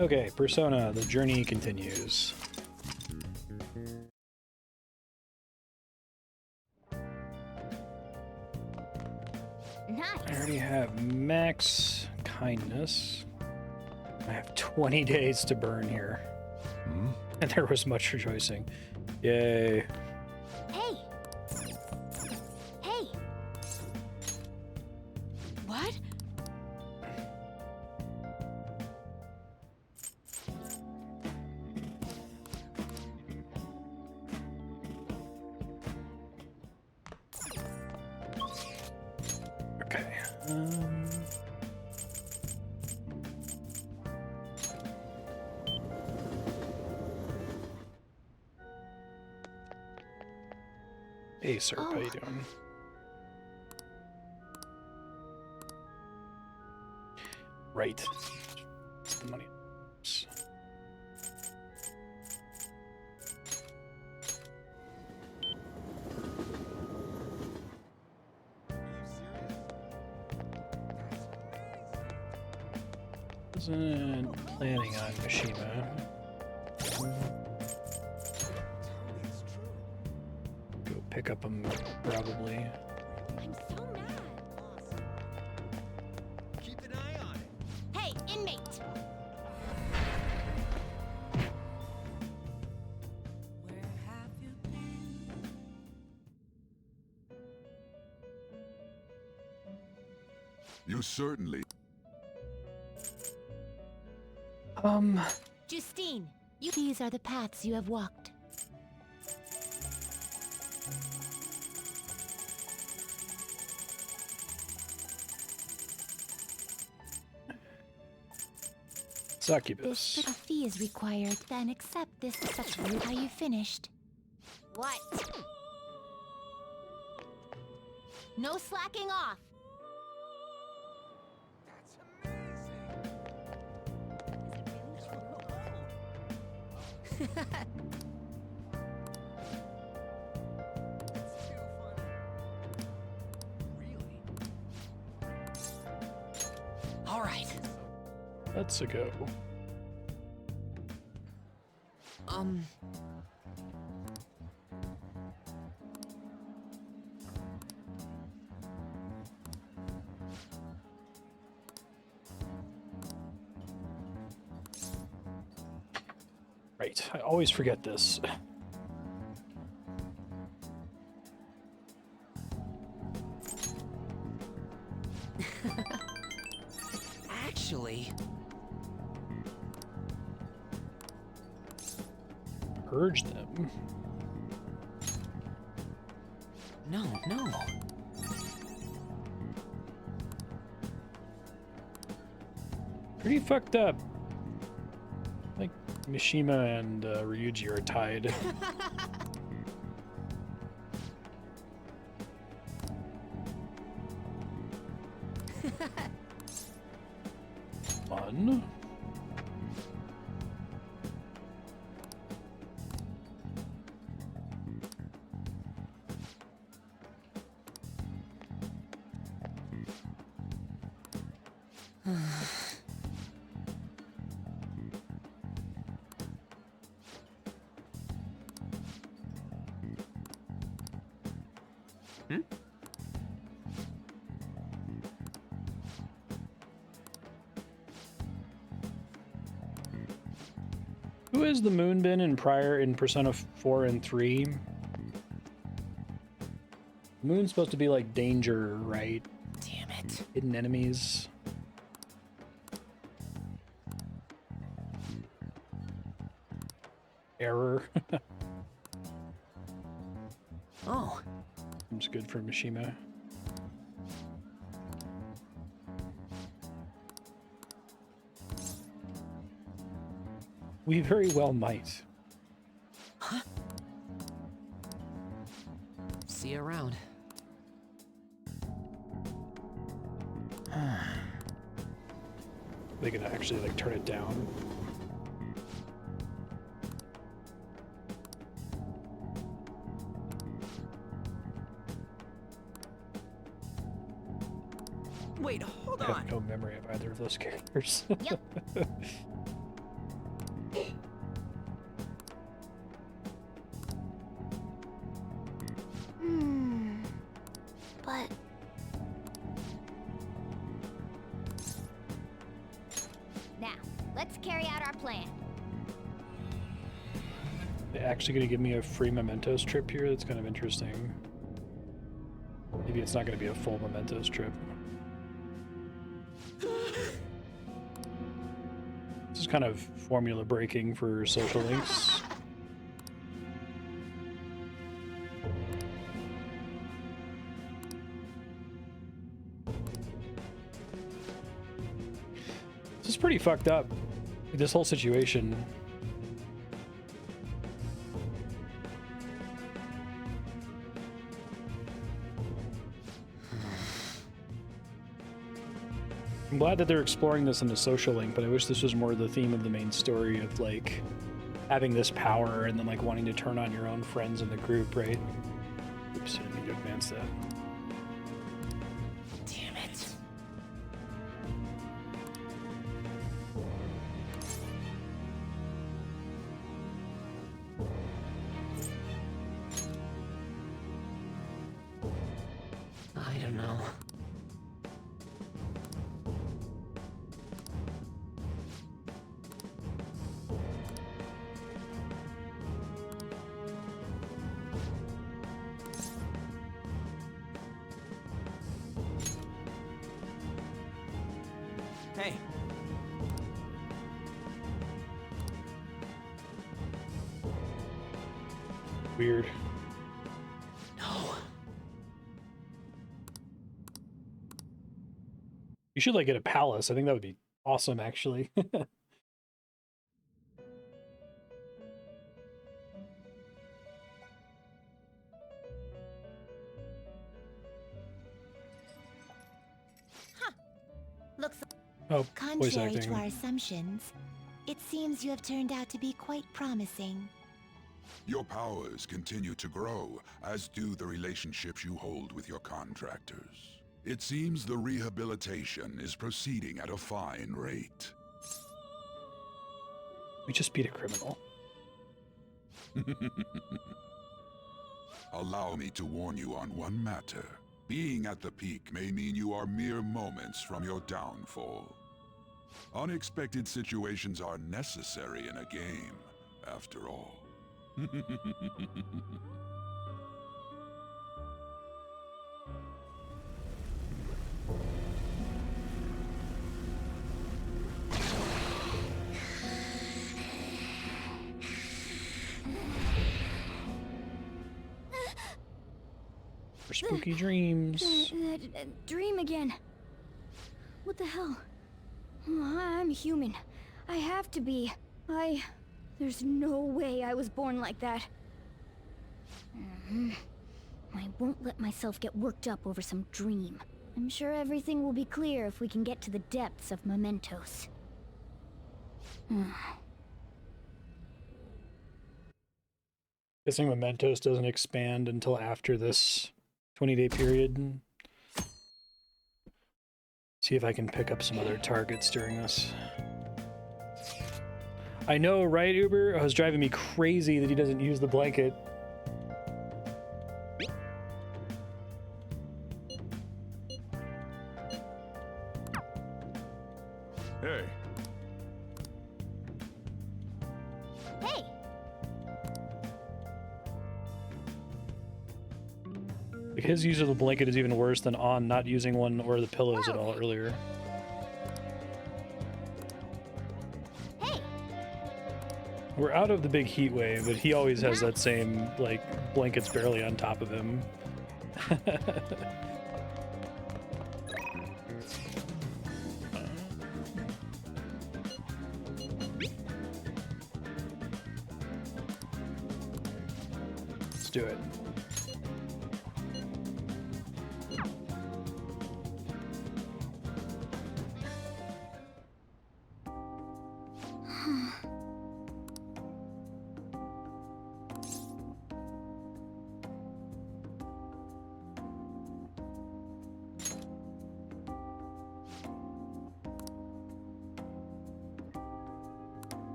Okay, Persona, the journey continues. Nice. I already have max kindness. I have 20 days to burn here. And there was much rejoicing. Yay. Hey. Hey. What? Okay. Hey, sir, how you doing? Right. It's the money. Wasn't planning on Mishima. Go pick up him, probably. I'm so mad. Keep an eye on it. Hey, inmate. Where have you been? You certainly. Justine, these are the paths you have walked. Succubus. A fee is required. Then accept this such route. Are you finished? What? No slacking off. That's amazing. It's too funny. Really? All right. Let's go. Right, I always forget this. Actually, Purge them. no. Pretty fucked up. Like Mishima and Ryuji are tied. Fun. Who has the moon been in Persona 4 and 3? Moon's supposed to be like danger, right? Damn it. Hidden enemies. Error. Oh, Seems good for Mishima. We very well might. see you around. They can actually like turn it down. Wait, hold I on. have no memory of either of those characters. Yep. But now, let's carry out our plan. They're actually going to give me a free Mementos trip here? That's kind of interesting. Maybe it's not going to be a full Mementos trip. This is kind of formula breaking for social links. This is pretty fucked up. This whole situation. I'm glad that they're exploring this in the social link, but I wish this was more the theme of the main story of like having this power and then like wanting to turn on your own friends in the group, right? Oops, I didn't mean to advance that. Damn it. I don't know. Hey, Weird. No. You should like get a palace. I think that would be awesome, actually. Looks Oh, voice contrary to acting. our assumptions, it seems you have turned out to be quite promising. Your powers continue to grow, as do the relationships you hold with your contractors. It seems the rehabilitation is proceeding at a fine rate. We just beat a criminal. Allow me to warn you on one matter. Being at the peak may mean you are mere moments from your downfall. Unexpected situations are necessary in a game, after all. For spooky dreams. Dream again. What the hell? I'm human. I have to be. There's no way I was born like that. I won't let myself get worked up over some dream. I'm sure everything will be clear if we can get to the depths of Mementos. Guessing Mementos doesn't expand until after this 20-day period. See if I can pick up some other targets during this. I know, right, Uber? It was driving me crazy that he doesn't use the blanket. Hey, Hey! Like his use of the blanket is even worse than On not using one or the pillows at all earlier. Hey! We're out of the big heat wave, but he always has that same, like, blankets barely on top of him. Let's do it.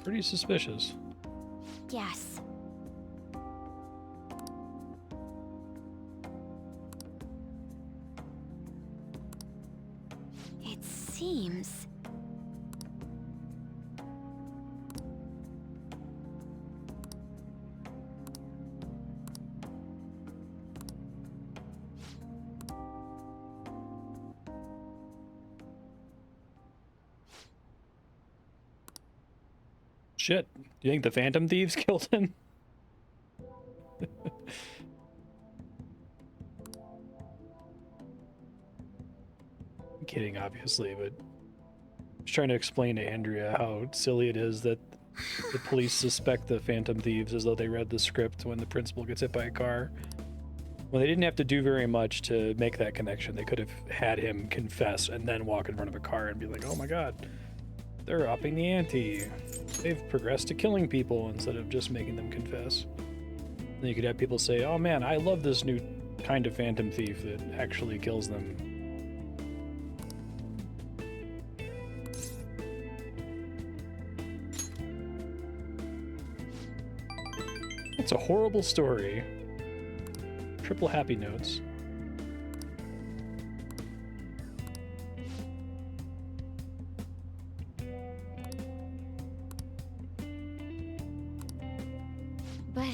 Pretty suspicious. Yes. It seems... Shit. Do you think the Phantom Thieves killed him? I'm kidding, obviously, but I'm just trying to explain to Andrea how silly it is that the police suspect the Phantom Thieves as though they read the script when the principal gets hit by a car. Well, they didn't have to do very much to make that connection. They could have had him confess and then walk in front of a car and be like, oh my god, they're upping the ante. They've progressed to killing people instead of just making them confess. Then you could have people say, oh man, I love this new kind of Phantom Thief that actually kills them. It's a horrible story. Triple happy notes. But...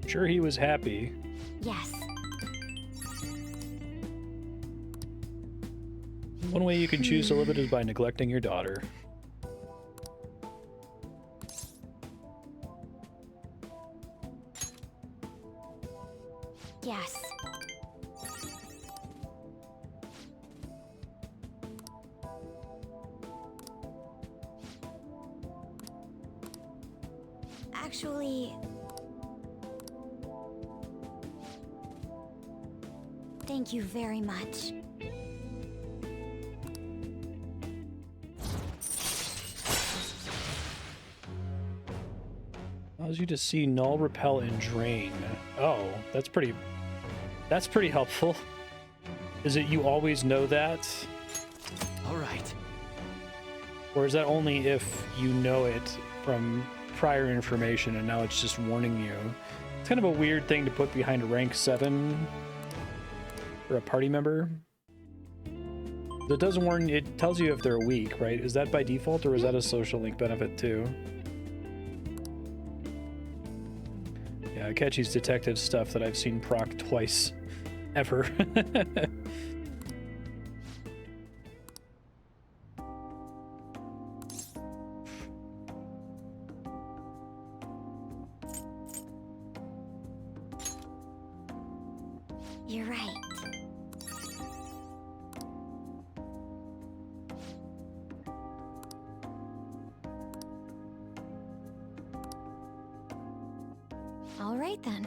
Sure, he was happy. yes. One way you can choose to live it is by neglecting your daughter. Yes. Actually... thank you very much. Allows you to see null, repel, and drain. Oh, that's pretty helpful. Is it you always know that? All right. Or is that only if you know it from prior information and now it's just warning you? It's kind of a weird thing to put behind a rank 7 for a party member. It doesn't warn you, it tells you if they're weak, right? Is that by default or is that a social link benefit too? Yeah, Akechi's detective stuff that I've seen proc twice ever. You're right. All right then.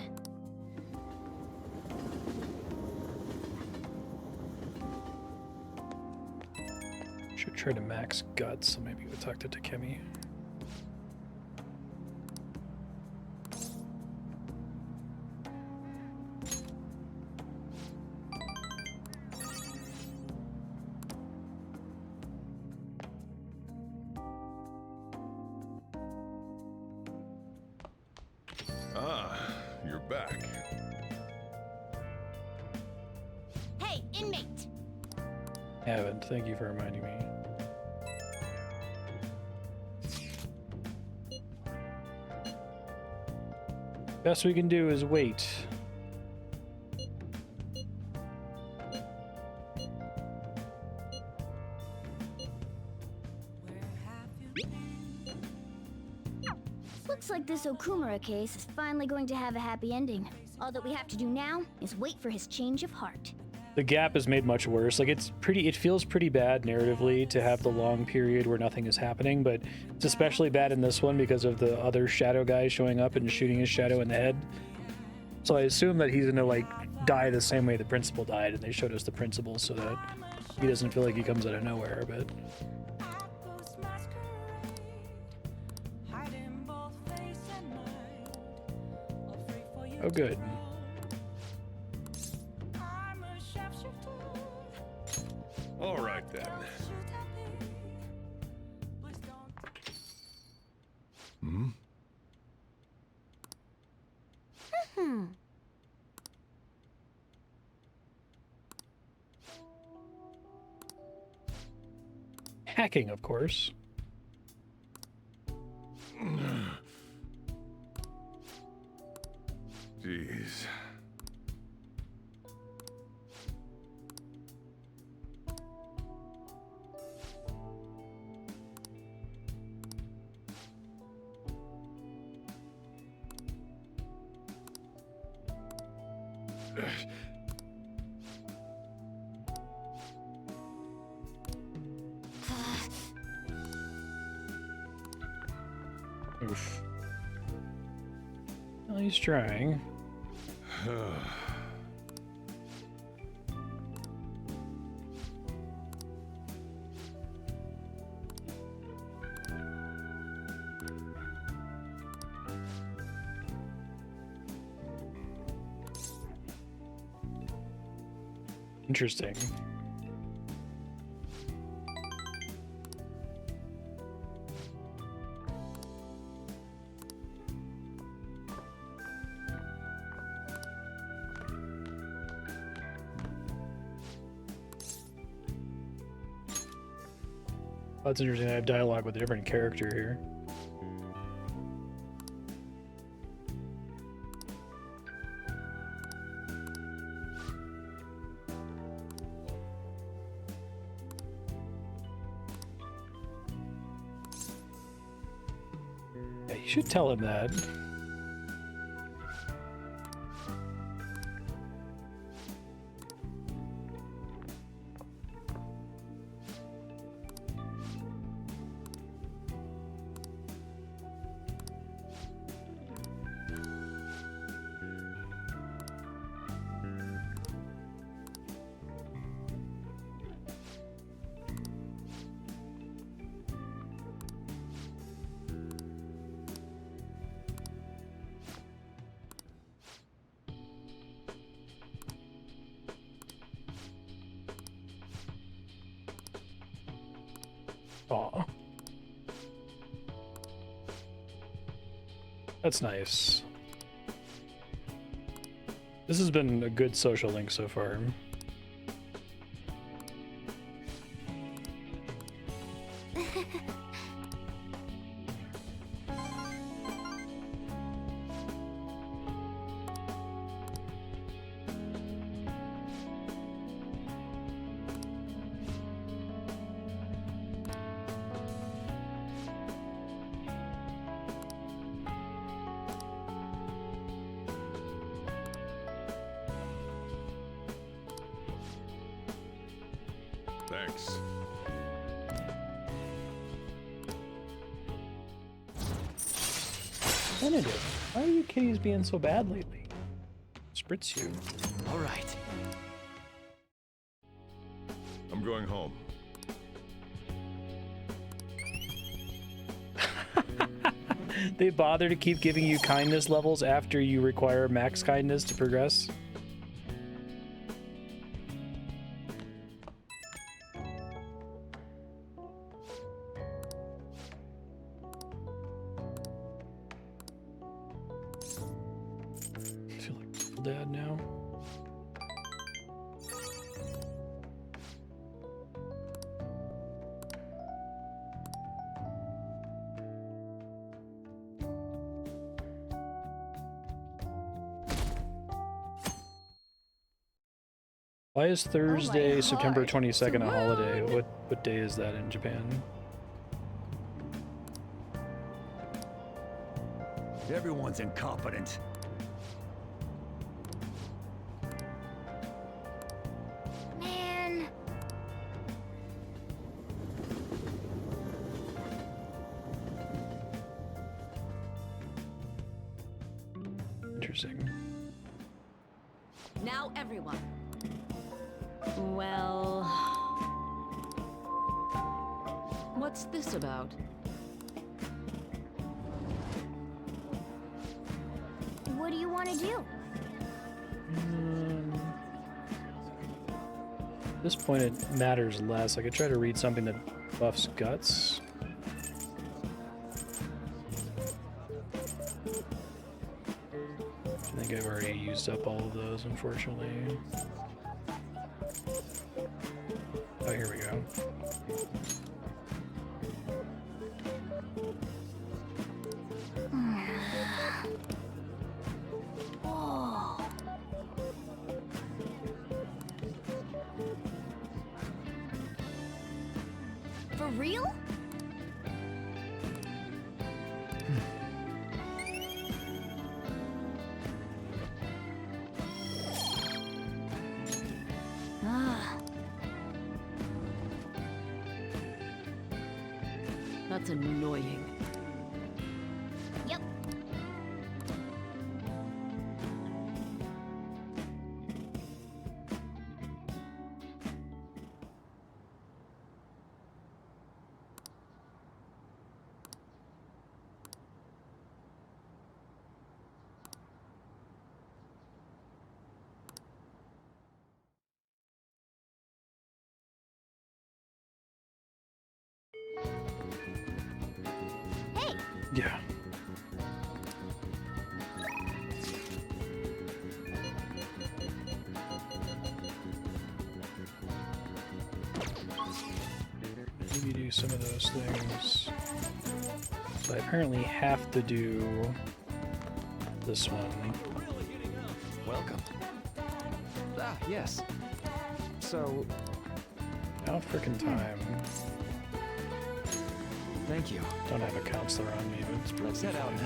Should try to max guts, so maybe we'll talk to Takemi. You're back. Hey, inmate! Haven't. Thank you for reminding me. Best we can do is wait. Looks like this Okumura case is finally going to have a happy ending. All that we have to do now is wait for his change of heart. The gap is made much worse. Like it feels pretty bad narratively to have the long period where nothing is happening, but it's especially bad in this one because of the other shadow guy showing up and shooting his shadow in the head. So I assume that he's gonna like die the same way the principal died, and they showed us the principal so that he doesn't feel like he comes out of nowhere, but Oh, good. All right then. Hmm? Hacking, of course. Jeez. Oof. Well, he's trying. Interesting. That's interesting. I have dialogue with a different character here. Yeah, you should tell him that. Aw. That's nice. This has been a good social link so far. Thanks. Benedict, why are you kitties being so bad lately? Spritz you. All right. I'm going home. They bother to keep giving you kindness levels after you require max kindness to progress? I feel like full dad now. Why is Thursday, September heart. 22nd a holiday? Surround. What day is that in Japan? Everyone's incompetent. Man. Interesting. Now everyone. Well... What's this about? What do you want to do? At this point, it matters less. I could try to read something that buffs guts. I think I've already used up all of those, unfortunately. Oh, here we go. Oh. For real? Ah. That's annoying. Yep. Hey, Yeah. Maybe do some of those things. So I apparently have to do this one. Really getting up. Welcome. Ah, yes. So, Out frickin' time. thank you. Don't have a counselor on me, but it's probably Let's head out fine.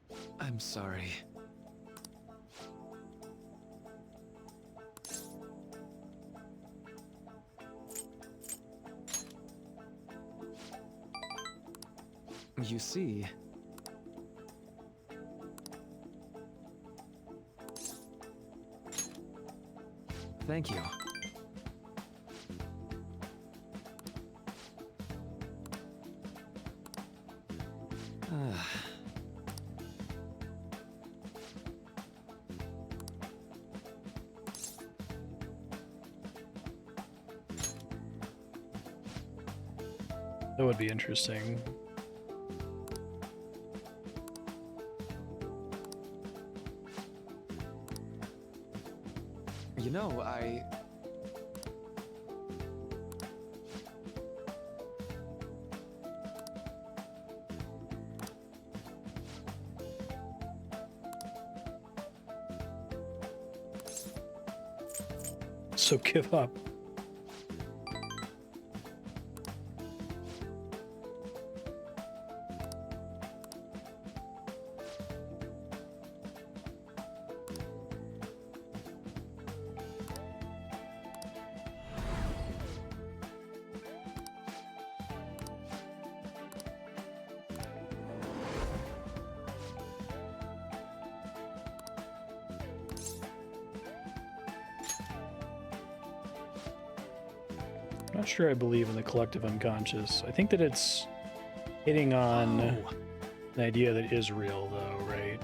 now. I'm sorry. You see... Thank you. Ah. That would be interesting. You know, I... So give up. I'm not sure I believe in the collective unconscious. I think that it's hitting on Oh. an idea that is real, though, right?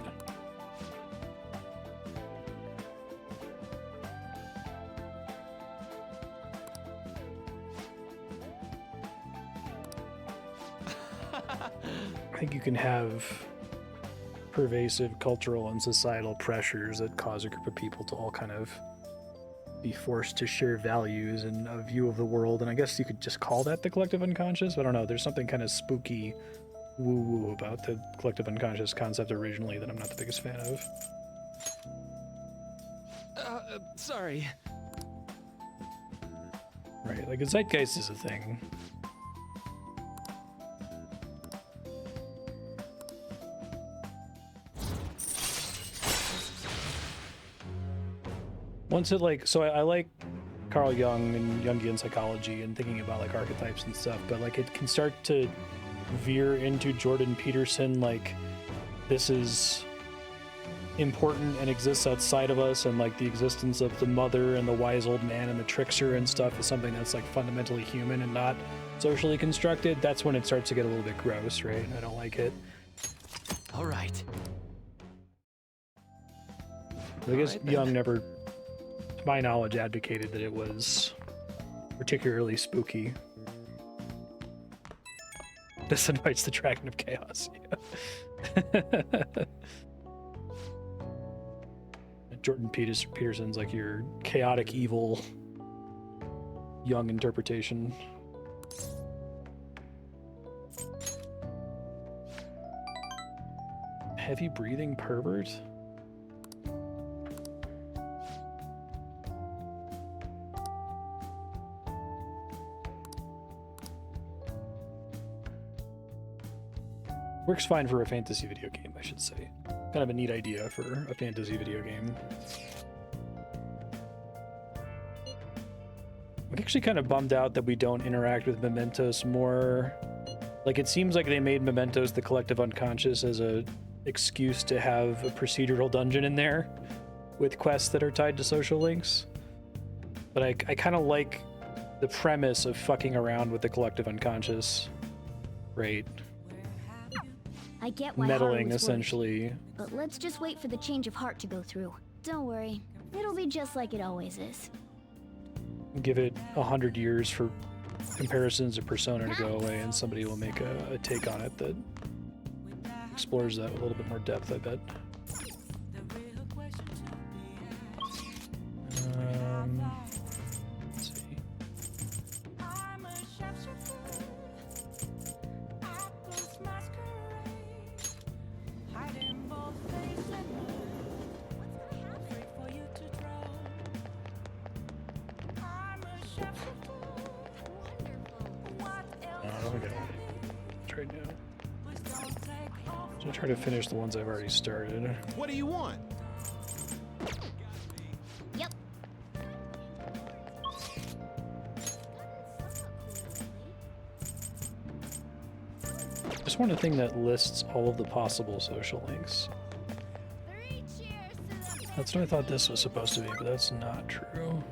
I think you can have pervasive cultural and societal pressures that cause a group of people to all kind of be forced to share values and a view of the world, and I guess you could just call that the collective unconscious. I don't know, there's something kind of spooky woo-woo about the collective unconscious concept originally that I'm not the biggest fan of. Sorry. Right, like a zeitgeist is a thing. Once it like, so I like Carl Jung and Jungian psychology and thinking about like archetypes and stuff, but like it can start to veer into Jordan Peterson, like this is important and exists outside of us, and like the existence of the mother and the wise old man and the trickster and stuff is something that's like fundamentally human and not socially constructed. That's when it starts to get a little bit gross, right? I don't like it. All right. I guess Alright, then. Young never, to my knowledge, advocated that it was particularly spooky. This invites the Dragon of Chaos. Yeah. Jordan Peterson's like your chaotic evil Young interpretation. Heavy breathing pervert? Works fine for a fantasy video game, I should say. Kind of a neat idea for a fantasy video game. I'm actually kind of bummed out that we don't interact with Mementos more. Like, it seems like they made Mementos the collective unconscious as a excuse to have a procedural dungeon in there with quests that are tied to social links. But I kind of like the premise of fucking around with the collective unconscious, right? I get why Meddling, Haru was essentially. worried, but let's just wait for the change of heart to go through. Don't worry, it'll be just like it always is. Give it 100 years for comparisons of Persona to go away, and somebody will make a take on it that explores that with a little bit more depth, I bet. Let's see. I don't think I want to trade now. I'm gonna try to finish the ones I've already started. What do you want? Yep. Just want a thing that lists all of the possible social links. That's what I thought this was supposed to be, but that's not true.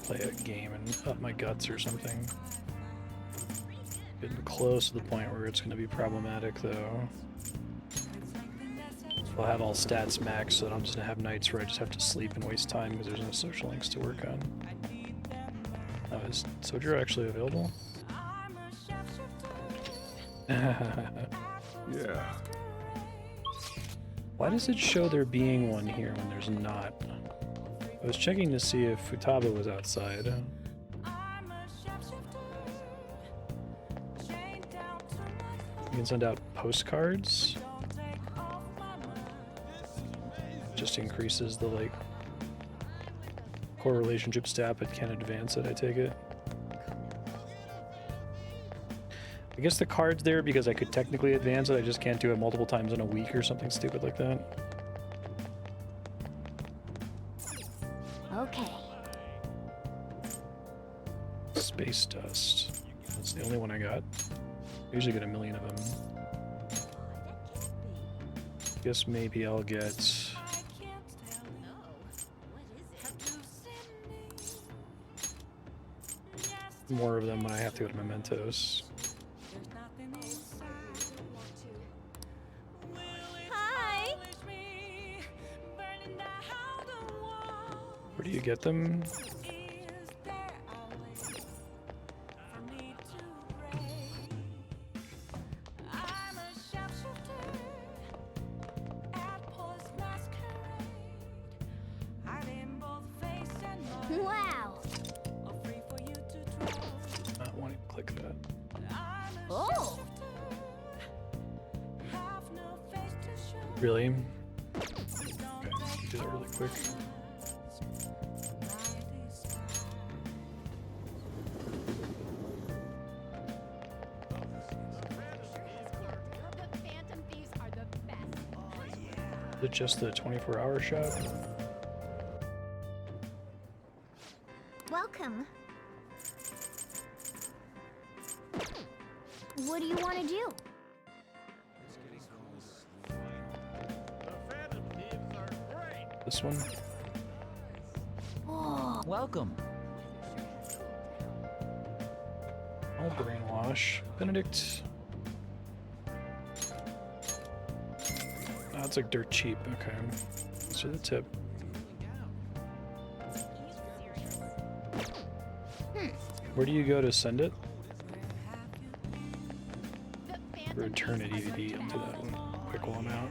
Play a game and up my guts or something. Getting close to the point where it's going to be problematic, though. I'll have all stats maxed, so I'm just going to have nights where I just have to sleep and waste time because there's no social links to work on. Oh, is Sojourner actually available? Yeah. Why does it show there being one here when there's not? I was checking to see if Futaba was outside. You can send out postcards. Just increases the, like, core relationship stat, but can't advance it, I take it. I guess the card's there because I could technically advance it, I just can't do it multiple times in a week or something stupid like that. Okay. Space dust. That's the only one I got. I usually get a million of them. Guess maybe I'll get... more of them when I have to go to Mementos. Hi! Where do you get them? Wow! Not wanting to click that. Oh! Really? Okay, do that really quick. Is it just the 24-hour shot? Welcome. What do you want to do? This one. Welcome. I'll brainwash. Benedict. Oh, it's like dirt cheap. Okay. So the tip. Where do you go to send it? Return a DVD onto that one. Quick while I'm out.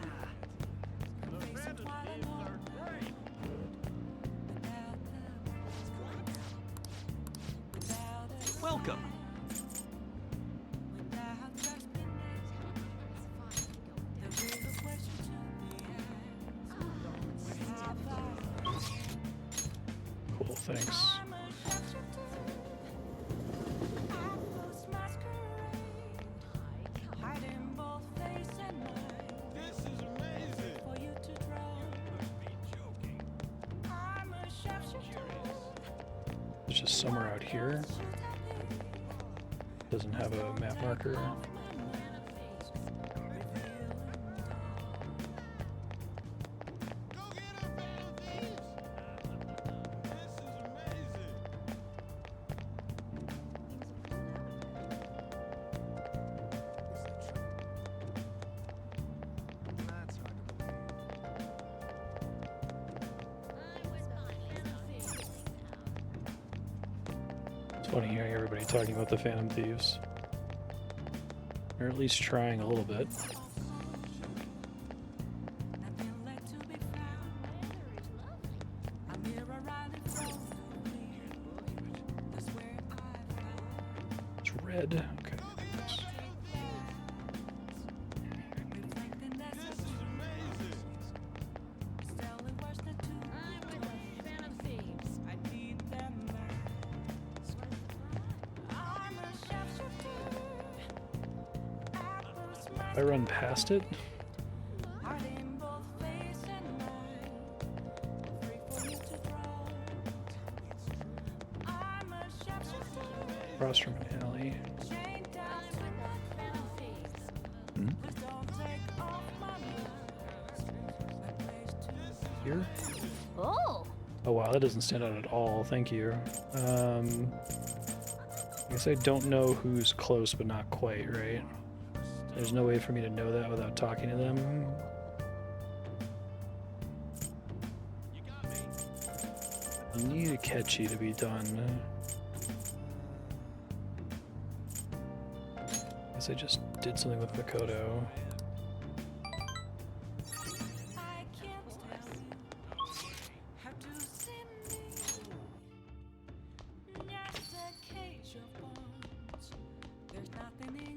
Welcome. Cool, thanks. There's just somewhere out here. Doesn't have a map marker. It's funny hearing everybody talking about the Phantom Thieves. Or at least trying a little bit. It's red. Okay. Thanks. I run past it. Across from an alley. Here? Oh! Oh wow, that doesn't stand out at all. Thank you. I guess I don't know who's close but not quite, right? There's no way for me to know that without talking to them. I need a catchy to be done. Guess I just did something with Makoto.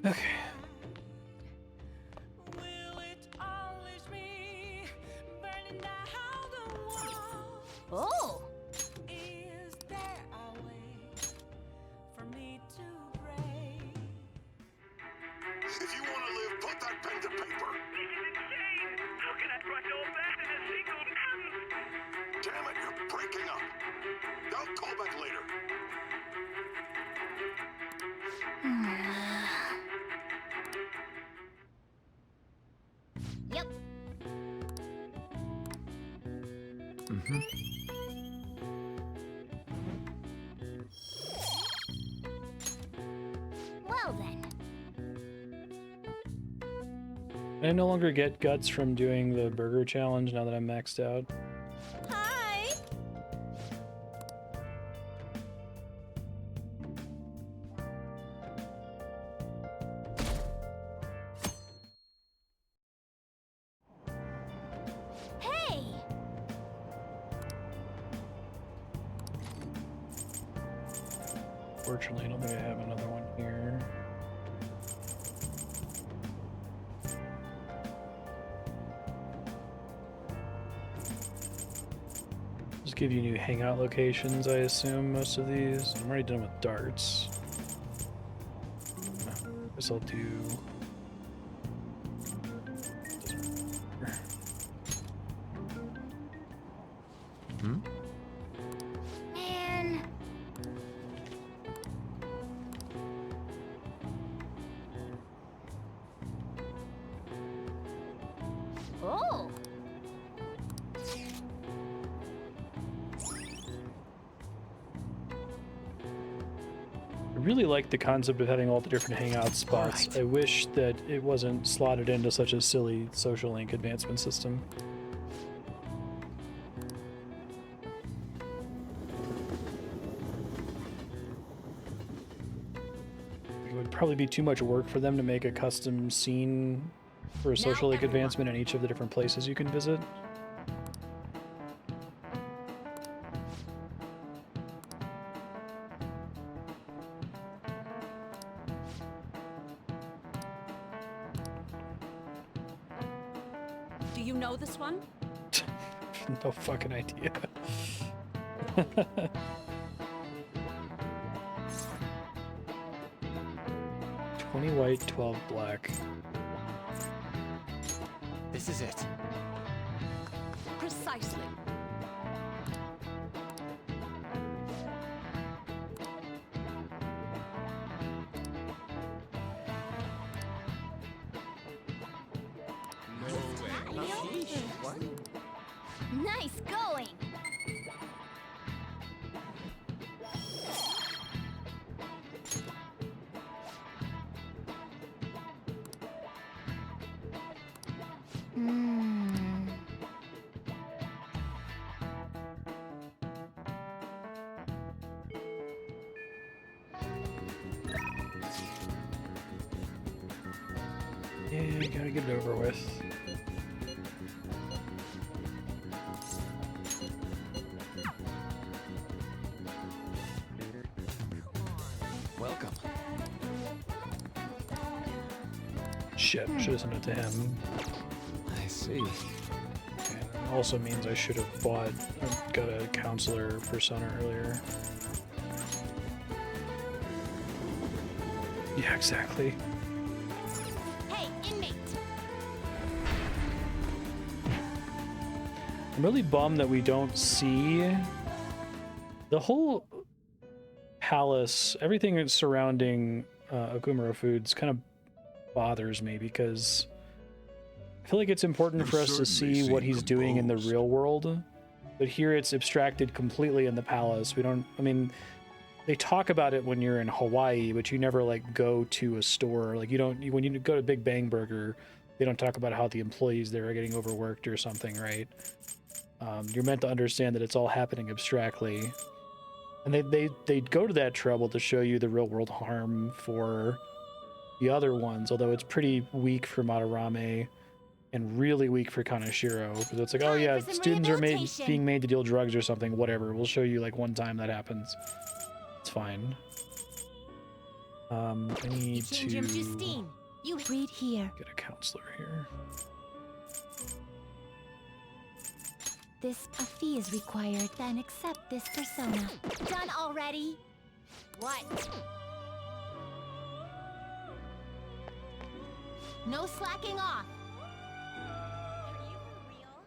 Okay. Oh! If you want to live, put that pen to paper. This is insane! How can I brush all that in a single sentence? Damn it, you're breaking up. I'll call back later. Yep. Well then. I no longer get guts from doing the burger challenge now that I'm maxed out. Hi! Hey! Fortunately, I don't think I have another one here. Just give you new hangout locations, I assume, most of these. I'm already done with darts. Guess I'll do... Man. Oh! really like the concept of having all the different hangout spots. I wish that it wasn't slotted into such a silly social link advancement system. It would probably be too much work for them to make a custom scene for a social link advancement in each of the different places you can visit. Do you know this one? No fucking idea. 20 white, 12 black. This is it. Precisely. Nice going! Yeah, you gotta get it over with. Welcome. Shit, should have sent it to him. I see. And it also means I should have got a counselor persona earlier. Yeah, exactly. Hey, inmate! I'm really bummed that we don't see the whole palace, everything that's surrounding Okumura Foods kind of bothers me because I feel like it's important You for us to certainly see what seem he's doing in the composed. real world, but here it's abstracted completely in the palace. We don't, I mean, they talk about it when you're in Hawaii, but you never like go to a store. Like when you go to Big Bang Burger, they don't talk about how the employees there are getting overworked or something, right? You're meant to understand that it's all happening abstractly. And they go to that trouble to show you the real world harm for the other ones, although it's pretty weak for Madarame and really weak for Kaneshiro. Because it's like, oh yeah, students are being made to deal drugs or something, whatever. We'll show you like one time that happens. It's fine. I need to You read here. get a counselor here. A fee is required, then accept this persona. Done already? What? No slacking off. Are you for real?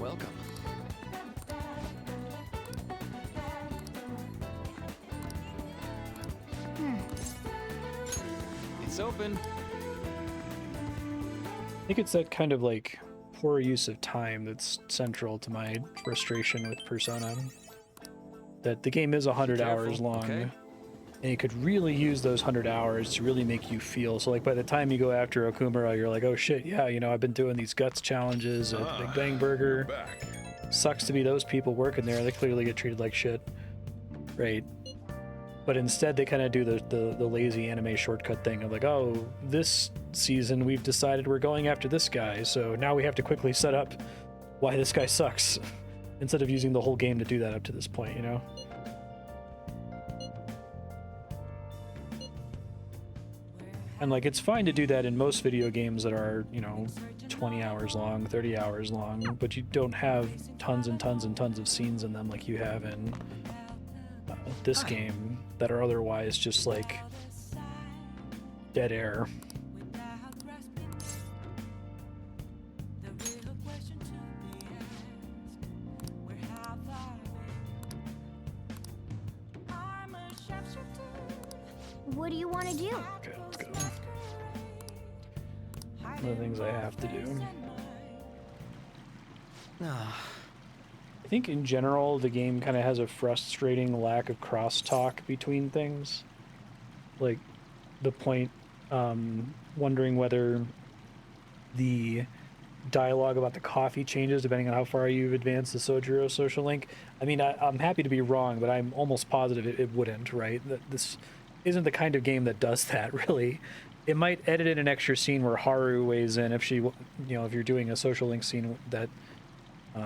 Welcome. It's open. I think it's that kind of like poor use of time that's central to my frustration with Persona. That the game is 100 hours long, okay? and you could really use those 100 hours to really make you feel. So like by the time you go after Okumura, you're like, oh shit, yeah, you know, I've been doing these guts challenges at Big Bang Burger. Back. Sucks to be those people working there. They clearly get treated like shit, right? But instead they kind of do the lazy anime shortcut thing of like, oh, this season we've decided we're going after this guy, so now we have to quickly set up why this guy sucks instead of using the whole game to do that up to this point, you know? And like, it's fine to do that in most video games that are, you know, 20 hours long, 30 hours long, but you don't have tons and tons and tons of scenes in them like you have in this game that are otherwise just like dead air. I do? Okay, let's go. One of the things I have to do. I think in general the game kind of has a frustrating lack of crosstalk between things. Like the point, wondering whether the dialogue about the coffee changes depending on how far you've advanced the Sojiro social link. I mean, I'm happy to be wrong, but I'm almost positive it wouldn't, right? This isn't the kind of game that does that, really. It might edit in an extra scene where Haru weighs in if she, you know, if you're doing a social link scene that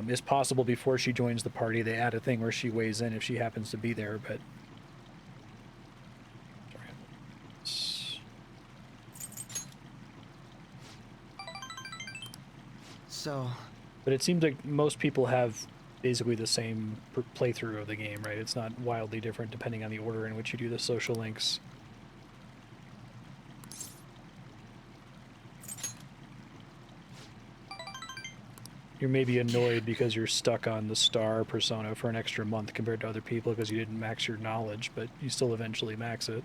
is possible before she joins the party. They add a thing where she weighs in if she happens to be there, but... So... But it seems like most people have basically the same playthrough of the game, right? It's not wildly different depending on the order in which you do the social links. You're maybe annoyed because you're stuck on the star persona for an extra month compared to other people because you didn't max your knowledge, but you still eventually max it.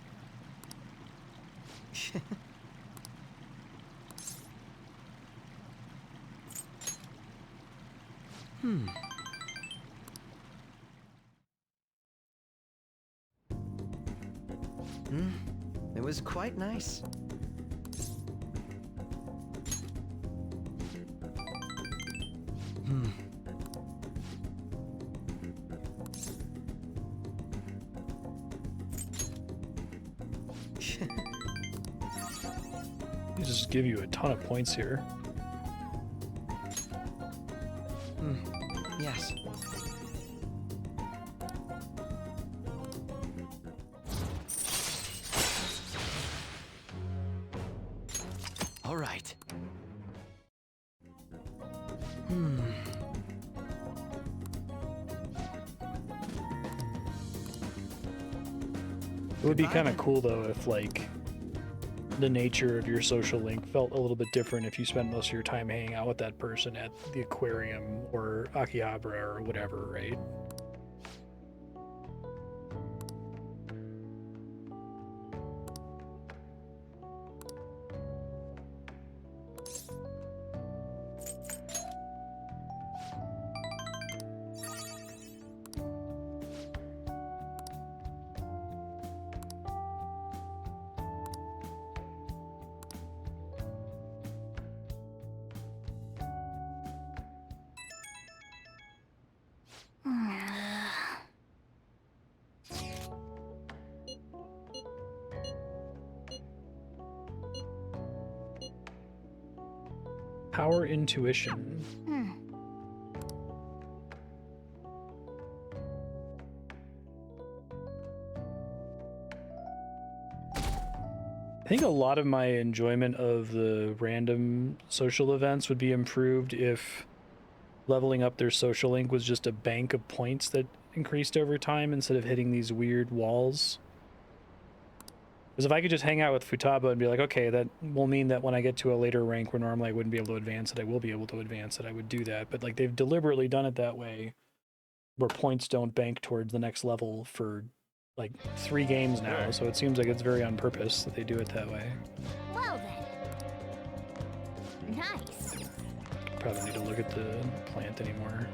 It was quite nice. They just give you a ton of points here. Yes. All right. It would be kind of cool though if like the nature of your social link felt a little bit different if you spent most of your time hanging out with that person at the aquarium or Akihabara or whatever, right? Power intuition. I think a lot of my enjoyment of the random social events would be improved if leveling up their social link was just a bank of points that increased over time instead of hitting these weird walls. Because if I could just hang out with Futaba and be like, okay, that will mean that when I get to a later rank where normally I wouldn't be able to advance it, I will be able to advance it, I would do that. But like they've deliberately done it that way where points don't bank towards the next level for like 3 games now, so it seems like it's very on purpose that they do it that way. Well then. Nice. Probably need to look at the plant anymore.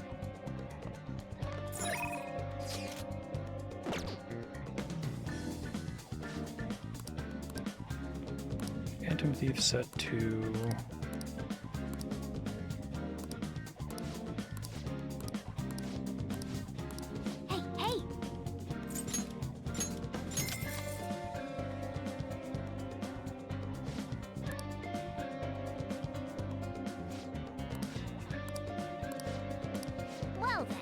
Phantom Thief set to... Hey, hey! Well then.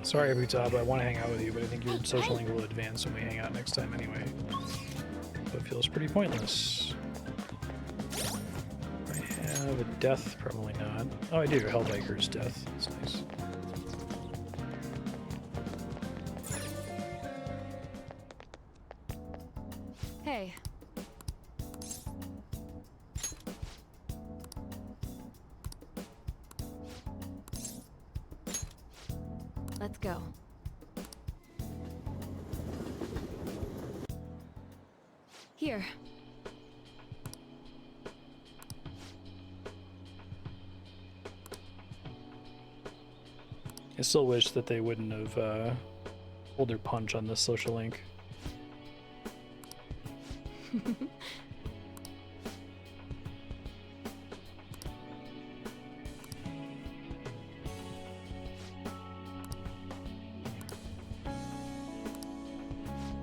Sorry, Futaba, I want to hang out with you, but I think your social link will advance when we hang out next time anyway. So it feels pretty pointless. I have a death? Probably not. Oh, I do. Hellbiker's death. That's nice. Hey. Let's go. Here. I still wish that they wouldn't have pulled their punch on this social link.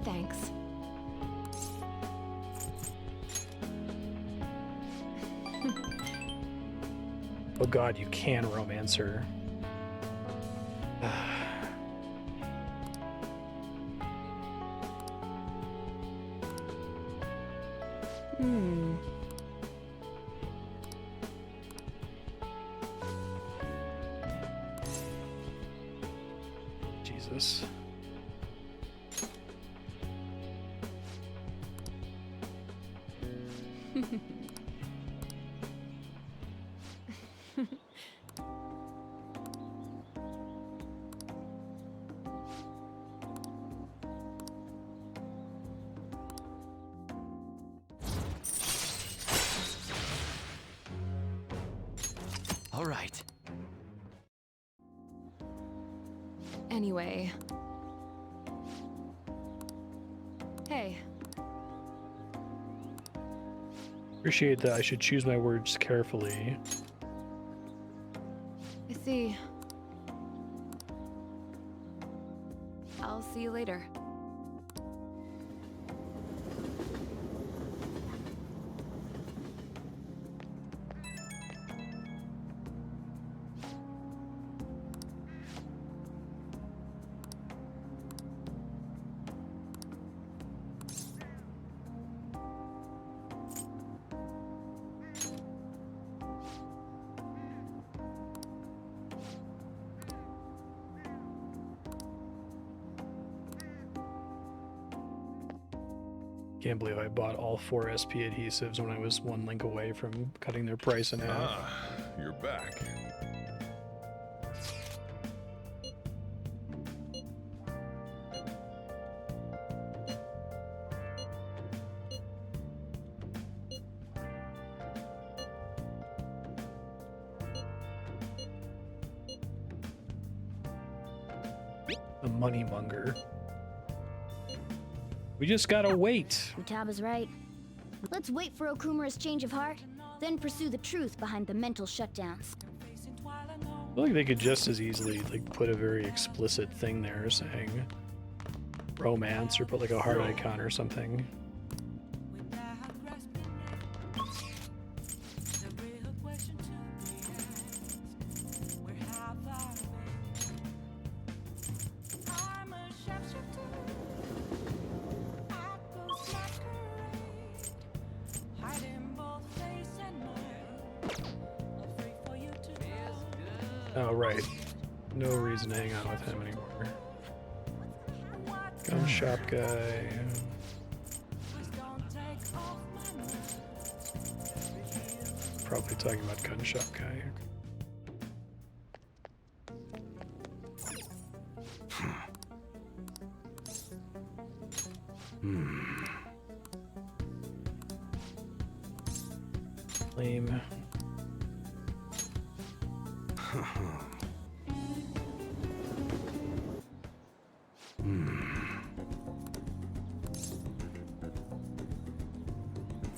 Thanks. Oh god, you can romance her. Jesus. All right. Anyway. Hey. Appreciate that I should choose my words carefully. I see. I'll see you later. Can't believe I bought all 4 SP adhesives when I was 1 link away from cutting their price in half. Ah, you're back. A money monger. We just gotta wait. Utaba's right. Let's wait for Okumura's change of heart, then pursue the truth behind the mental shutdowns. I feel like they could just as easily like put a very explicit thing there saying romance or put like a heart icon or something. Oh, right. No reason to hang out with him anymore. Gun shop guy. Probably talking about gun shop guy. Lame.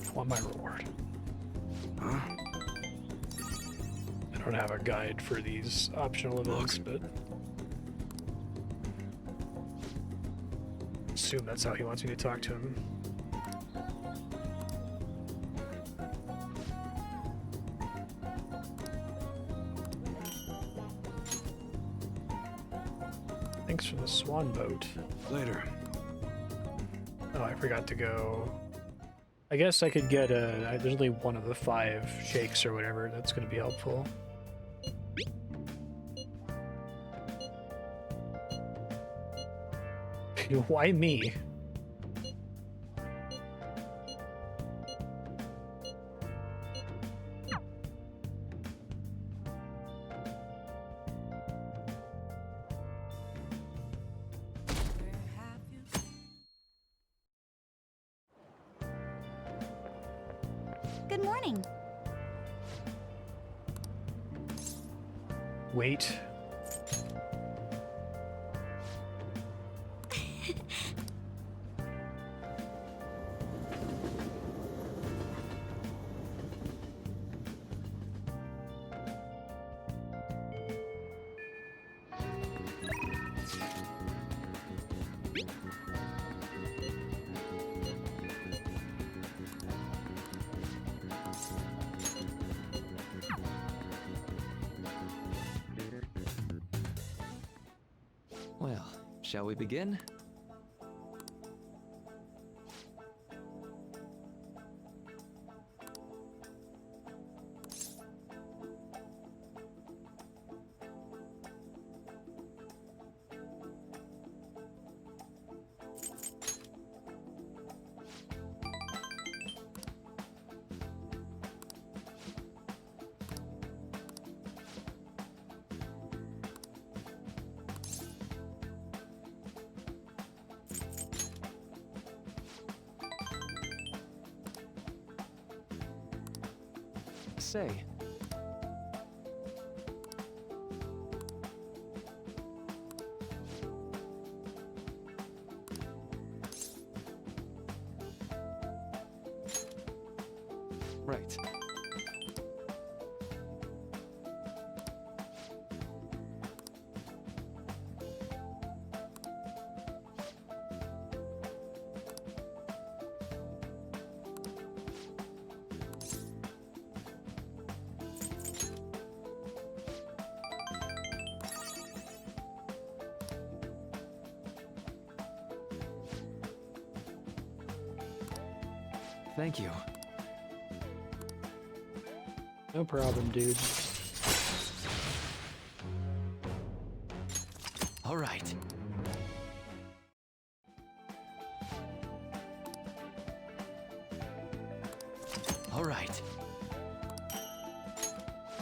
I want my reward. Huh? I don't have a guide for these optional events, but assume that's how he wants me to talk to him. Thanks for the swan boat. Later. Oh, I forgot to go. I guess I could get a. There's only one of the 5 shakes or whatever. That's going to be helpful. Why me? Good morning. Wait. Well, shall we begin? Say. Right. Thank you. No problem, dude. All right. All right.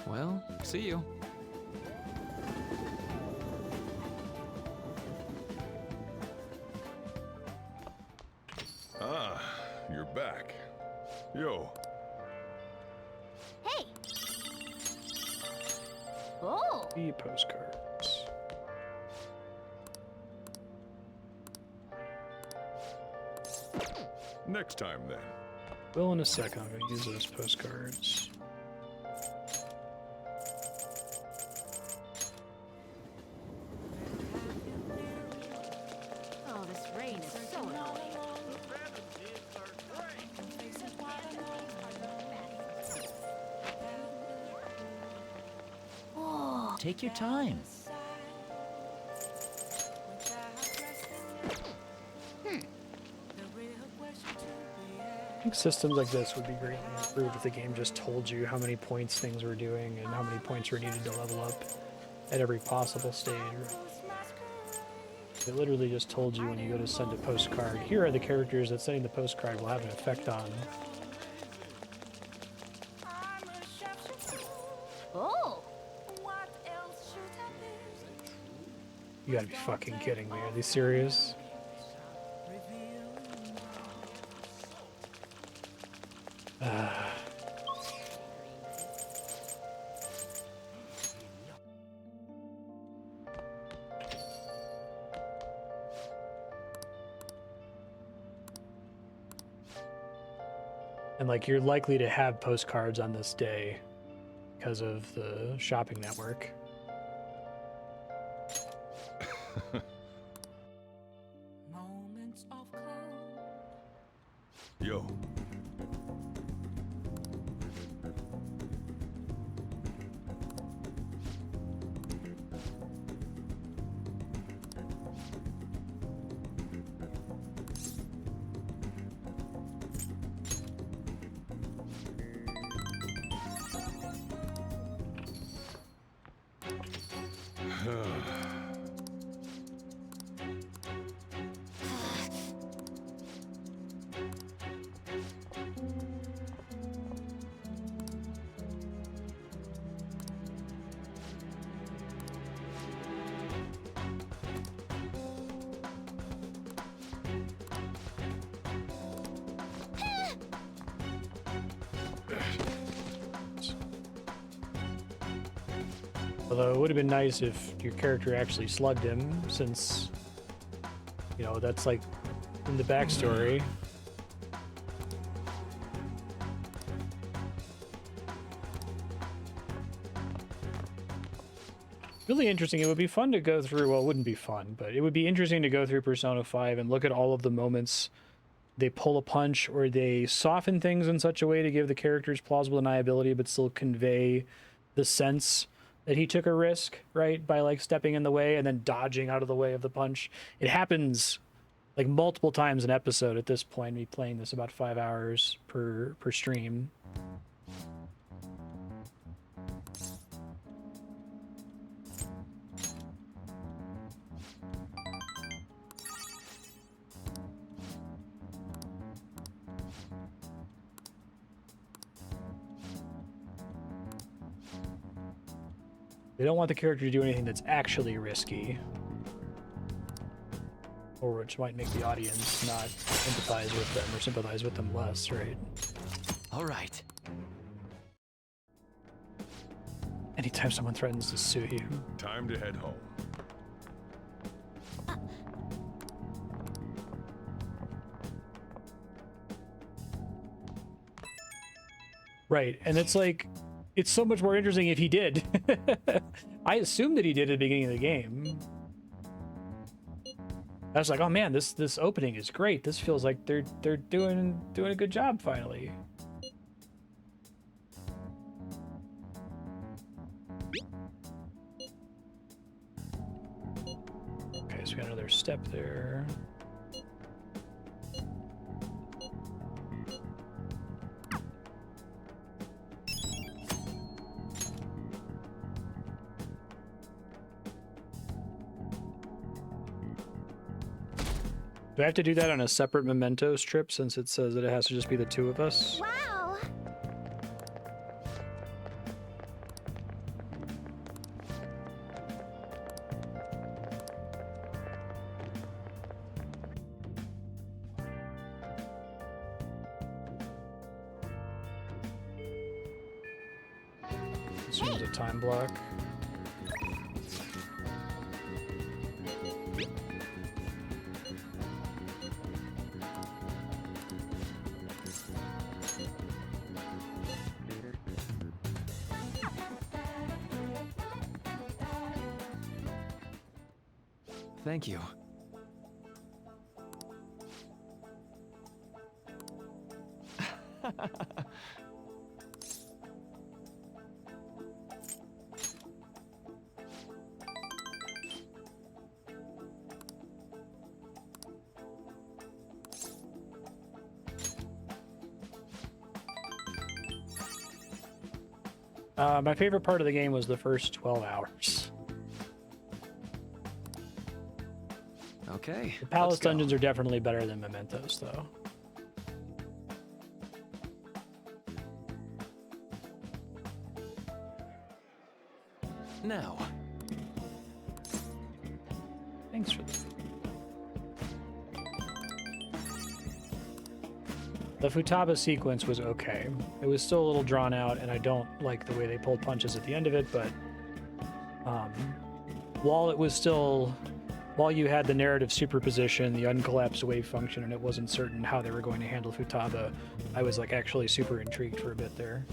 Well, see you. Ah, you're back. Yo, Hey! Oh! The postcards. next time then. Well, in a second, I'm going to use those postcards. Oh, this rain is so annoying. Oh! Take your time. I think systems like this would be greatly improved if the game just told you how many points things were doing and how many points were needed to level up at every possible stage. It literally just told you when you go to send a postcard, here are the characters that sending the postcard will have an effect on. Oh! You gotta be fucking kidding me. Are they serious? And like you're likely to have postcards on this day because of the shopping network. Yo. Although it would have been nice if your character actually slugged him, since, you know, that's like in the backstory. Really interesting. It would be fun to go through, well, it wouldn't be fun, but it would be interesting to go through Persona 5 and look at all of the moments they pull a punch or they soften things in such a way to give the characters plausible deniability but still convey the sense that he took a risk, right? By like stepping in the way and then dodging out of the way of the punch. It happens like multiple times an episode at this point, me playing this about 5 hours per stream. They don't want the character to do anything that's actually risky, or which might make the audience not empathize with them or sympathize with them less, right? All right. Anytime someone threatens to sue you. Time to head home. Right, and it's like, it's so much more interesting if he did. I assumed that he did at the beginning of the game. I was like, oh man, this opening is great. This feels like they're doing a good job finally. Okay, so we got another step there. Do I have to do that on a separate mementos trip since it says that it has to just be the two of us? Wow! Assumes a time block. Thank you. My favorite part of the game was the first 12 hours. Okay. The palace let's go. dungeons are definitely better than mementos, though. Now. Thanks for that. The Futaba sequence was okay. It was still a little drawn out, and I don't like the way they pulled punches at the end of it, but while you had the narrative superposition, the uncollapsed wave function, and it wasn't certain how they were going to handle Futaba, I was like actually super intrigued for a bit there.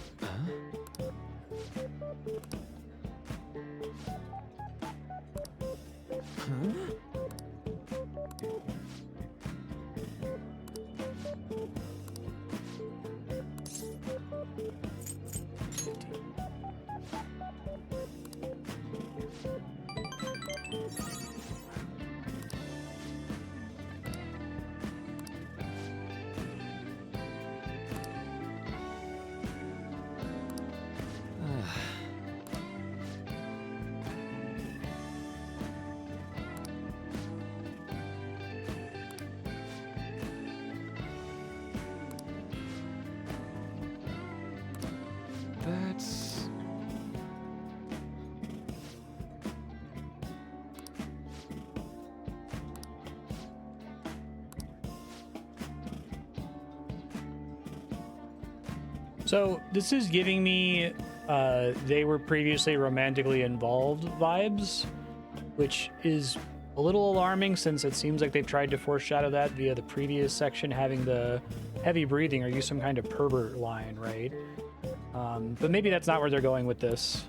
That's... So this is giving me they were previously romantically involved vibes, which is a little alarming since it seems like they've tried to foreshadow that via the previous section having the heavy breathing or use some kind of pervert line, right? But maybe that's not where they're going with this.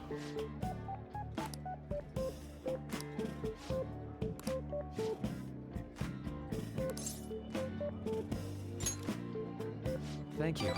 Thank you.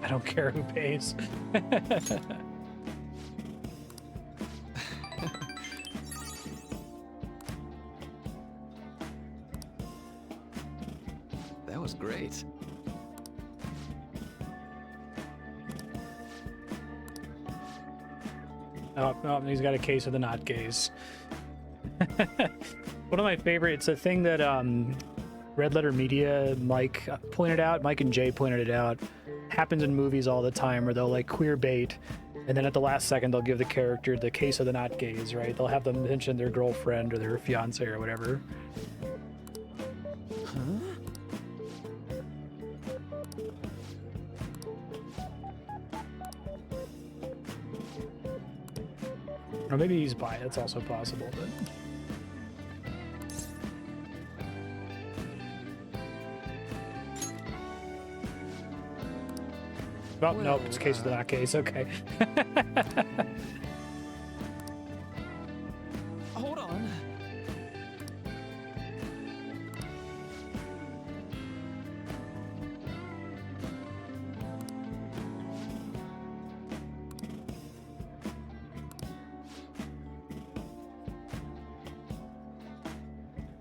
I don't care who pays. That was great. Oh, he's got a case of the not gays. One of my favorite, it's a thing that Red Letter Media, Mike and Jay pointed it out. Happens in movies all the time where they'll like queer bait and then at the last second they'll give the character the case of the not gays, right? They'll have them mention their girlfriend or their fiance or whatever. Or maybe he's bi, that's also possible, but... Oh, Well, nope, it's case of the not case, okay. Hold on.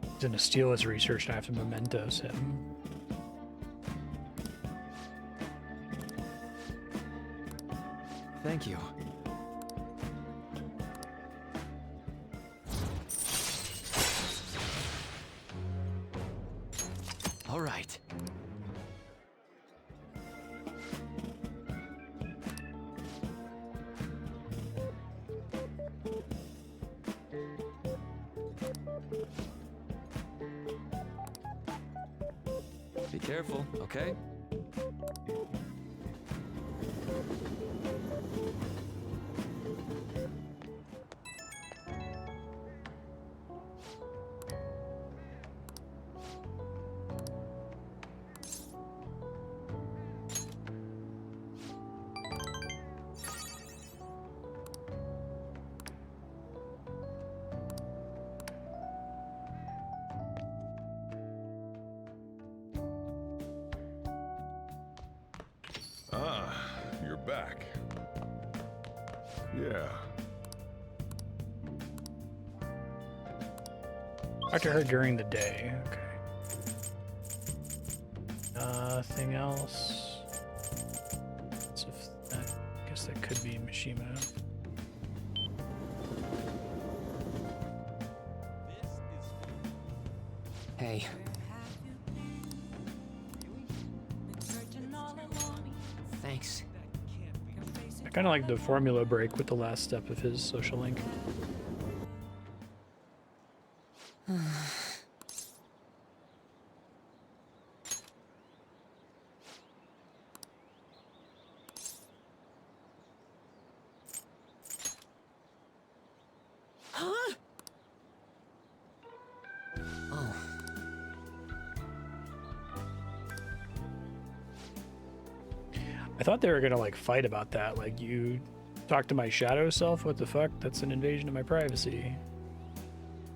He's gonna steal his research and I have to mementos him. Thank you. All right. Be careful, okay? Ah, you're back. Yeah. Talk to her during the day, okay. Nothing else. So I guess that could be Mishima. Hey. Thanks. I kind of like the formula break with the last step of his social link. I thought they were gonna like fight about that. Like, you talk to my shadow self? What the fuck? That's an invasion of my privacy.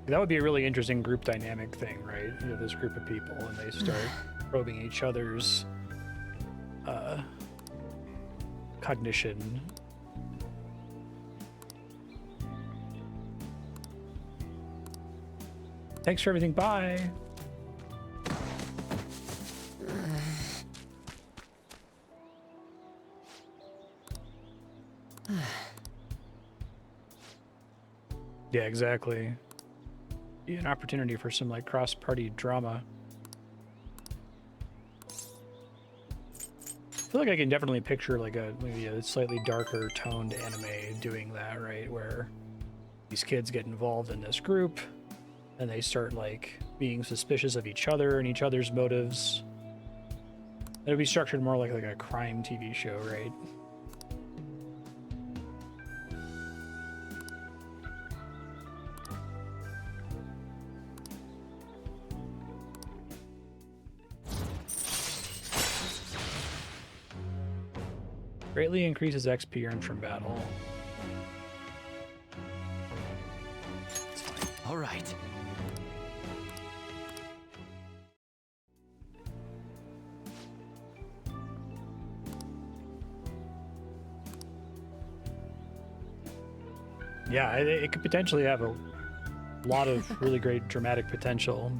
That would be a really interesting group dynamic thing, right? You have this group of people and they start probing each other's cognition. Thanks for everything. Bye. Yeah, exactly. Be an opportunity for some like cross-party drama. I feel like I can definitely picture like maybe a slightly darker toned anime doing that, right? Where these kids get involved in this group and they start like being suspicious of each other and each other's motives. It would be structured more like a crime TV show, right? Greatly increases XP earned from battle. All right. Yeah, it could potentially have a lot of really great dramatic potential.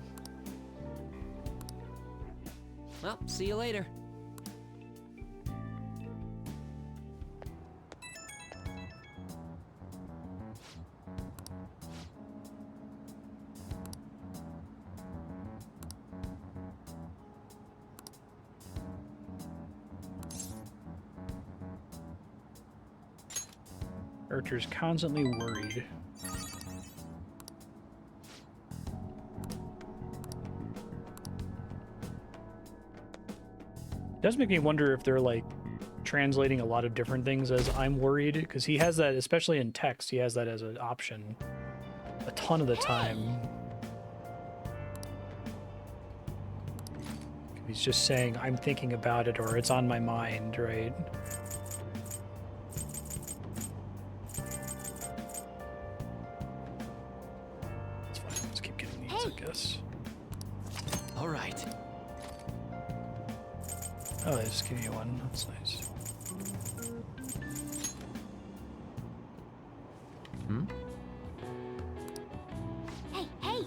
Well, see you later. Character's constantly worried. It does make me wonder if they're like translating a lot of different things as I'm worried, because he has that, especially in text, he has that as an option a ton of the time. He's just saying, I'm thinking about it, or it's on my mind, right? It's fine, let's keep getting these, I guess. All right. Oh, they just give you one. That's nice. Hmm? Hey, hey!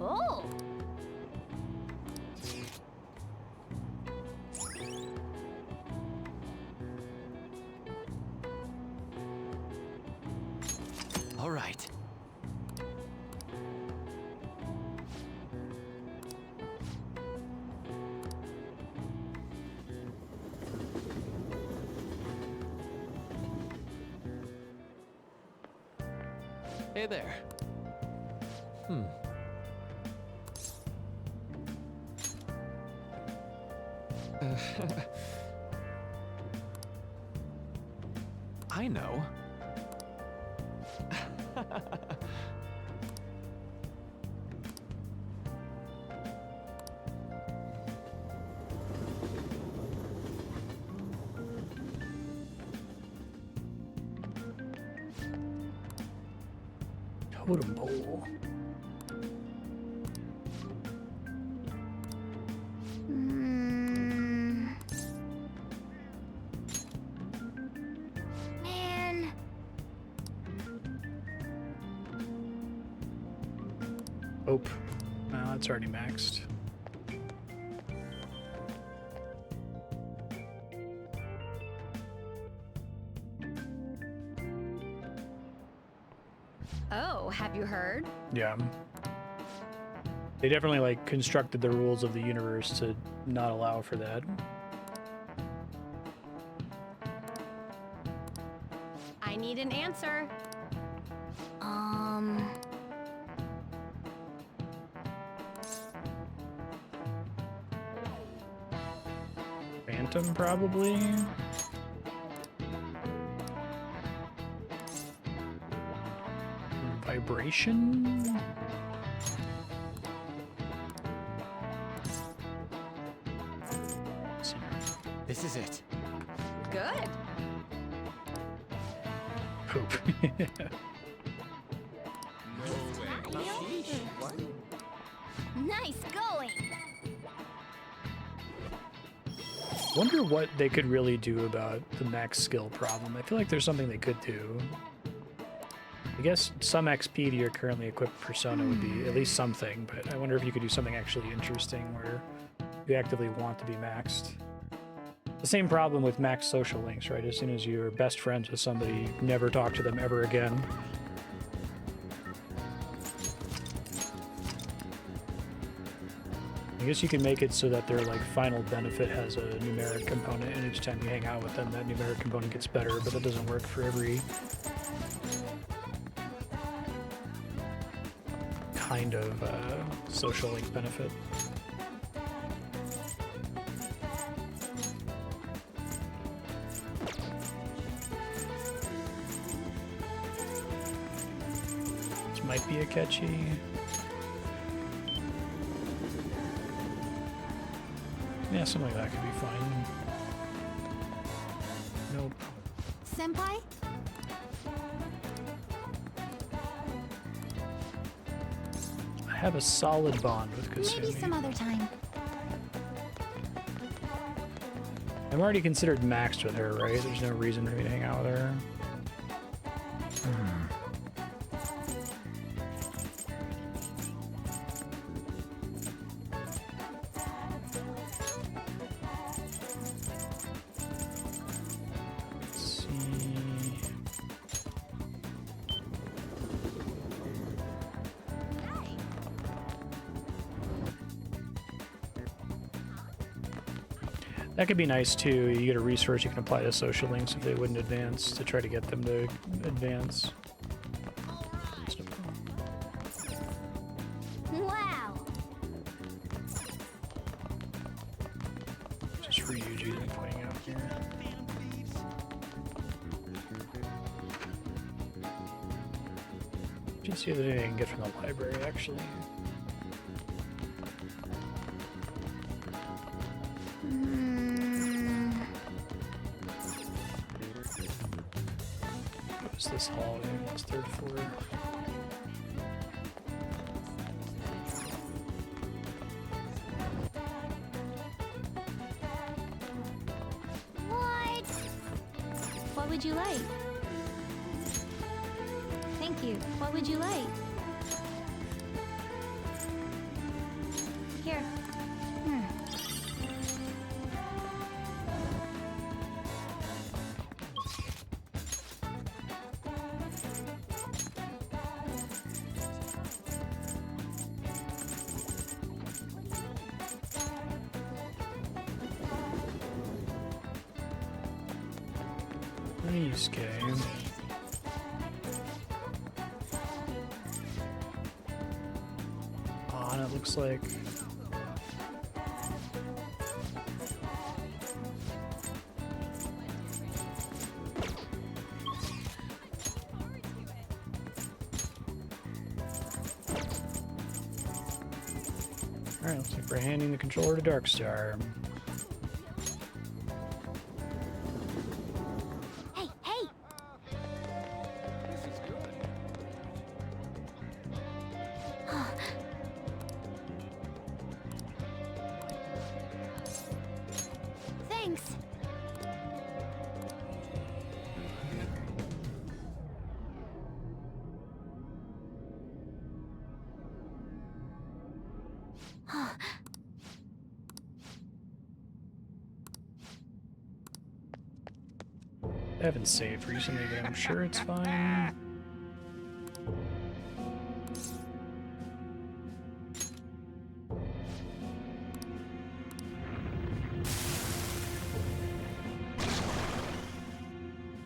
Oh! All right. Hey there. I know. Totem pole. Man. Hope. It's already maxed. Oh, have you heard? Yeah. They definitely like constructed the rules of the universe to not allow for that. I need an answer. Phantom, probably. Vibration. This is it. Good. Poop. Nice going. Wonder what they could really do about the max skill problem. I feel like there's something they could do. I guess some XP to your currently equipped persona would be at least something, but I wonder if you could do something actually interesting where you actively want to be maxed. The same problem with max social links, right? As soon as you're best friends with somebody, you never talk to them ever again. I guess you can make it so that their like final benefit has a numeric component, and each time you hang out with them, that numeric component gets better, but that doesn't work for every kind of social link benefit. This might be a catchy. Yeah, something like that could be fine. Nope. Senpai? I have a solid bond with Maybe some Kasumi. other time. I'm already considered maxed with her, right? There's no reason for me to hang out with her. Let's see. That could be nice too. You get a resource you can apply to social links if they wouldn't advance to try to get them to advance. Wow. Just for Yuji that I'm pointing out here. Just see if there's anything I can get from the library actually. What was this hall in? This third floor. What? What would you like? Thank you. What would you like? Here. Nice game. Oh, and it looks like alright, looks like we're handing the controller to Darkstar. Hey, hey! Thanks. I haven't saved recently, but I'm sure it's fine.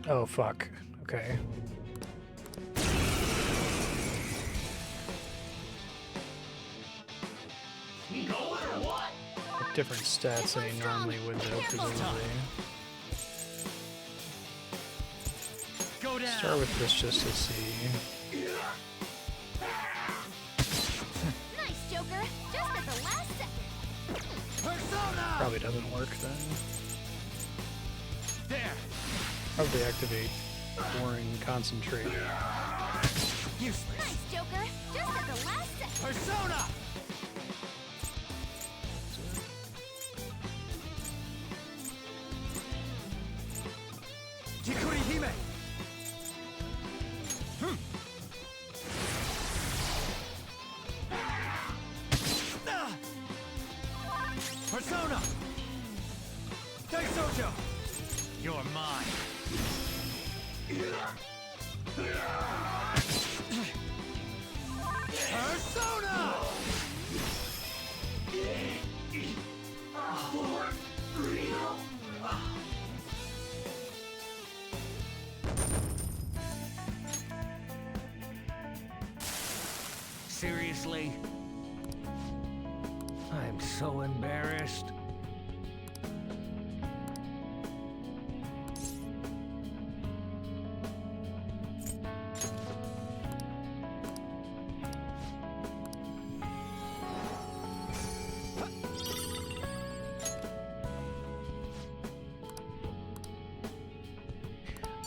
Oh, fuck. Okay. Different stats than he normally would, though, presumably. Go down. Start with this just to see. Nice, Joker! Just at the last second! Persona. Probably doesn't work then. There. Probably activate boring concentrate. Useless. Nice, Joker! Just at the last second! Persona. Kikuri Hime. Seriously? I'm so embarrassed.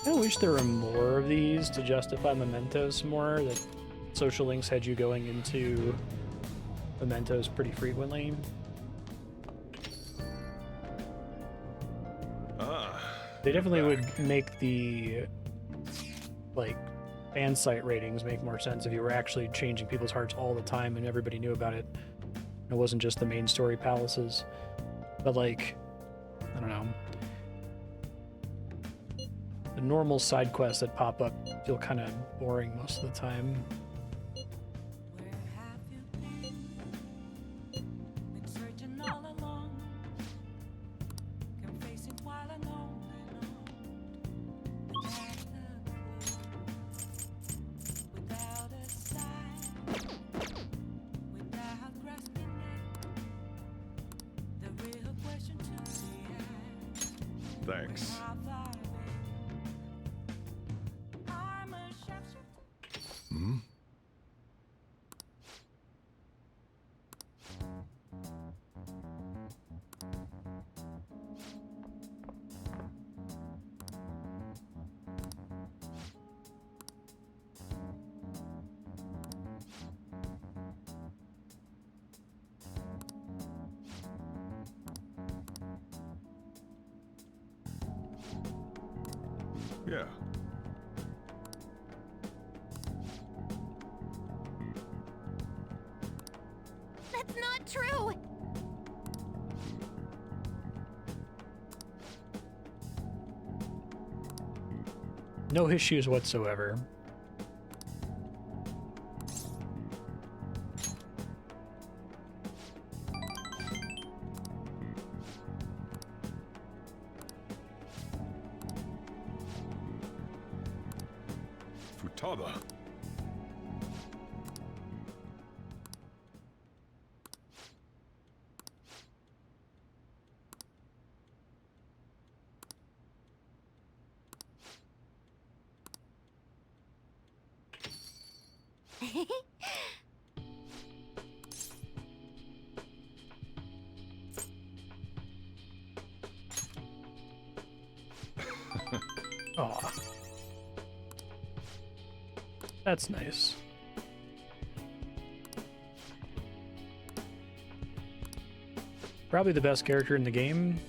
I wish there were more of these to justify mementos more, that social links had you going into mementos pretty frequently. They definitely would make the, like, fan site ratings make more sense if you were actually changing people's hearts all the time and everybody knew about it. It wasn't just the main story palaces. But, like, I don't know. The normal side quests that pop up feel kind of boring most of the time. Thanks. Hmm? Yeah. That's not true! No issues whatsoever. Futaba. Aw. That's nice. Probably the best character in the game.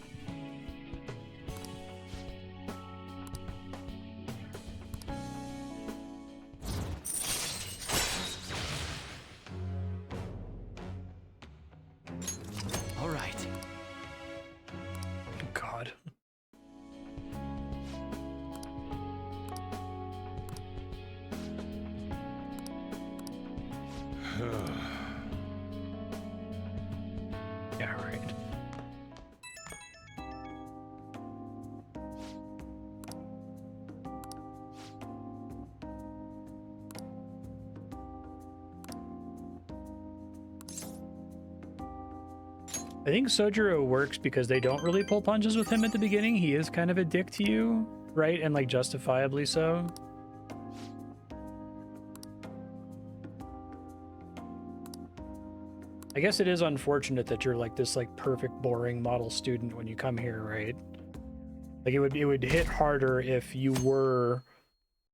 All right. God. Yeah, right. I think Sojiro works because they don't really pull punches with him at the beginning. He is kind of a dick to you, right? And like justifiably so. I guess it is unfortunate that you're like this like perfect boring model student when you come here, right? Like it would hit harder if you were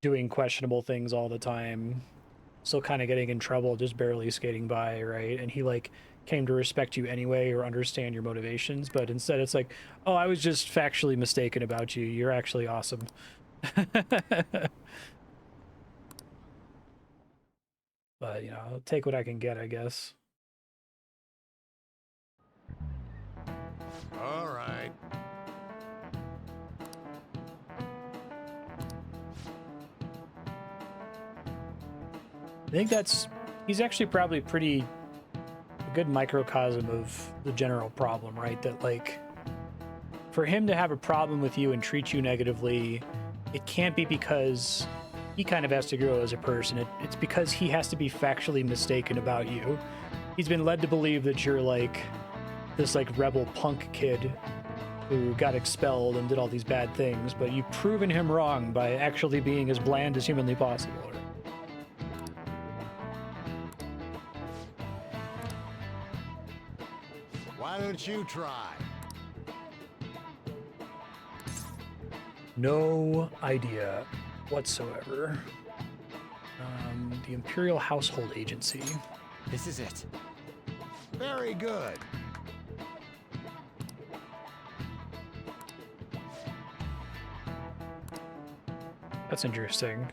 doing questionable things all the time, still kind of getting in trouble, just barely skating by, right? And he like came to respect you anyway or understand your motivations, but instead it's like, oh, I was just factually mistaken about you. You're actually awesome. But, you know, I'll take what I can get, I guess. All right. I think he's actually probably a good microcosm of the general problem, right? That like, for him to have a problem with you and treat you negatively, it can't be because he kind of has to grow as a person. It's because he has to be factually mistaken about you. He's been led to believe that you're like this like rebel punk kid who got expelled and did all these bad things, but you've proven him wrong by actually being as bland as humanly possible. Why don't you try? No idea whatsoever. The Imperial Household Agency. This is it. Very good. That's interesting.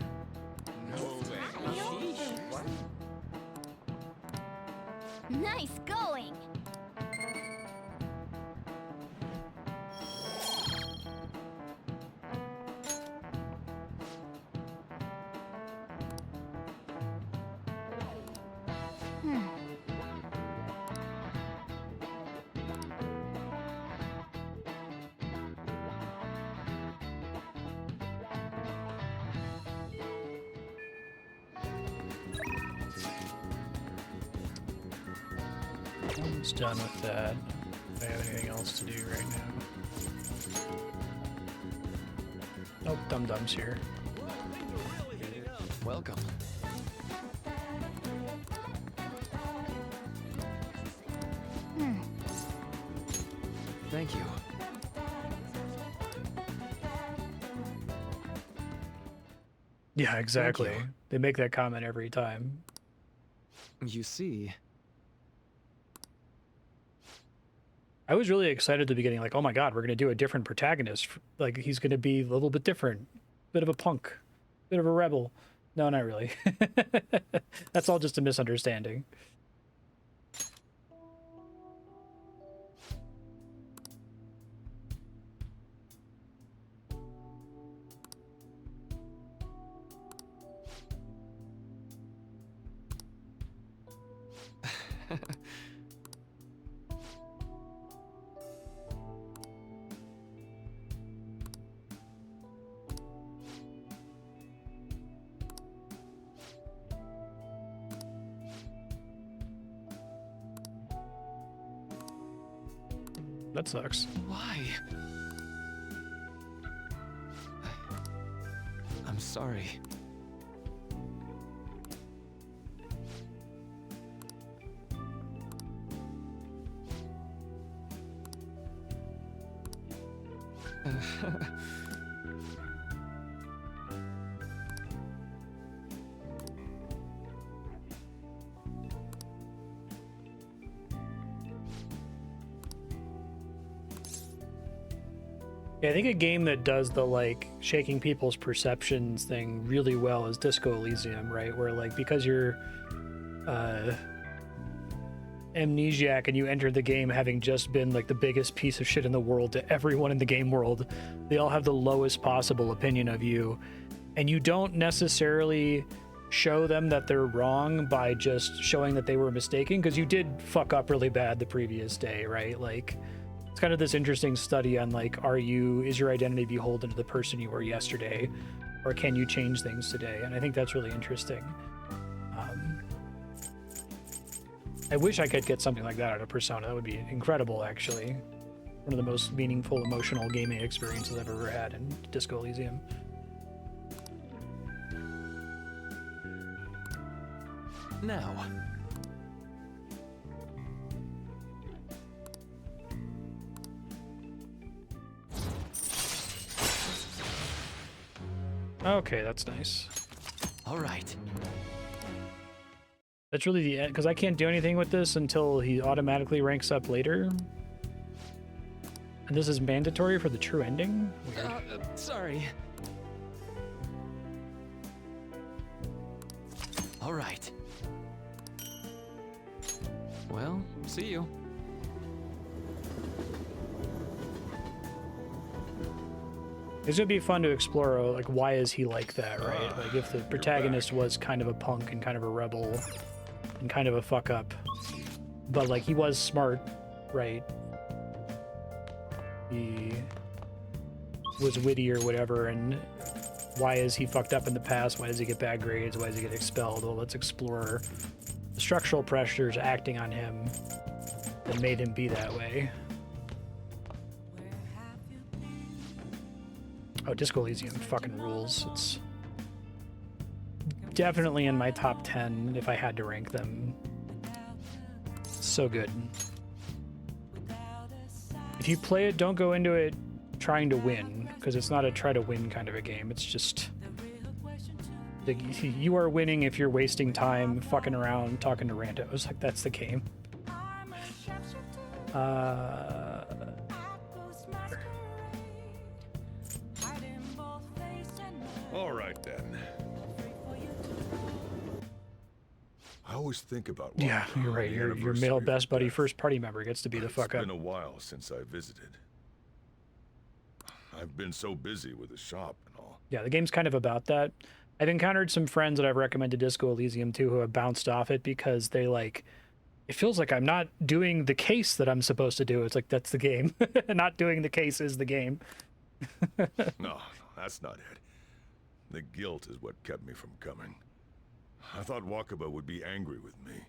Nice going. Almost done with that. I don't have anything else to do right now. Nope, Dum Dum's here. Welcome. Thank you. Yeah, exactly. They make that comment every time. You see, I was really excited at the beginning, like, oh my god, we're going to do a different protagonist. Like, he's going to be a little bit different. Bit of a punk. Bit of a rebel. No, not really. That's all just a misunderstanding. That sucks. Why? I'm sorry. Yeah, I think a game that does the like shaking people's perceptions thing really well is Disco Elysium, right? Where like because you're amnesiac and you enter the game having just been like the biggest piece of shit in the world to everyone in the game world, they all have the lowest possible opinion of you, and you don't necessarily show them that they're wrong by just showing that they were mistaken, because you did fuck up really bad the previous day, right? Like, it's kind of this interesting study on like, is your identity beholden to the person you were yesterday, or can you change things today? And I think that's really interesting. I wish I could get something like that out of Persona. That would be incredible, actually. One of the most meaningful, emotional gaming experiences I've ever had in Disco Elysium. Now. Okay, that's nice. All right. That's really the end, because I can't do anything with this until he automatically ranks up later. And this is mandatory for the true ending? Weird. Sorry. All right. Well, see you. This would be fun to explore, like, why is he like that, right? Like, if the protagonist was kind of a punk and kind of a rebel and kind of a fuck up, but, like, he was smart, right? He was witty or whatever, and why is he fucked up in the past? Why does he get bad grades? Why does he get expelled? Well, let's explore the structural pressures acting on him that made him be that way. Oh, Disco Elysium fucking rules. It's definitely in my top 10 if I had to rank them. So good. If you play it, don't go into it trying to win, because it's not a try to win kind of a game. It's just like, you are winning if you're wasting time fucking around talking to randos. Like, that's the game. All right, then. I always think about Yeah, you're right. Your male best buddy first party member gets to be the fuck up. It's been a while since I visited. I've been so busy with the shop and all. Yeah, the game's kind of about that. I've encountered some friends that I've recommended Disco Elysium to who have bounced off it because they like, it feels like I'm not doing the case that I'm supposed to do. It's like, that's the game. Not doing the case is the game. No, that's not it. The guilt is what kept me from coming. I thought Wakaba would be angry with me.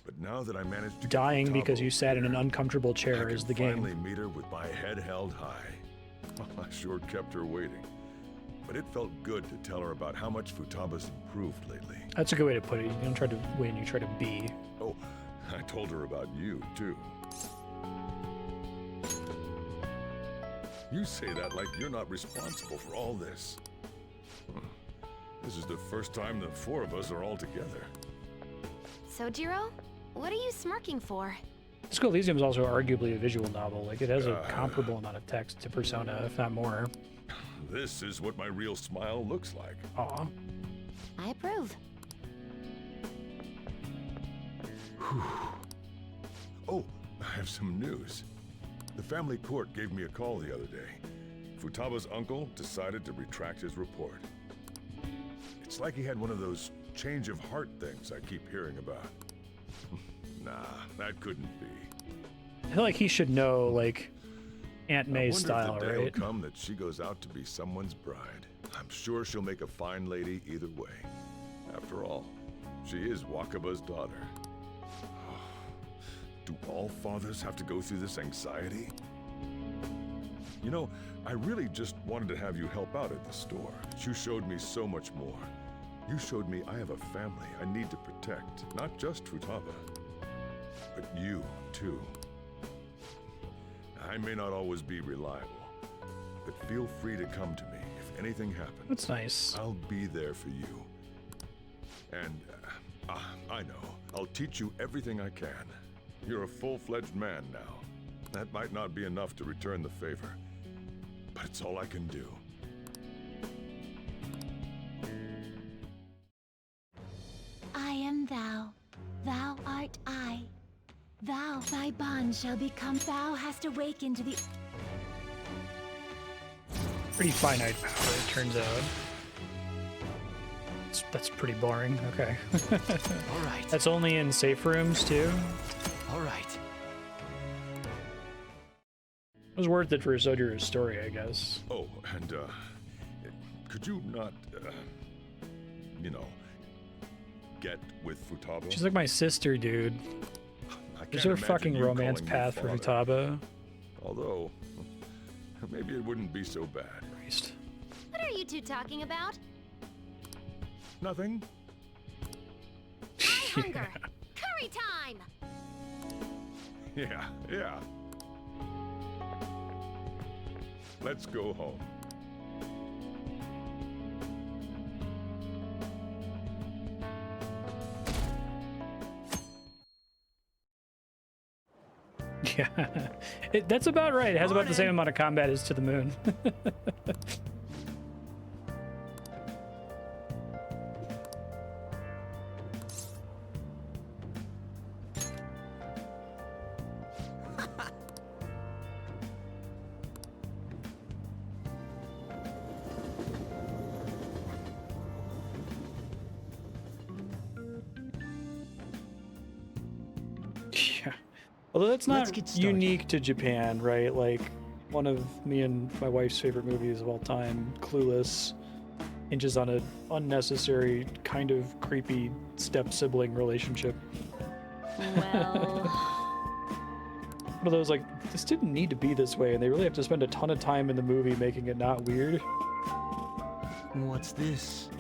But now that I managed to dying get because Futaba you sat in an here, uncomfortable chair is the I game. finally meet her with my head held high. I sure kept her waiting. But it felt good to tell her about how much Futaba's improved lately. That's a good way to put it. You don't try to win, you try to be. Oh, I told her about you, too. You say that like you're not responsible for all this. This is the first time the four of us are all together. Sojiro, what are you smirking for? Disco Elysium is also arguably a visual novel. Like, it has a comparable amount of text to Persona, if not more. This is what my real smile looks like. Aw. I approve. Oh, I have some news. The family court gave me a call the other day. Futaba's uncle decided to retract his report. It's like he had one of those change of heart things I keep hearing about. Nah, that couldn't be. I feel like he should know, like, Aunt May's I wonder style, if the day right? will come that she goes out to be someone's bride. I'm sure she'll make a fine lady either way. After all, she is Wakaba's daughter. Do all fathers have to go through this anxiety? You know, I really just wanted to have you help out at the store. You showed me so much more. You showed me I have a family I need to protect, not just Futaba, but you, too. I may not always be reliable, but feel free to come to me if anything happens. That's nice. I'll be there for you. And I know, I'll teach you everything I can. You're a full-fledged man now. That might not be enough to return the favor, but it's all I can do. I am thou, thou art I. Thou, thy bond shall become. Thou hast awakened to the... Pretty finite power, it turns out. That's pretty boring. Okay. All right. That's only in safe rooms, too? All right. It was worth it for Sojiro's story, I guess. Oh, and, could you not, you know, get with Futaba? She's like my sister, dude. I There's can't her fucking imagine you romance calling me path for father. Futaba. Although, maybe it wouldn't be so bad. Christ. What are you two talking about? Nothing. My hunger! Curry time! Yeah, yeah. Let's go home. Yeah. That's about right. It has about the same amount of combat as To the Moon. Yeah. Although that's not unique to Japan, right? Like, one of me and my wife's favorite movies of all time, Clueless, hinges on an unnecessary, kind of creepy step-sibling relationship. Well... One of those, like, this didn't need to be this way, and they really have to spend a ton of time in the movie making it not weird. What's this?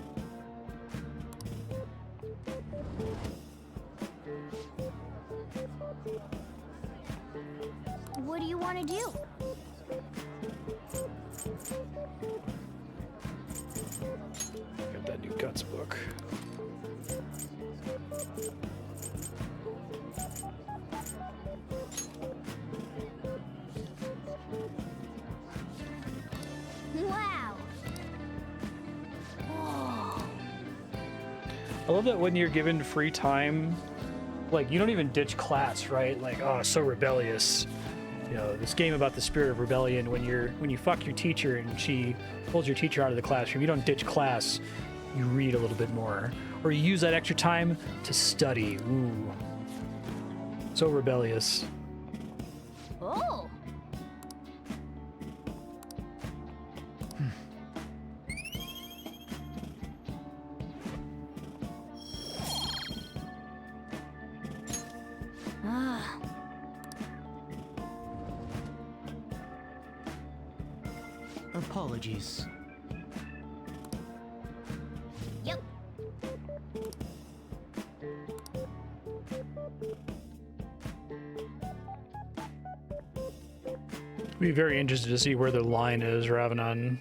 What do you want to do? Got that new Guts book. Wow. I love that when you're given free time, like, you don't even ditch class, right? Like, oh, so rebellious. You know, this game about the spirit of rebellion, when you fuck your teacher and she pulls your teacher out of the classroom, you don't ditch class, you read a little bit more. Or you use that extra time to study. Ooh. So rebellious. Oh. Ah. Apologies. Yep. Be very interested to see where the line is, Ravenon.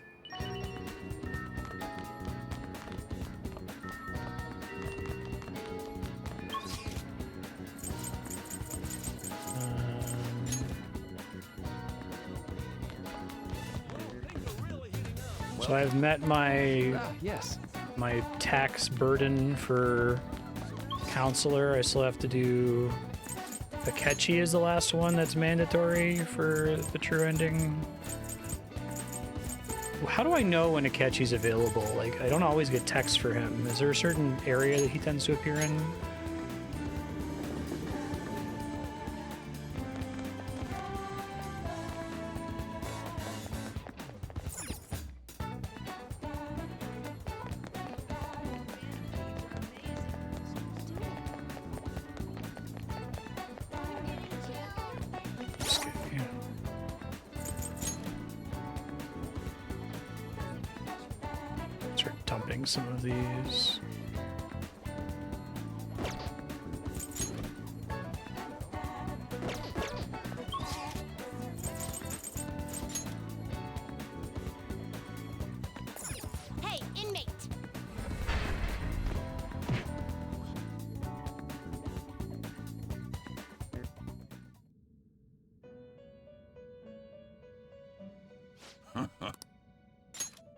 So I've met my my tax burden for counselor. I still have to do Akechi is the last one that's mandatory for the true ending. How do I know when Akechi's available? Like, I don't always get texts for him. Is there a certain area that he tends to appear in? Some of these. Hey, inmate.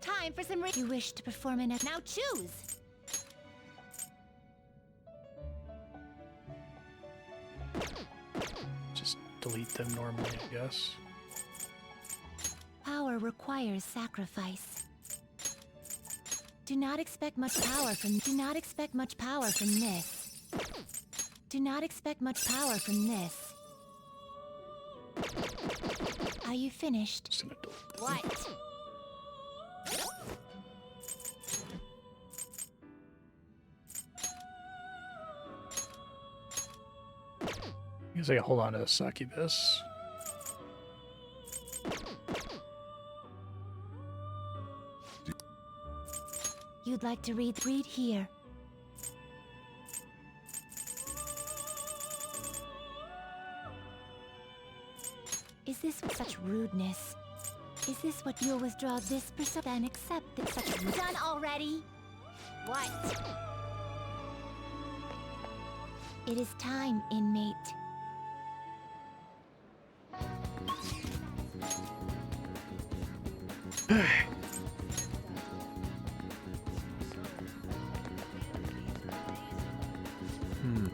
Time for some. You wish to perform an Now choose. Just delete them normally, I guess. Power requires sacrifice. Do not expect much power from. Do not expect much power from this. Do not expect much power from this. Are you finished? Just gonna delete them. What? I guess I can hold on to the succubus. You'd like to read here. Is this such rudeness? Is this what you'll withdraw this percent and accept that such Done already? What? It is time, inmate.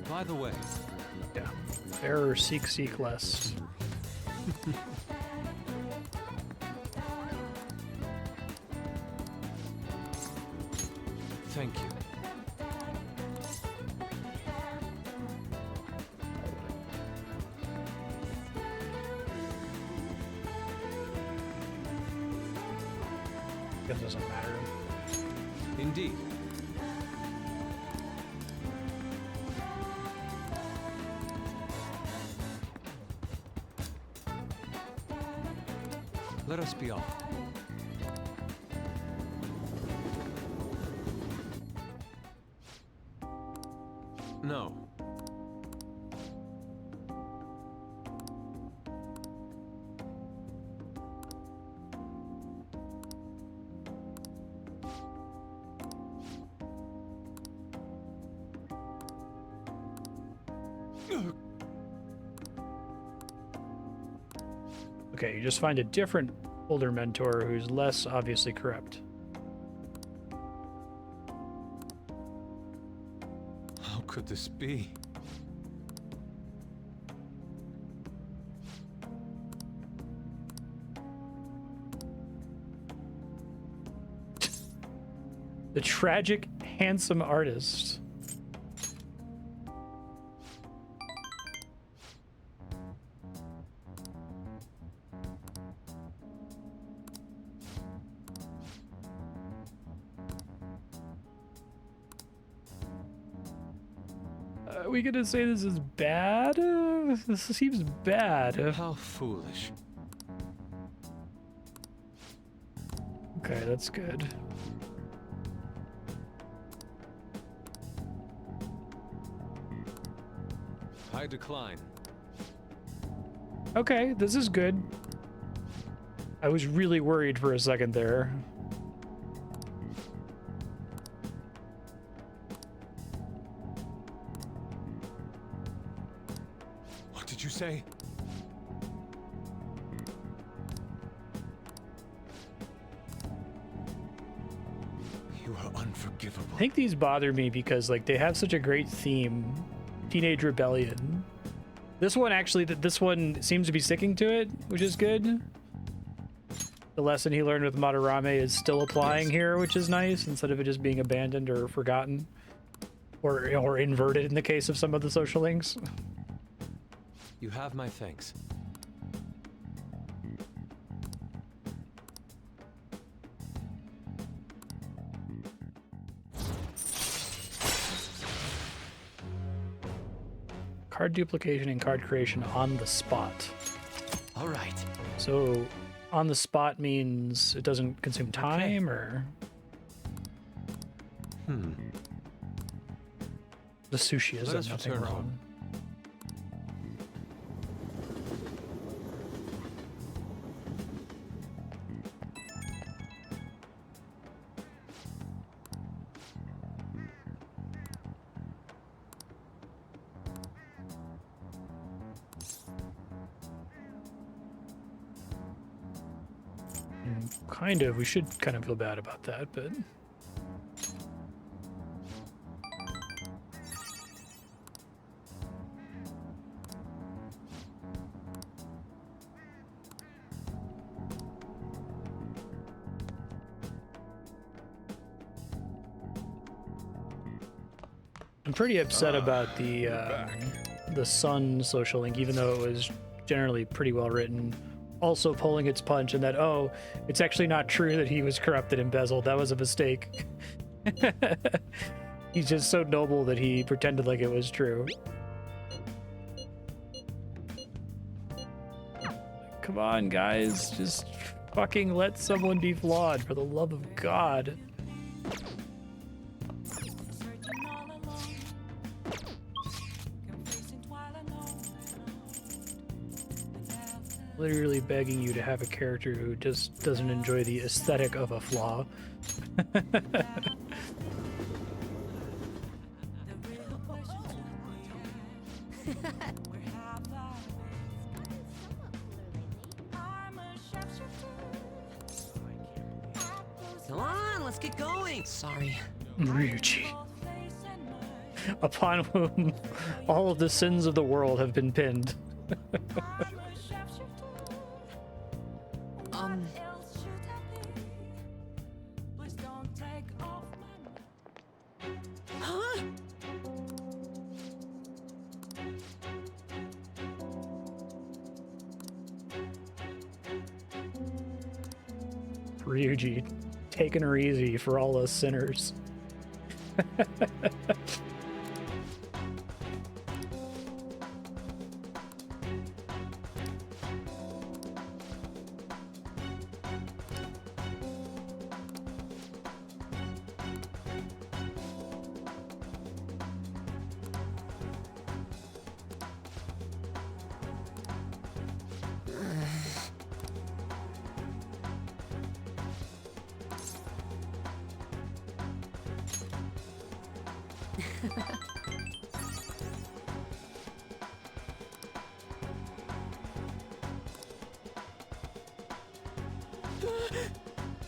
By the way. Yeah. Error, seek less. Thank you. guess it doesn't matter. Indeed. Let us be off. No. Okay, you just find a different older mentor who's less obviously corrupt. How could this be? The tragic, handsome artist. Are we gonna say this is bad? This seems bad. How foolish. Okay, that's good. I decline. Okay, this is good. I was really worried for a second there. What did you say? You are unforgivable. I think these bother me because like they have such a great theme. Teenage rebellion. This one actually, this one seems to be sticking to it, which is good. The lesson he learned with Madarame is still applying here, which is nice, instead of it just being abandoned or forgotten. Or inverted in the case of some of the social links. You have my thanks. Card duplication and card creation on the spot. All right. So on the spot means it doesn't consume time, or the sushi has Let done us nothing return wrong. home. Kind of. We should kind of feel bad about that, but I'm pretty upset about the Sun social link, even though it was generally pretty well written. Also pulling its punch, and that, oh, it's actually not true that he was corrupted and embezzled. That was a mistake. He's just so noble that he pretended like it was true. Come on, guys. Just fucking let someone be flawed, for the love of God. Literally begging you to have a character who just doesn't enjoy the aesthetic of a flaw. Come on, let's get going. Sorry. Ryuji, upon whom all of the sins of the world have been pinned. Huh? Ryuji, taking her easy for all us sinners.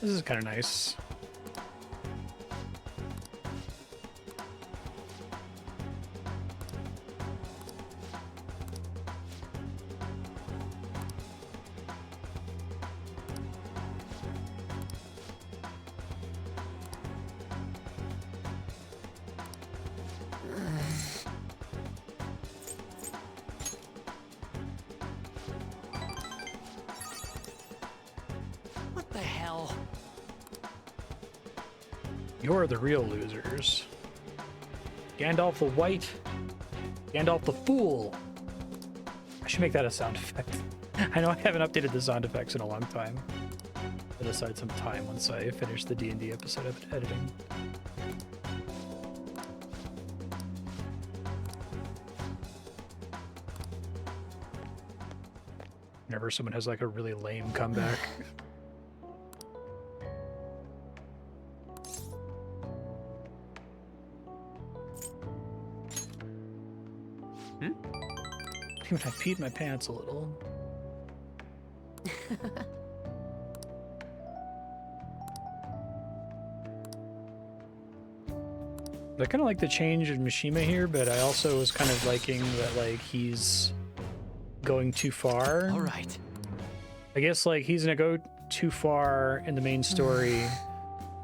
This is kind of nice. What the hell? You're the real losers. Gandalf the White. Gandalf the Fool. I should make that a sound effect. I know I haven't updated the sound effects in a long time. Set aside some time once I finish the D&D episode of editing. Whenever someone has like a really lame comeback. Even I peed my pants a little. I kind of like the change in Mishima here, but I also was kind of liking that like he's going too far. All right. I guess like he's gonna go too far in the main story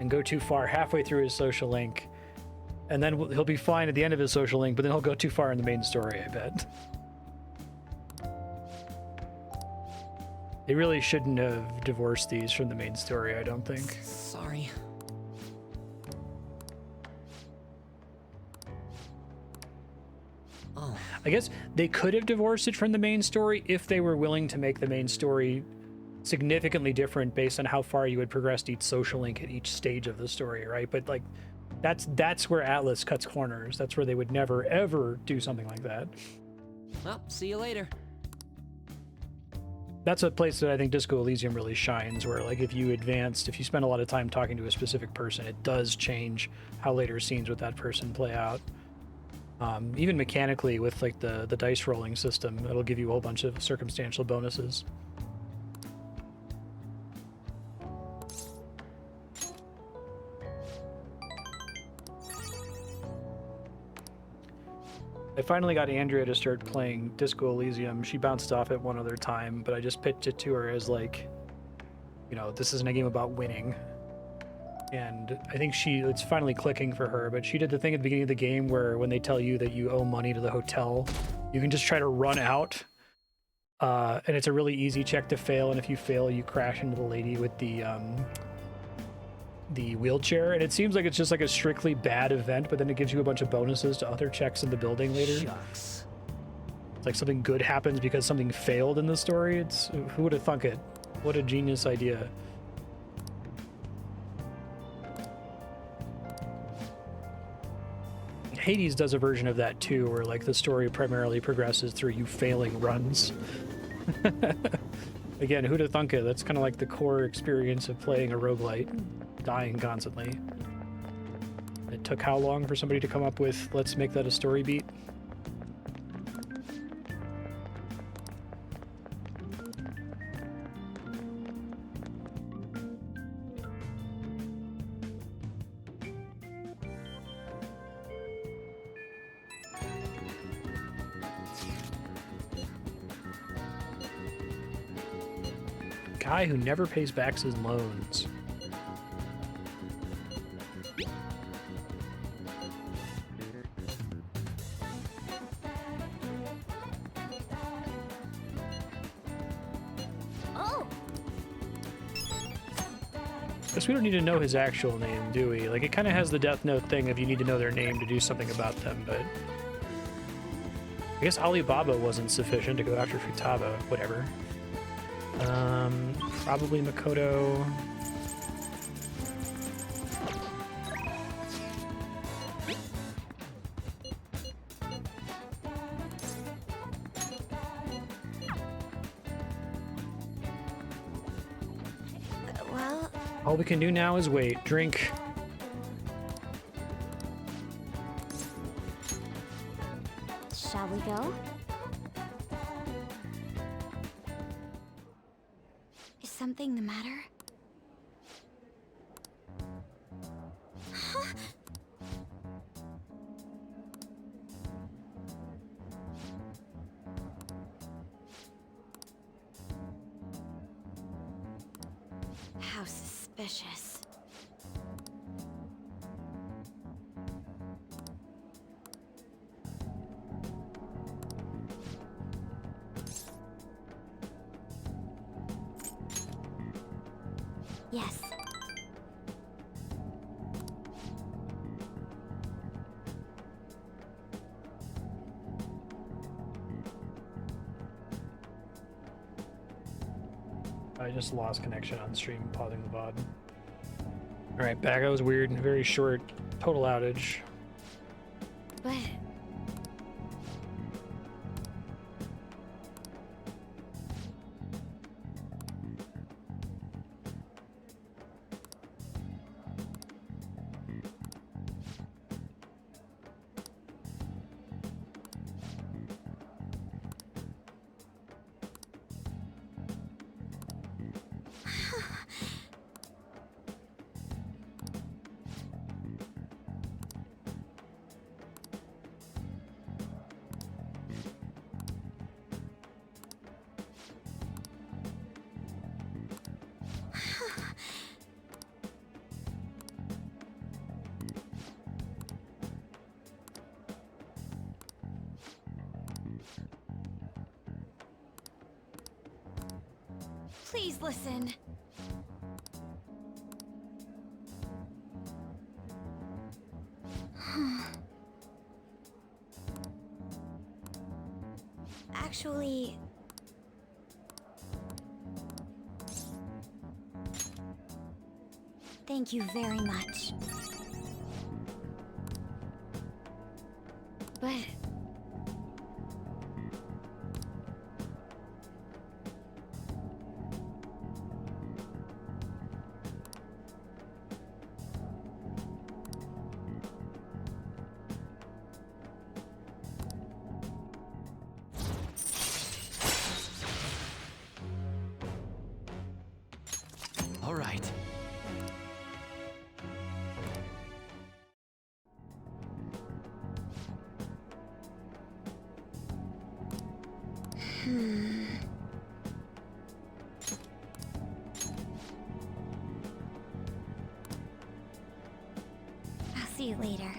and go too far halfway through his social link, and then he'll be fine at the end of his social link, but then he'll go too far in the main story, I bet. They really shouldn't have divorced these from the main story, I don't think. Sorry. Oh. I guess they could have divorced it from the main story if they were willing to make the main story significantly different based on how far you had progressed each social link at each stage of the story, right? But like that's where Atlas cuts corners. That's where they would never ever do something like that. Well, see you later. That's a place that I think Disco Elysium really shines, where like if you spend a lot of time talking to a specific person, it does change how later scenes with that person play out. Even mechanically with like the dice rolling system, it'll give you a whole bunch of circumstantial bonuses. I finally got Andrea to start playing Disco Elysium. She bounced off it one other time, but I just pitched it to her as like, you know, this isn't a game about winning. And I think it's finally clicking for her, but she did the thing at the beginning of the game where when they tell you that you owe money to the hotel, you can just try to run out. And it's a really easy check to fail, and if you fail, you crash into the lady with the wheelchair, and it seems like it's just like a strictly bad event, but then it gives you a bunch of bonuses to other checks in the building later. Shucks. It's like something good happens because something failed in the story. Who would have thunk it? What a genius idea. Hades does a version of that too, where like the story primarily progresses through you failing runs. Again, who'd have thunk it? That's kind of like the core experience of playing a roguelite, dying constantly. It took how long for somebody to come up with, let's make that a story beat? Guy who never pays back his loans. Guess we don't need to know his actual name, do we? Like, it kind of has the Death Note thing of you need to know their name to do something about them, but... I guess Alibaba wasn't sufficient to go after Futaba. Whatever. Probably Makoto. Well, All we can do now is wait. Drink. Shall we go? Is something the matter? How suspicious. Yes. I just lost connection on stream, pausing the VOD. Alright, back. That was weird. Very short total outage. But please listen. Actually, thank you very much. But All right. I'll see you later.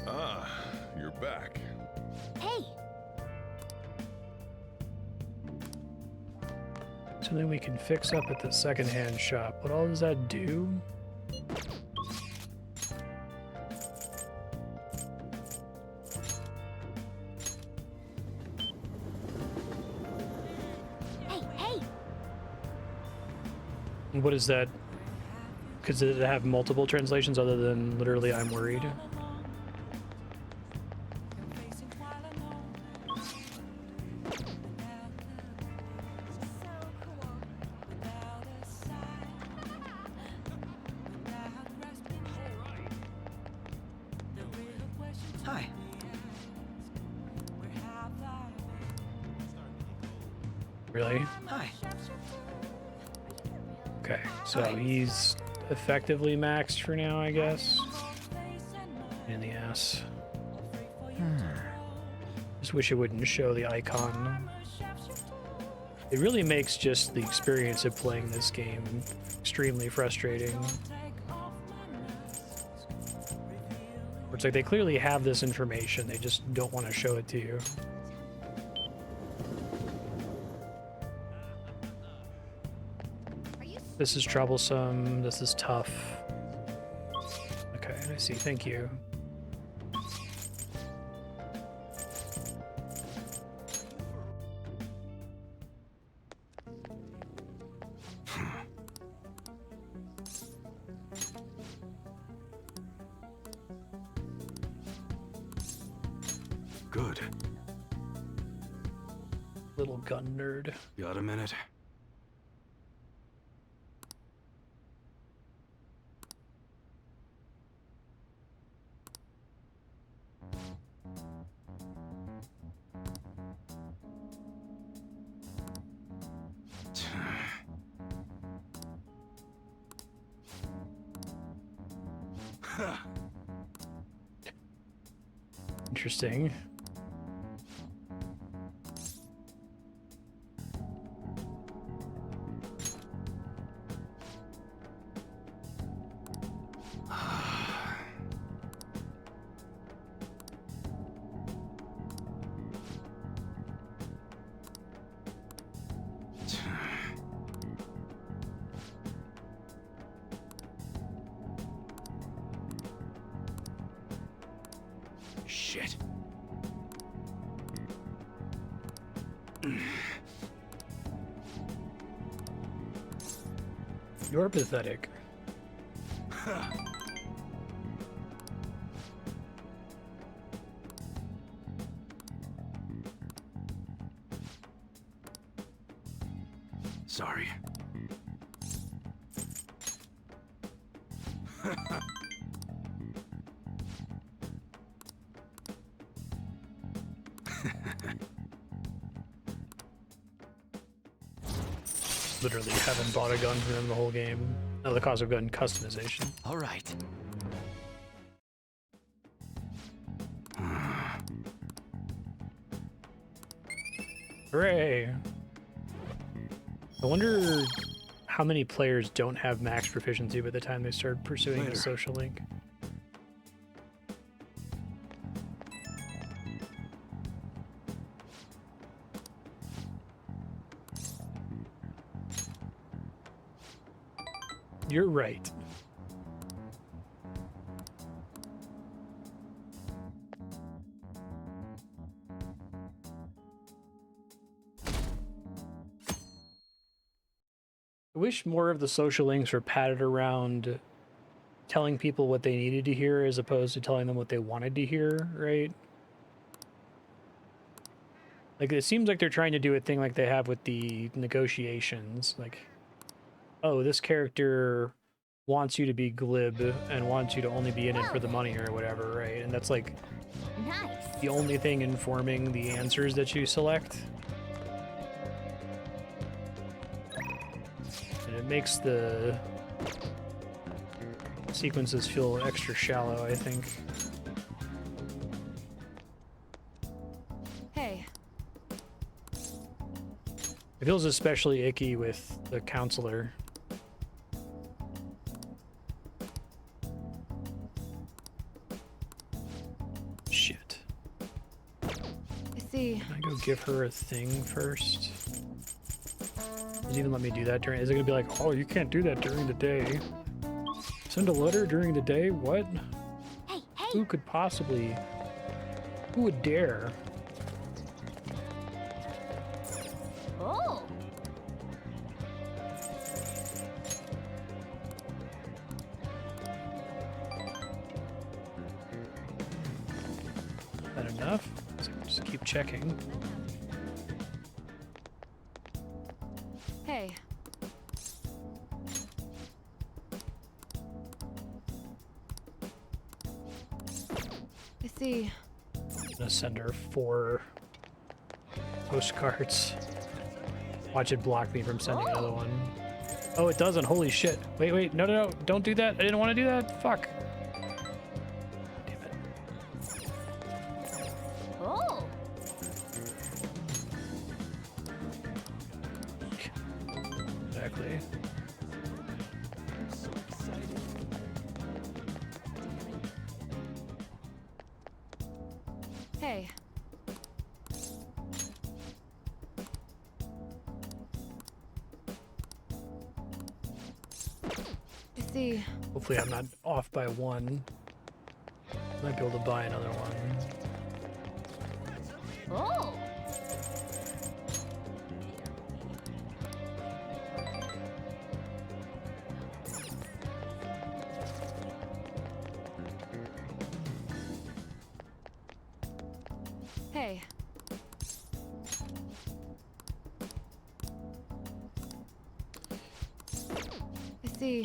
Ah, you're back. Hey! Something we can fix up at the secondhand shop. What all does that do? Hey, hey! What is that? Does it have multiple translations other than literally I'm worried? Hi. Really? Hi. Okay, so he's effectively maxed for now, I guess. In the ass. Just wish it wouldn't show the icon. It really makes just the experience of playing this game extremely frustrating. It's like they clearly have this information, they just don't want to show it to you. This is troublesome, this is tough. Okay, I see, thank you. Good. Little gun nerd. Got a minute? Interesting. Shit. You're pathetic. Sorry. Literally haven't bought a gun from him the whole game. No, the cause of gun customization. All right. Hooray! I wonder how many players don't have max proficiency by the time they start pursuing the social link. You're right. I wish more of the social links were padded around telling people what they needed to hear as opposed to telling them what they wanted to hear, right? Like, it seems like they're trying to do a thing like they have with the negotiations. Like, oh, this character wants you to be glib and wants you to only be in it for the money or whatever, right? And that's like the only thing informing the answers that you select. And it makes the sequences feel extra shallow, I think. Hey. It feels especially icky with the counselor. Shit. I see. Can I go give her a thing first? Does it even let me do that during? Is it gonna be like, oh, you can't do that during the day? Send a letter during the day? What? Hey, hey! Who could possibly? Who would dare? Oh! Is that enough? Just keep checking. Hey. I see. I'm gonna send her 4 postcards. Watch it block me from sending another one. Oh, it doesn't. Holy shit. Wait, wait. No, no, no. Don't do that. I didn't want to do that. Fuck. Damn it. Oh! Exactly. Hey. I see. Hopefully I'm not off by one. Might be able to buy another one. Oh! Hey. I see.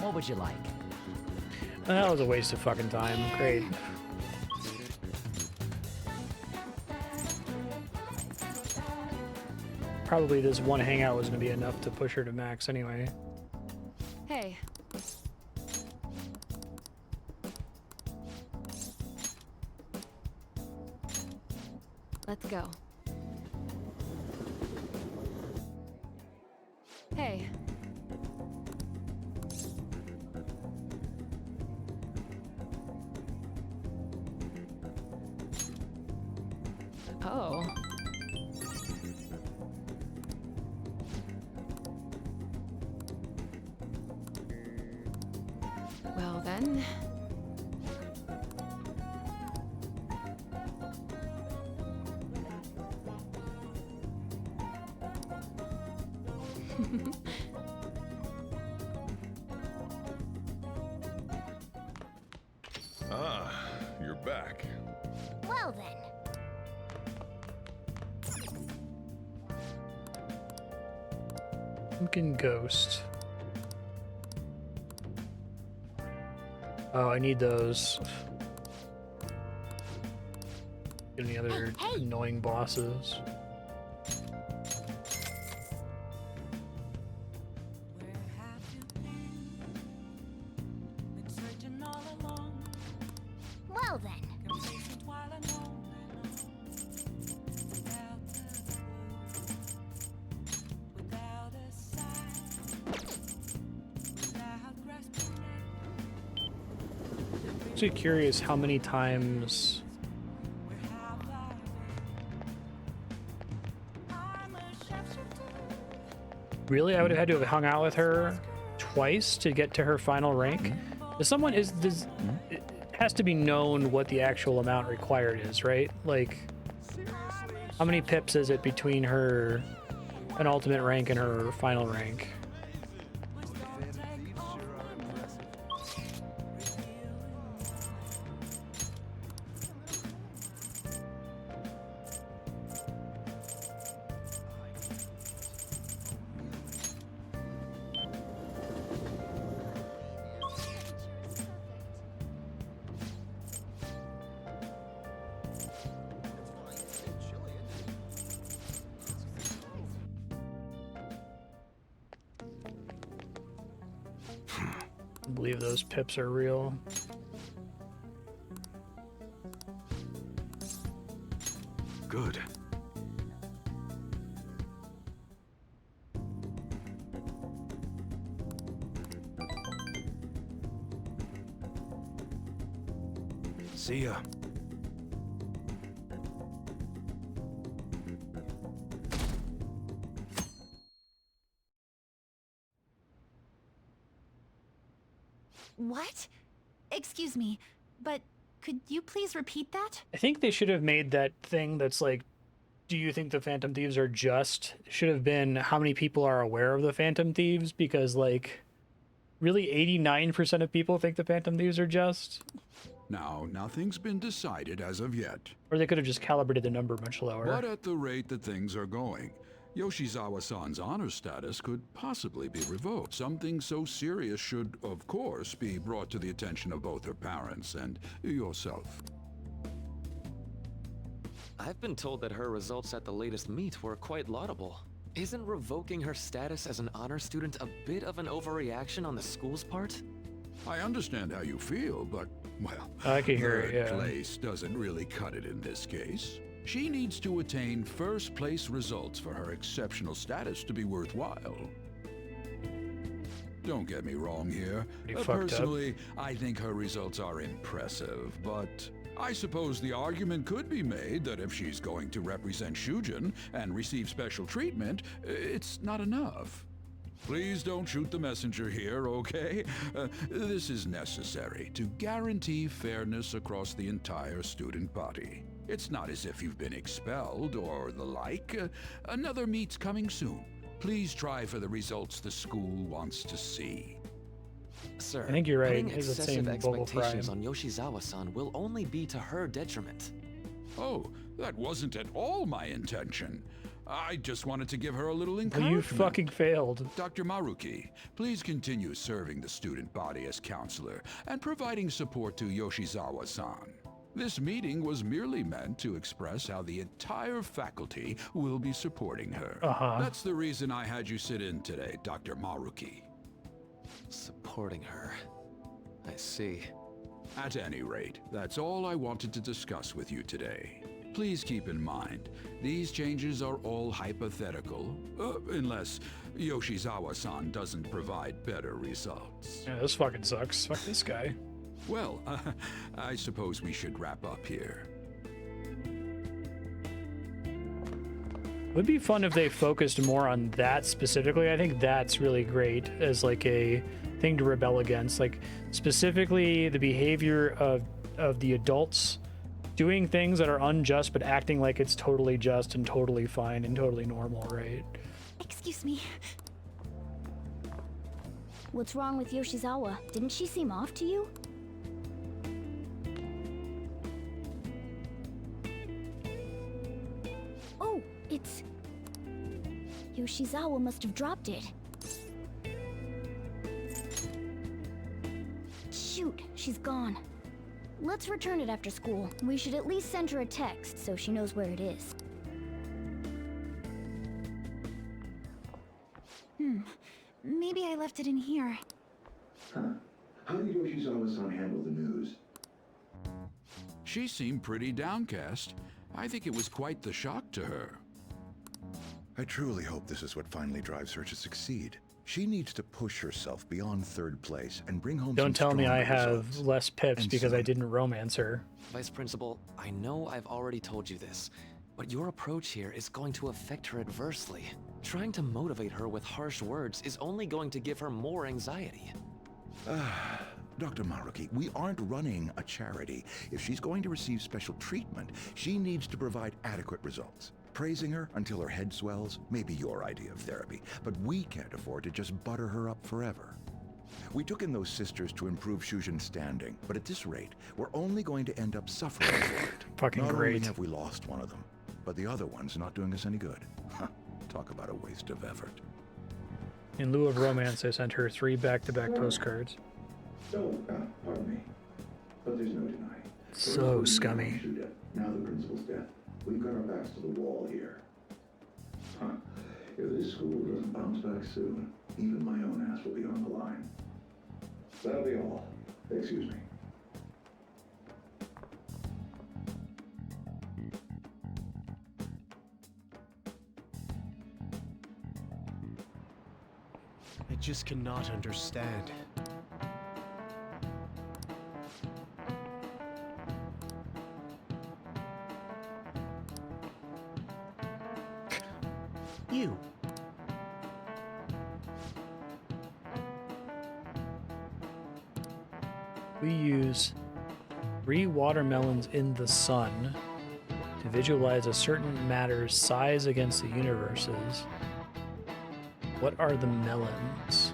What would you like? That was a waste of fucking time. Great. Probably this one hangout was going to be enough to push her to max anyway. Hey. Let's go. Hey. Oh. Well then. Ah, you're back. Well then. Pumpkin Ghost. Oh, I need those. Any other annoying bosses? Well then. I'm actually curious how many times really I would have had to have hung out with her twice to get to her final rank. Does it has to be known what the actual amount required is, right? Like, how many pips is it between her penultimate rank and her final rank? I believe those pips are real. Good. See ya. What? Excuse me, but could you please repeat that? I think they should have made that thing that's like, do you think the Phantom Thieves are just? Should have been how many people are aware of the Phantom Thieves, because like really 89% of people think the Phantom Thieves are just. Now, nothing's been decided as of yet. Or they could have just calibrated the number much lower. But at the rate that things are going, Yoshizawa-san's honor status could possibly be revoked. Something so serious should, of course, be brought to the attention of both her parents and yourself. I've been told that her results at the latest meet were quite laudable. Isn't revoking her status as an honor student a bit of an overreaction on the school's part? I understand how you feel, but, well, I can hear it, third yeah. place doesn't really cut it in this case. She needs to attain first place results for her exceptional status to be worthwhile. Don't get me wrong here. Pretty fucked up. Personally, I think her results are impressive, but I suppose the argument could be made that if she's going to represent Shujin and receive special treatment, it's not enough. Please don't shoot the messenger here, okay? This is necessary to guarantee fairness across the entire student body. It's not as if you've been expelled or the like. Another meet's coming soon. Please try for the results the school wants to see. Sir, I think you're right. putting It's the excessive same vocal expectations fry. on Yoshizawa-san will only be to her detriment. Oh, that wasn't at all my intention. I just wanted to give her a little Well, encouragement. you fucking failed. Dr. Maruki, please continue serving the student body as counselor and providing support to Yoshizawa-san. This meeting was merely meant to express how the entire faculty will be supporting her. That's the reason I had you sit in today, Dr. Maruki. Supporting her. I see. At any rate, that's all I wanted to discuss with you today. Please keep in mind, these changes are all hypothetical, unless Yoshizawa-san doesn't provide better results. Yeah, this fucking sucks. Fuck this guy. Well, I suppose we should wrap up here. It would be fun if they focused more on that specifically. I think that's really great as like a thing to rebel against. Like specifically the behavior of the adults doing things that are unjust but acting like it's totally just and totally fine and totally normal, right? Excuse me. What's wrong with Yoshizawa? Didn't she seem off to you? Oh, it's... Yoshizawa must have dropped it. Shoot, she's gone. Let's return it after school. We should at least send her a text so she knows where it is. Maybe I left it in here. Huh. How did Yoshizawa-san handle the news? She seemed pretty downcast. I think it was quite the shock to her. I truly hope this is what finally drives her to succeed. She needs to push herself beyond third place and bring home Don't some tell me I stronger have results. less pips And because I soon. didn't romance her. Vice Principal, I know I've already told you this, but your approach here is going to affect her adversely. Trying to motivate her with harsh words is only going to give her more anxiety. Dr. Maruki, we aren't running a charity. If she's going to receive special treatment, she needs to provide adequate results. Praising her until her head swells may be your idea of therapy, but we can't afford to just butter her up forever. We took in those sisters to improve Shujin's standing, but at this rate, we're only going to end up suffering for it. Fucking Not great. only have we lost one of them, but the other one's not doing us any good. Huh, talk about a waste of effort. In lieu of romance, I sent her 3 back-to-back postcards. Oh, pardon me. But there's no denying. So scummy. Now the principal's death. We've got our backs to the wall here. Huh. If this school doesn't bounce back soon, even my own ass will be on the line. That'll be all. Excuse me. I just cannot understand. You. We use 3 watermelons in the sun to visualize a certain matter's size against the universes. What are the melons?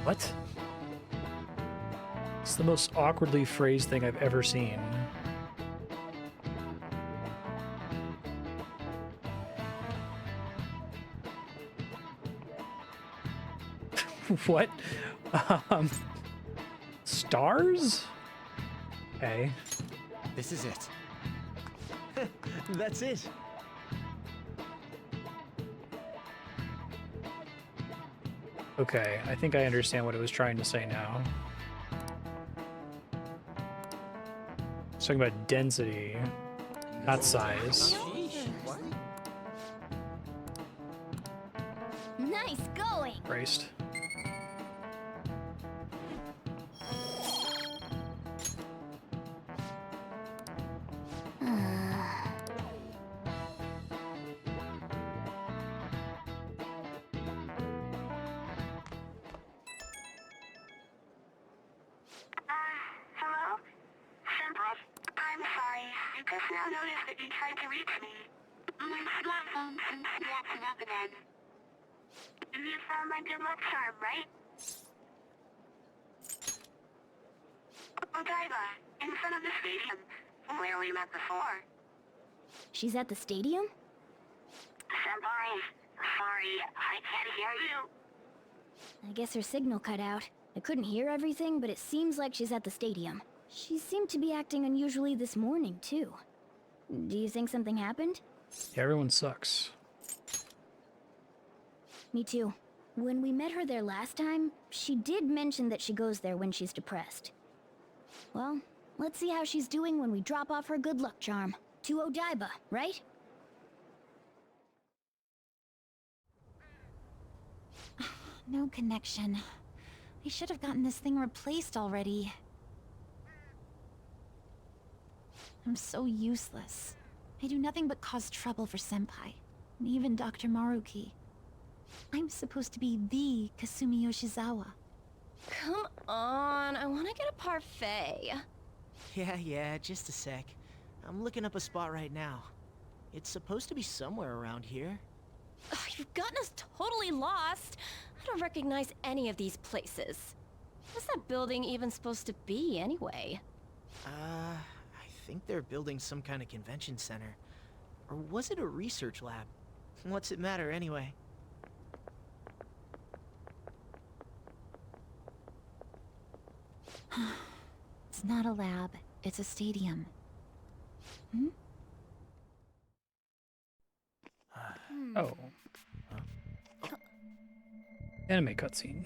What? It's the most awkwardly phrased thing I've ever seen. What? Stars? Okay. This is it. That's it. Okay, I think I understand what it was trying to say now. It's talking about density, not size. Nice going. Christ. Hello? Senpai, I'm sorry. I just now noticed that you tried to reach me. My smartphone seems to be acting up again. You found my good luck charm, right? Odaiba, in front of the stadium, where we met before. She's at the stadium? Senpai, sorry, I can't hear you. I guess her signal cut out. I couldn't hear everything, but it seems like she's at the stadium. She seemed to be acting unusually this morning, too. Do you think something happened? Yeah, everyone sucks. Me too. When we met her there last time, she did mention that she goes there when she's depressed. Well, let's see how she's doing when we drop off her good luck charm. To Odaiba, right? No connection. I should have gotten this thing replaced already. I'm so useless. I do nothing but cause trouble for Senpai, and even Dr. Maruki. I'm supposed to be the Kasumi Yoshizawa. Come on, I want to get a parfait. Yeah, just a sec. I'm looking up a spot right now. It's supposed to be somewhere around here. Ugh, you've gotten us totally lost. I don't recognize any of these places. What's that building even supposed to be, anyway? I think they're building some kind of convention center. Or was it a research lab? What's it matter, anyway? It's not a lab, it's a stadium. Hmm? Oh. Anime cutscene.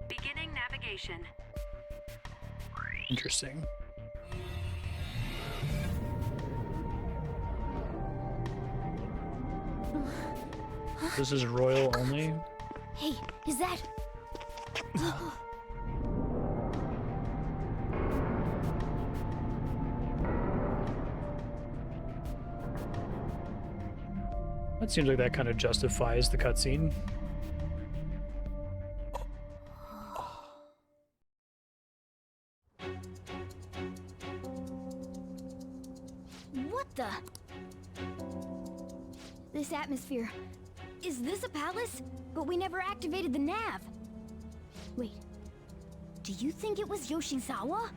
Beginning navigation. Interesting. This is royal only? Hey, is that... That seems like that kind of justifies the cutscene. What the... This atmosphere... Is this a palace? But we never activated the nav. Wait. Do you think it was Yoshizawa?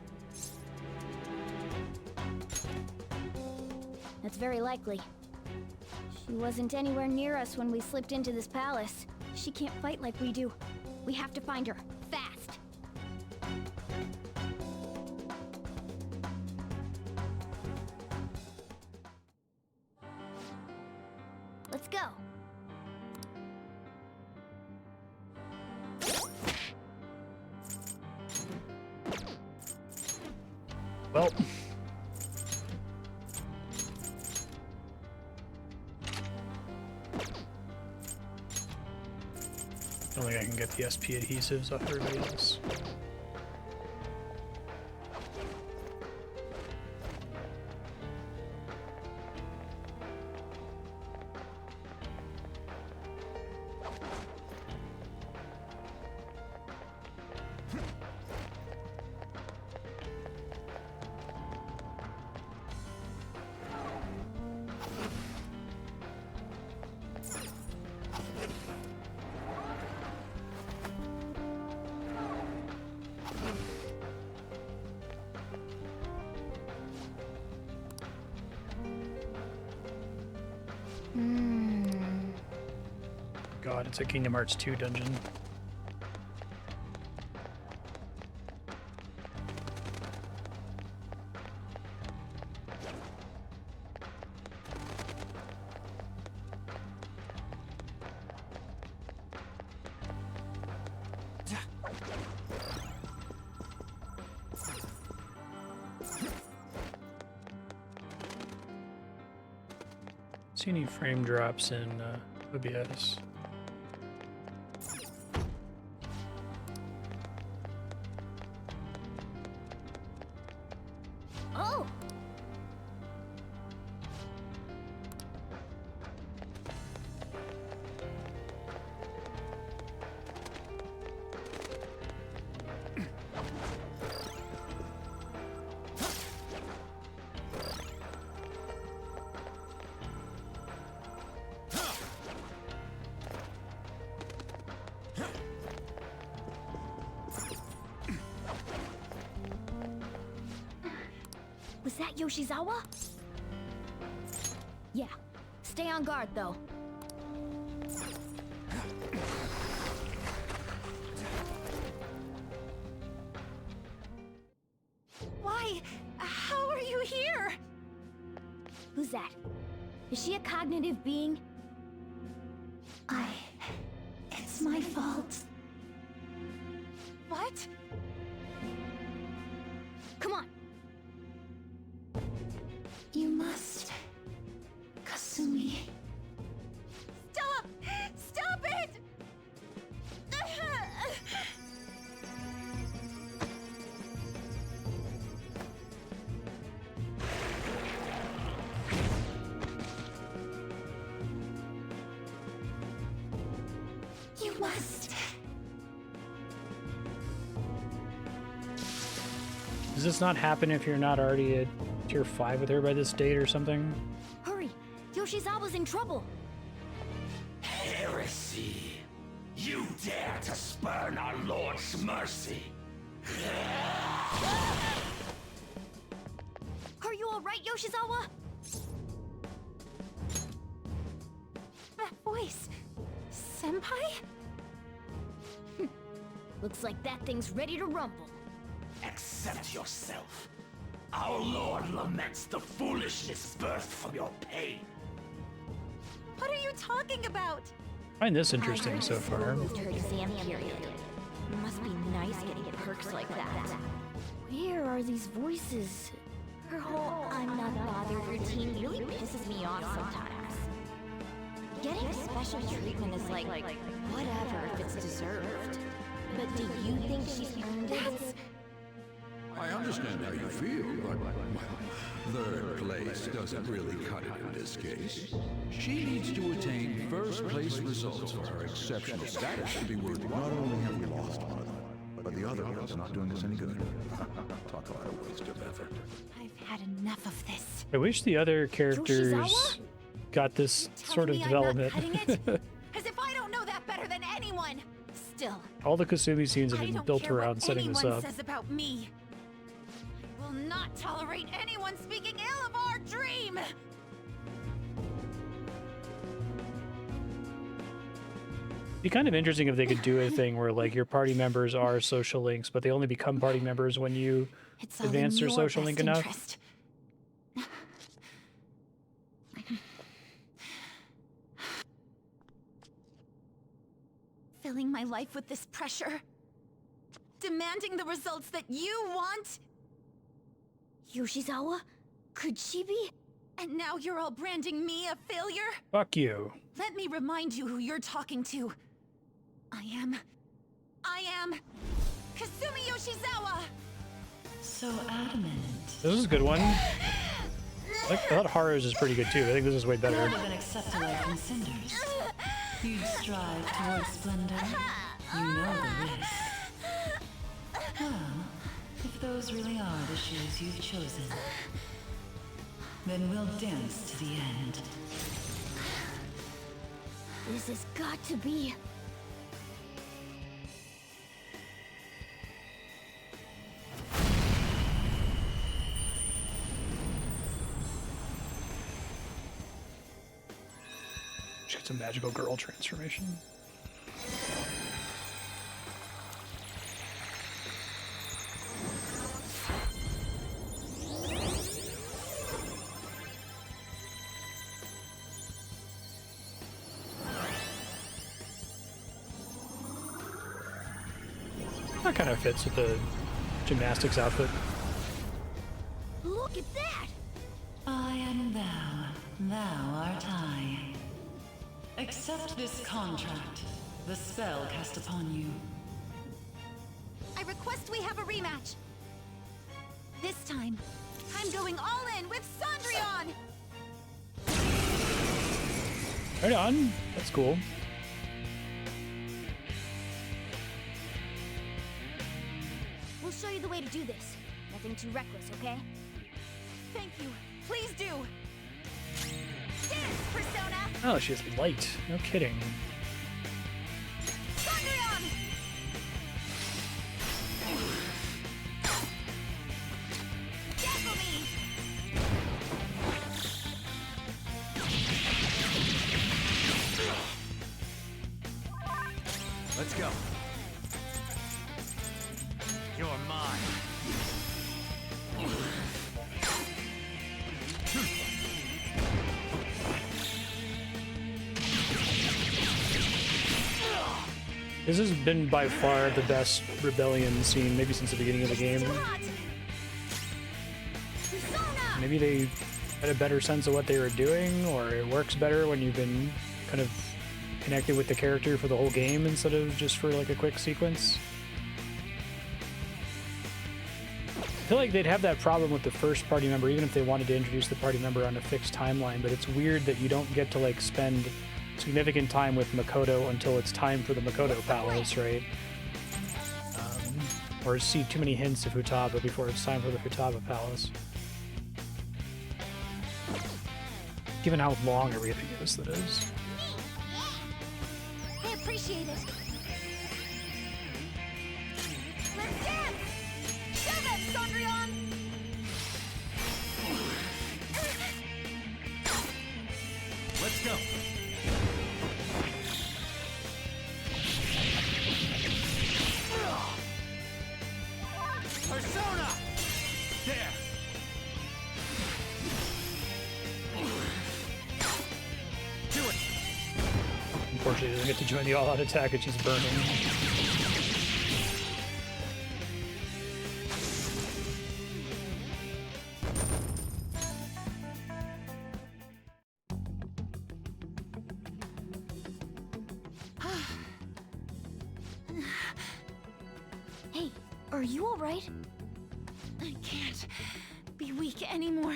That's very likely. She wasn't anywhere near us when we slipped into this palace. She can't fight like we do. We have to find her, fast. Let's go. Well. I don't think I can get the SP adhesives off everybody else. God, it's a Kingdom Hearts 2 dungeon. see any frame drops in OBS. Oh! Was that Yoshizawa? Yeah. Stay on guard, though. Why? How are you here? Who's that? Is she a cognitive being? It's my fault. What? Come on. You must. Kasumi. Stop! Stop it! You must. Does this not happen if you're not already at tier 5 with her by this date or something? Hurry! Yoshizawa's in trouble! Heresy! You dare to spurn our Lord's mercy! Are you alright, Yoshizawa? That voice. Senpai? Looks like that thing's ready to rumble. Accept yourself. Our Lord laments the foolishness birthed from your pain. What are you talking about? I find this interesting so far. Moved her exam period. Must be nice getting perks like that. Where are these voices? Her whole I'm not bothered routine really pisses me off sometimes. Getting special treatment is like whatever if it's deserved. But do you think she's earned it? I understand how you feel, but, well, third place doesn't really cut it in this case. She needs to attain first place results for her exceptional status to be worthwhile. Not only have we lost one of them, but the other one's not doing us any good. Talk about a waste of effort. I've had enough of this. I wish the other characters Yoshizawa? got this sort of Me I'm development. not cutting it? As if I don't know that better than anyone. Still, All the Kasumi scenes have I been don't built care around what setting this anyone up. says about me. I will not tolerate anyone speaking ill of our dream. It'd be kind of interesting if they could do a thing where like your party members are social links, but they only become party members when you It's all advance in their your social best link enough. interest. Filling my life with this pressure. Demanding the results that you want. Yoshizawa? Could she be? And now you're all branding me a failure? Fuck you. Let me remind you who you're talking to. I am Kasumi Yoshizawa! So adamant. This is a good one. I thought Haru's is pretty good too. I think this is way better. Rather than accept a life in cinders, you'd strive towards splendor. You know the risks. Well, if those really are the shoes you've chosen, then we'll dance to the end. This has got to be... She gets a magical girl transformation. That kind of fits with the gymnastics outfit. Look at that! I am thou, Thou art I. Accept this contract. The spell cast upon you. I request we have a rematch. This time, I'm going all in with Cendrillon! Right on. That's cool. We'll show you the way to do this. Nothing too reckless, okay? Thank you. Please do. Dance, Persona! Oh, she has light. No kidding. Cendrillon! Dazzle me! Let's go. You're mine. This has been by far the best rebellion scene, maybe since the beginning of the game. Maybe they had a better sense of what they were doing, or it works better when you've been kind of connected with the character for the whole game instead of just for like a quick sequence. I feel like they'd have that problem with the first party member, even if they wanted to introduce the party member on a fixed timeline, but it's weird that you don't get to like spend significant time with Makoto until it's time for the Makoto Palace, right? Or see too many hints of Futaba before it's time for the Futaba Palace. Given how long everything is, that is. I appreciate it. Let's dance! Show them, Cendrillon! Let's go. Persona! There! Do it! Unfortunately, doesn't get to join the all-out attack and she's burning. Hey, are you alright? I can't be weak anymore.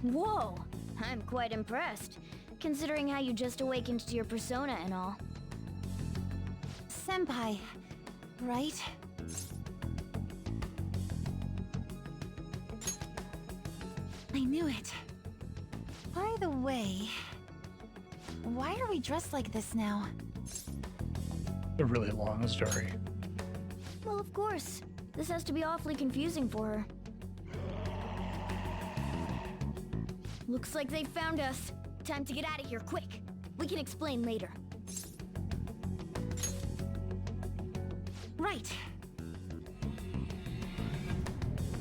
Whoa, I'm quite impressed, considering how you just awakened to your persona and all. Senpai, right? I knew it. By the way, why are we dressed like this now? A really long story. Well, of course. This has to be awfully confusing for her. Looks like they found us. Time to get out of here, quick. We can explain later. Right.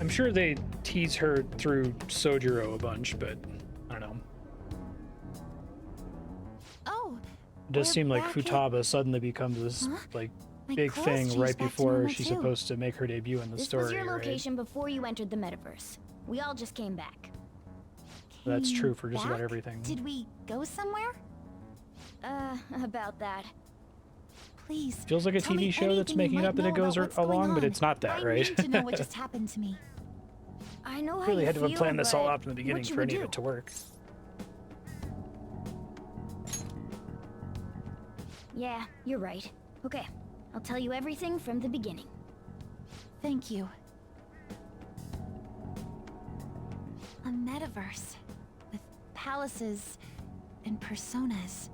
I'm sure they tease her through Sojiro a bunch, but I don't know. Oh. It does seem like back Futaba suddenly becomes this like My big clothes thing changed right back to before normal, she's too. supposed to make her debut in the This story, was your right? location before you entered the metaverse. We all just came back. That's Came true for just about back? everything. Did we go somewhere? About that. Please. Feels like a tell me TV show that's anything you making it might up that know it goes about what's going along, but on. it's not that, I right? need to know what just happened to me. I know how Really you had to have feel, planned this all but out from the beginning what you for would any of do? it to work. Yeah, you're right. Okay, I'll tell you everything from the beginning. Thank you. A metaverse with palaces and personas.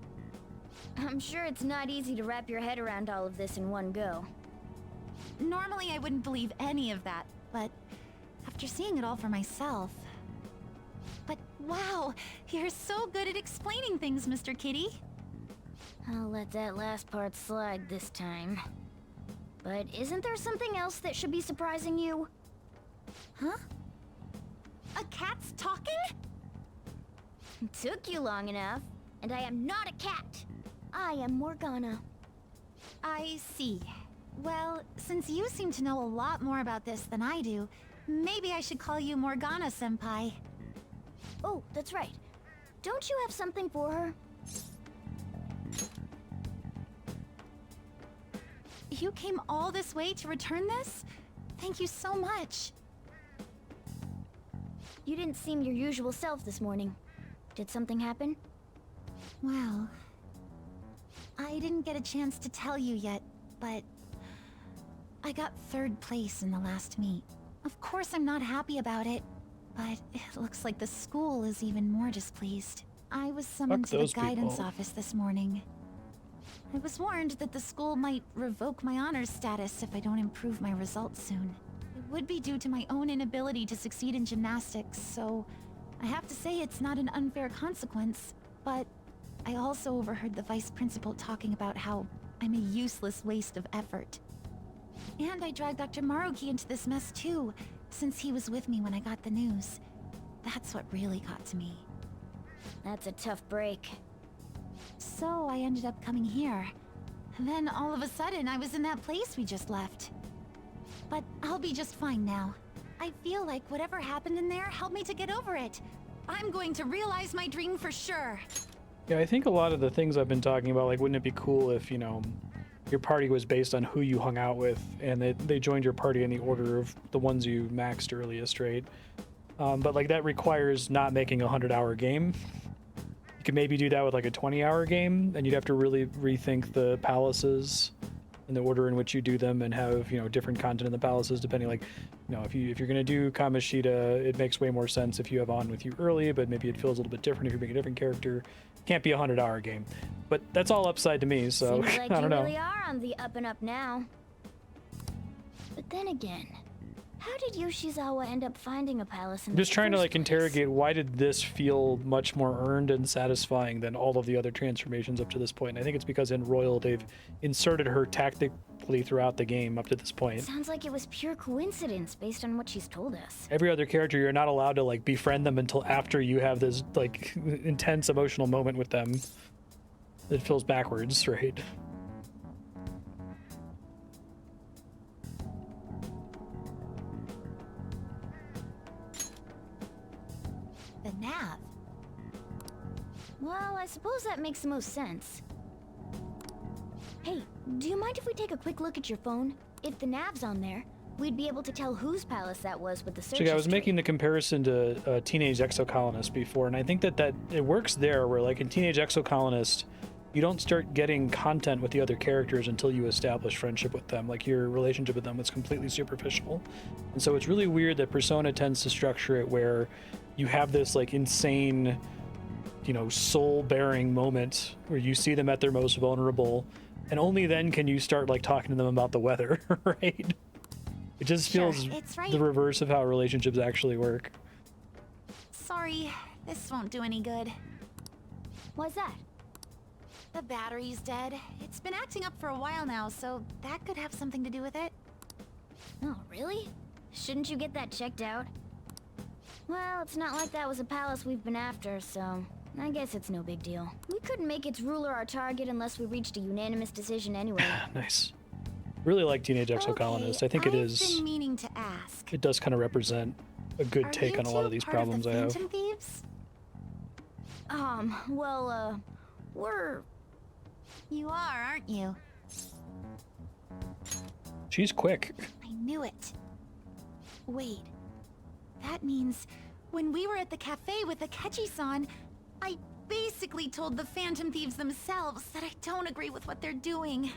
I'm sure it's not easy to wrap your head around all of this in one go. Normally I wouldn't believe any of that, but after seeing it all for myself... But wow, you're so good at explaining things, Mr. Kitty. I'll let that last part slide this time. But isn't there something else that should be surprising you? Huh? A cat's talking? Took you long enough, and I am not a cat. I am Morgana. I see. Well, since you seem to know a lot more about this than I do, maybe I should call you Morgana-senpai. Oh, that's right. Don't you have something for her? You came all this way to return this? Thank you so much. You didn't seem your usual self this morning. Did something happen? Well, I didn't get a chance to tell you yet, but I got 3rd place in the last meet. Of course I'm not happy about it, but it looks like the school is even more displeased. I was summoned to the guidance office this morning. I was warned that the school might revoke my honors status if I don't improve my results soon. It would be due to my own inability to succeed in gymnastics, so I have to say it's not an unfair consequence, but I also overheard the vice principal talking about how I'm a useless waste of effort. And I dragged Dr. Maruki into this mess too, since he was with me when I got the news. That's what really got to me. That's a tough break. So I ended up coming here. Then all of a sudden I was in that place we just left. But I'll be just fine now. I feel like whatever happened in there helped me to get over it. I'm going to realize my dream for sure. Yeah, I think a lot of the things I've been talking about, like, wouldn't it be cool if, you know, your party was based on who you hung out with, and they joined your party in the order of the ones you maxed earliest, right? But, like, that requires not making a 100-hour game. You could maybe do that with, like, a 20-hour game, and you'd have to really rethink the palaces and the order in which you do them, and have, you know, different content in the palaces depending, like, you know, if you're gonna do Kamoshida, it makes way more sense if you have on with you early, but maybe it feels a little bit different if you make a different character. Can't be a 100-hour game, but that's all upside to me, so Seems like I don't know. You really are on the up and up now. But then again, how did Yoshizawa end up finding a palace in I'm just trying to, like, interrogate why did this feel much more earned and satisfying than all of the other transformations up to this point. And I think it's because in Royal they've inserted her tactically throughout the game up to this point. Sounds like it was pure coincidence based on what she's told us. Every other character, you're not allowed to, like, befriend them until after you have this, like, intense emotional moment with them. It feels backwards, right? The nav. Well, I suppose that makes the most sense. Hey, do you mind if we take a quick look at your phone? If the nav's on there, we'd be able to tell whose palace that was with the search So yeah, I was history. making the comparison to Teenage Exocolonist before, and I think that it works there, where, like, in Teenage Exocolonist, you don't start getting content with the other characters until you establish friendship with them. Like, your relationship with them is completely superficial. And so it's really weird that Persona tends to structure it where you have this, like, insane, you know, soul-bearing moment where you see them at their most vulnerable, and only then can you start, like, talking to them about the weather, right? It just feels it's right. the reverse of how relationships actually work. Sorry, this won't do any good. Why's that? The battery's dead. It's been acting up for a while now, so that could have something to do with it. Oh, really? Shouldn't you get that checked out? Well, it's not like that was a palace we've been after, so I guess it's no big deal. We couldn't make its ruler our target unless we reached a unanimous decision anyway. Nice. Really like Teenage Exocolonist. I think it is. I've been meaning to ask. It does kind of represent a good Are take you on a lot two of these part problems of I the have. Phantom Thieves? Well, we're... You are, aren't you? She's quick. I knew it. Wait. That means when we were at the cafe with Akechi-san, I basically told the Phantom Thieves themselves that I don't agree with what they're doing.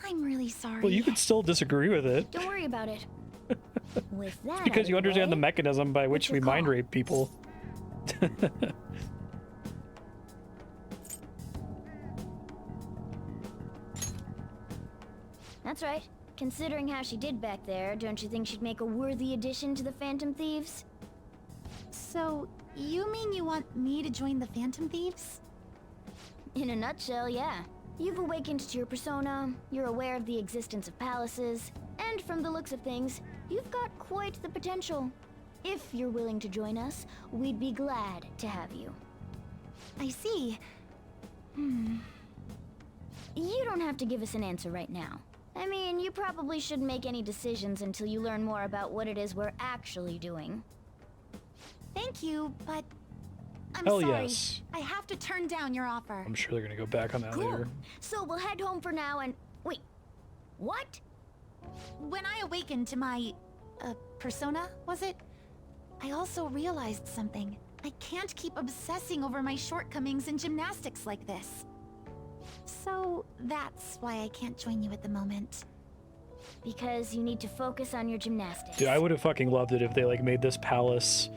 I'm really sorry. Well, you could still disagree with it. Don't worry about it. With that Because you out of the understand the way, mechanism by which your we mind call? rape people. That's right. Considering how she did back there, don't you think she'd make a worthy addition to the Phantom Thieves? So, you mean you want me to join the Phantom Thieves? In a nutshell, yeah. You've awakened to your persona, you're aware of the existence of palaces, and from the looks of things, you've got quite the potential. If you're willing to join us, we'd be glad to have you. I see. You don't have to give us an answer right now. I mean, you probably shouldn't make any decisions until you learn more about what it is we're actually doing. Thank you, but I'm Hell sorry. yes. I have to turn down your offer. I'm sure they're gonna go back on that Cool. later. So we'll head home for now and... Wait. What? When I awakened to my... persona, was it? I also realized something. I can't keep obsessing over my shortcomings in gymnastics like this. So that's why I can't join you at the moment. Because you need to focus on your gymnastics. Dude, I would have fucking loved it if they like made this palace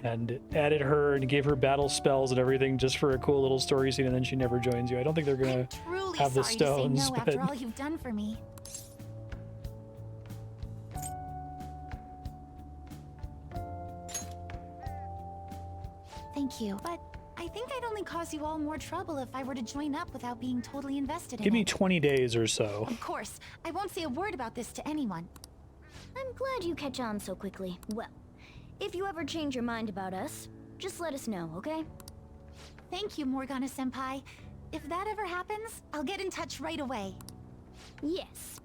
and added her and gave her battle spells and everything just for a cool little story scene, and then she never joins you. I don't think they're gonna Truly have the sorry stones, to say no but after all you've done for me. Thank you, but I think I'd only cause you all more trouble if I were to join up without being totally invested in give me it. 20 days or so. Of course, I won't say a word about this to anyone. I'm glad you catch on so quickly. Well, if you ever change your mind about us, just let us know, okay? Thank you, Morgana-senpai. If that ever happens, I'll get in touch right away. Yes.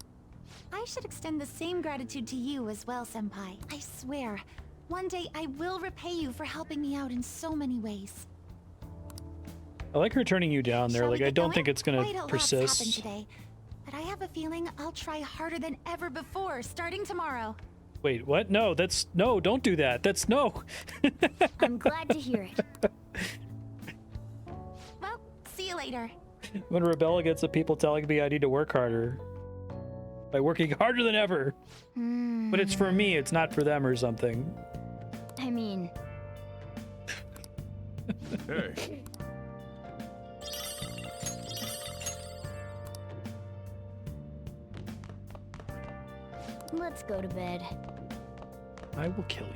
I should extend the same gratitude to you as well, senpai. I swear, one day I will repay you for helping me out in so many ways. I like her turning you down there. Shall we Like, I get don't going? think it's gonna Quite a lot's happened persist. today, but I have a feeling I'll try harder than ever before, starting tomorrow. Wait, what? No, that's no. Don't do that. That's no. I'm glad to hear it. Well, see you later. When Rebella gets the people telling me I need to work harder by working harder than ever, but it's for me. It's not for them or something. I mean... Hey. Let's go to bed. I will kill you.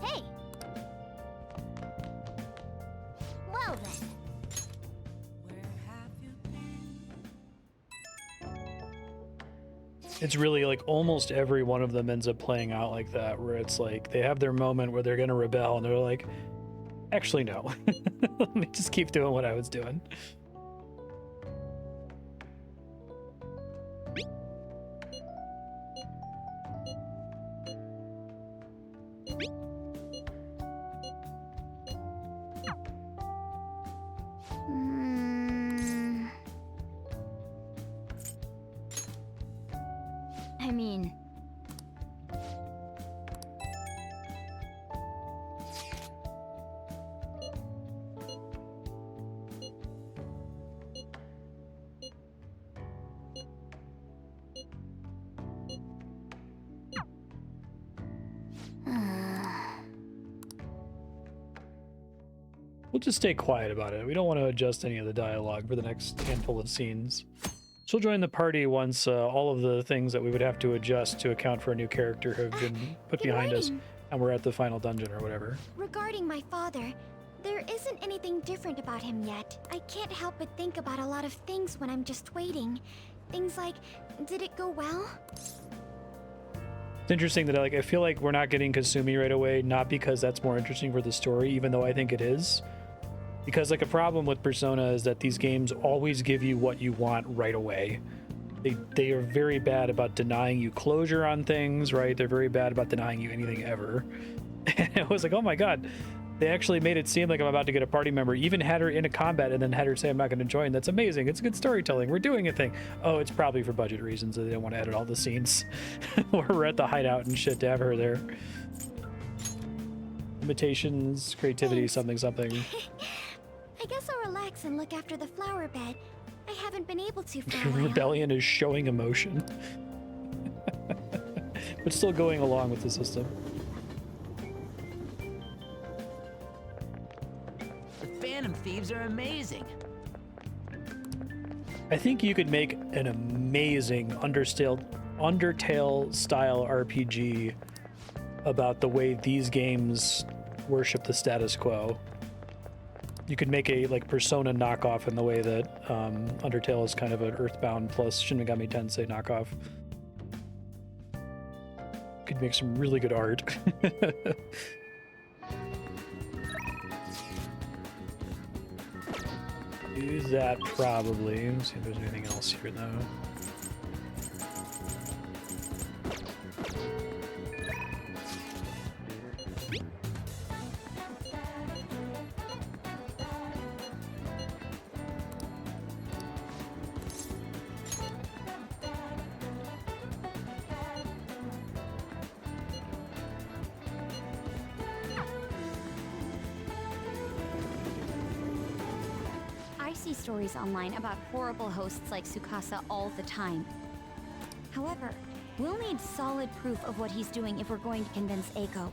Hey! Well then. It's really like almost every one of them ends up playing out like that, where it's like they have their moment where they're gonna rebel and they're like, actually no, let me just keep doing what I was doing. I mean... We'll just stay quiet about it. We don't want to adjust any of the dialogue for the next handful of scenes. She'll join the party once all of the things that we would have to adjust to account for a new character have been put behind us, and we're at the final dungeon or whatever. Regarding my father, there isn't anything different about him yet. I can't help but think about a lot of things when I'm just waiting. Things like, did it go well? It's interesting that I feel like we're not getting Kasumi right away, not because that's more interesting for the story, even though I think it is. Because like a problem with Persona is that these games always give you what you want right away. They are very bad about denying you closure on things, right? They're very bad about denying you anything ever. And I was like, oh my god, they actually made it seem like I'm about to get a party member, even had her in a combat and then had her say I'm not going to join. That's amazing. It's good storytelling. We're doing a thing. Oh, it's probably for budget reasons. They don't want to edit all the scenes where we're at the hideout and shit to have her there. Limitations, creativity, something. I guess I'll relax and look after the flower bed. I haven't been able to for a while. Rebellion is showing emotion. But still going along with the system. The Phantom Thieves are amazing. I think you could make an amazing Undertale style RPG about the way these games worship the status quo. You could make a Persona knockoff in the way that Undertale is kind of an Earthbound plus Shin Megami Tensei knockoff. Could make some really good art. do that probably. Let's see if there's anything else here though. I see stories online about horrible hosts like Tsukasa all the time. However, we'll need solid proof of what he's doing if we're going to convince Eiko.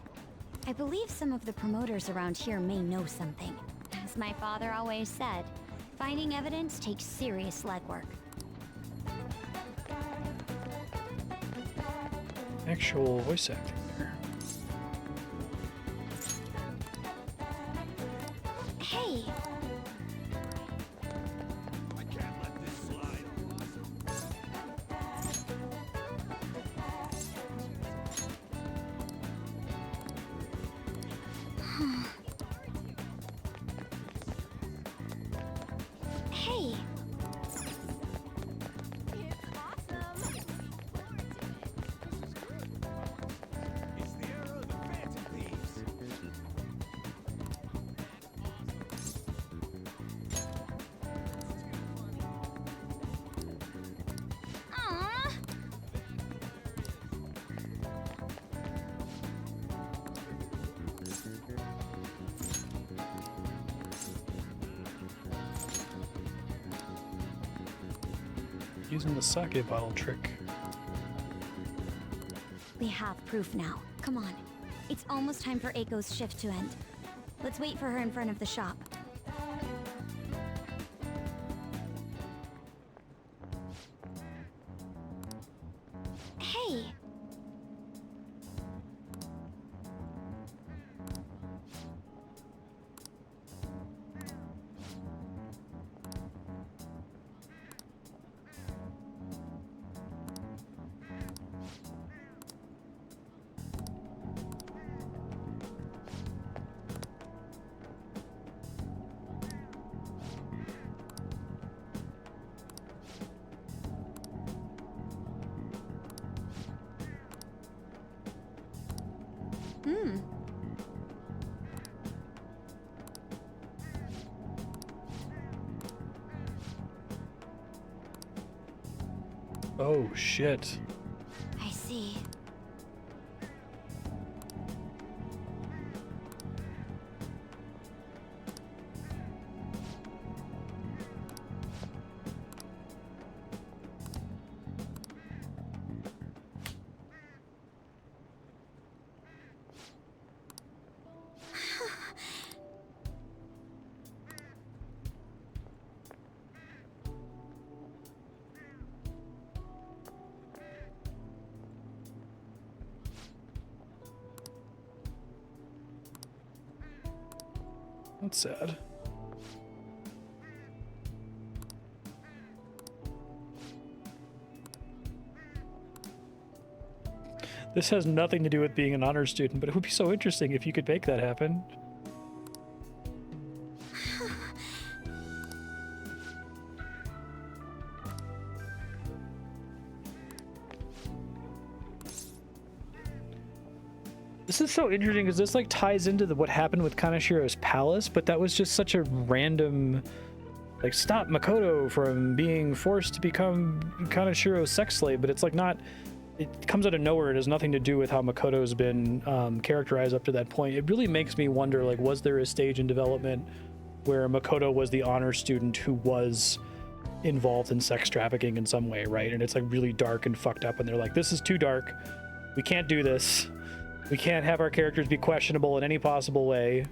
I believe some of the promoters around here may know something. As my father always said, finding evidence takes serious legwork. Actual voice acting there. Hey! Hey! Aww. Using the sake bottle trick. We have proof now. Come on. It's almost time for Eiko's shift to end. Let's wait for her in front of the shop. Hey! Hmm. Oh shit. I see. That's sad. This has nothing to do with being an honor student, but it would be so interesting if you could make that happen. This is so interesting because this like ties into what happened with Kanashiro's palace, but that was just such a random, like, stop Makoto from being forced to become Kanashiro's sex slave, but it's like not, it comes out of nowhere. It has nothing to do with how Makoto's been characterized up to that point. It really makes me wonder, like, was there a stage in development where Makoto was the honor student who was involved in sex trafficking in some way, right? And it's like really dark and fucked up, and they're like, this is too dark. We can't do this. We can't have our characters be questionable in any possible way.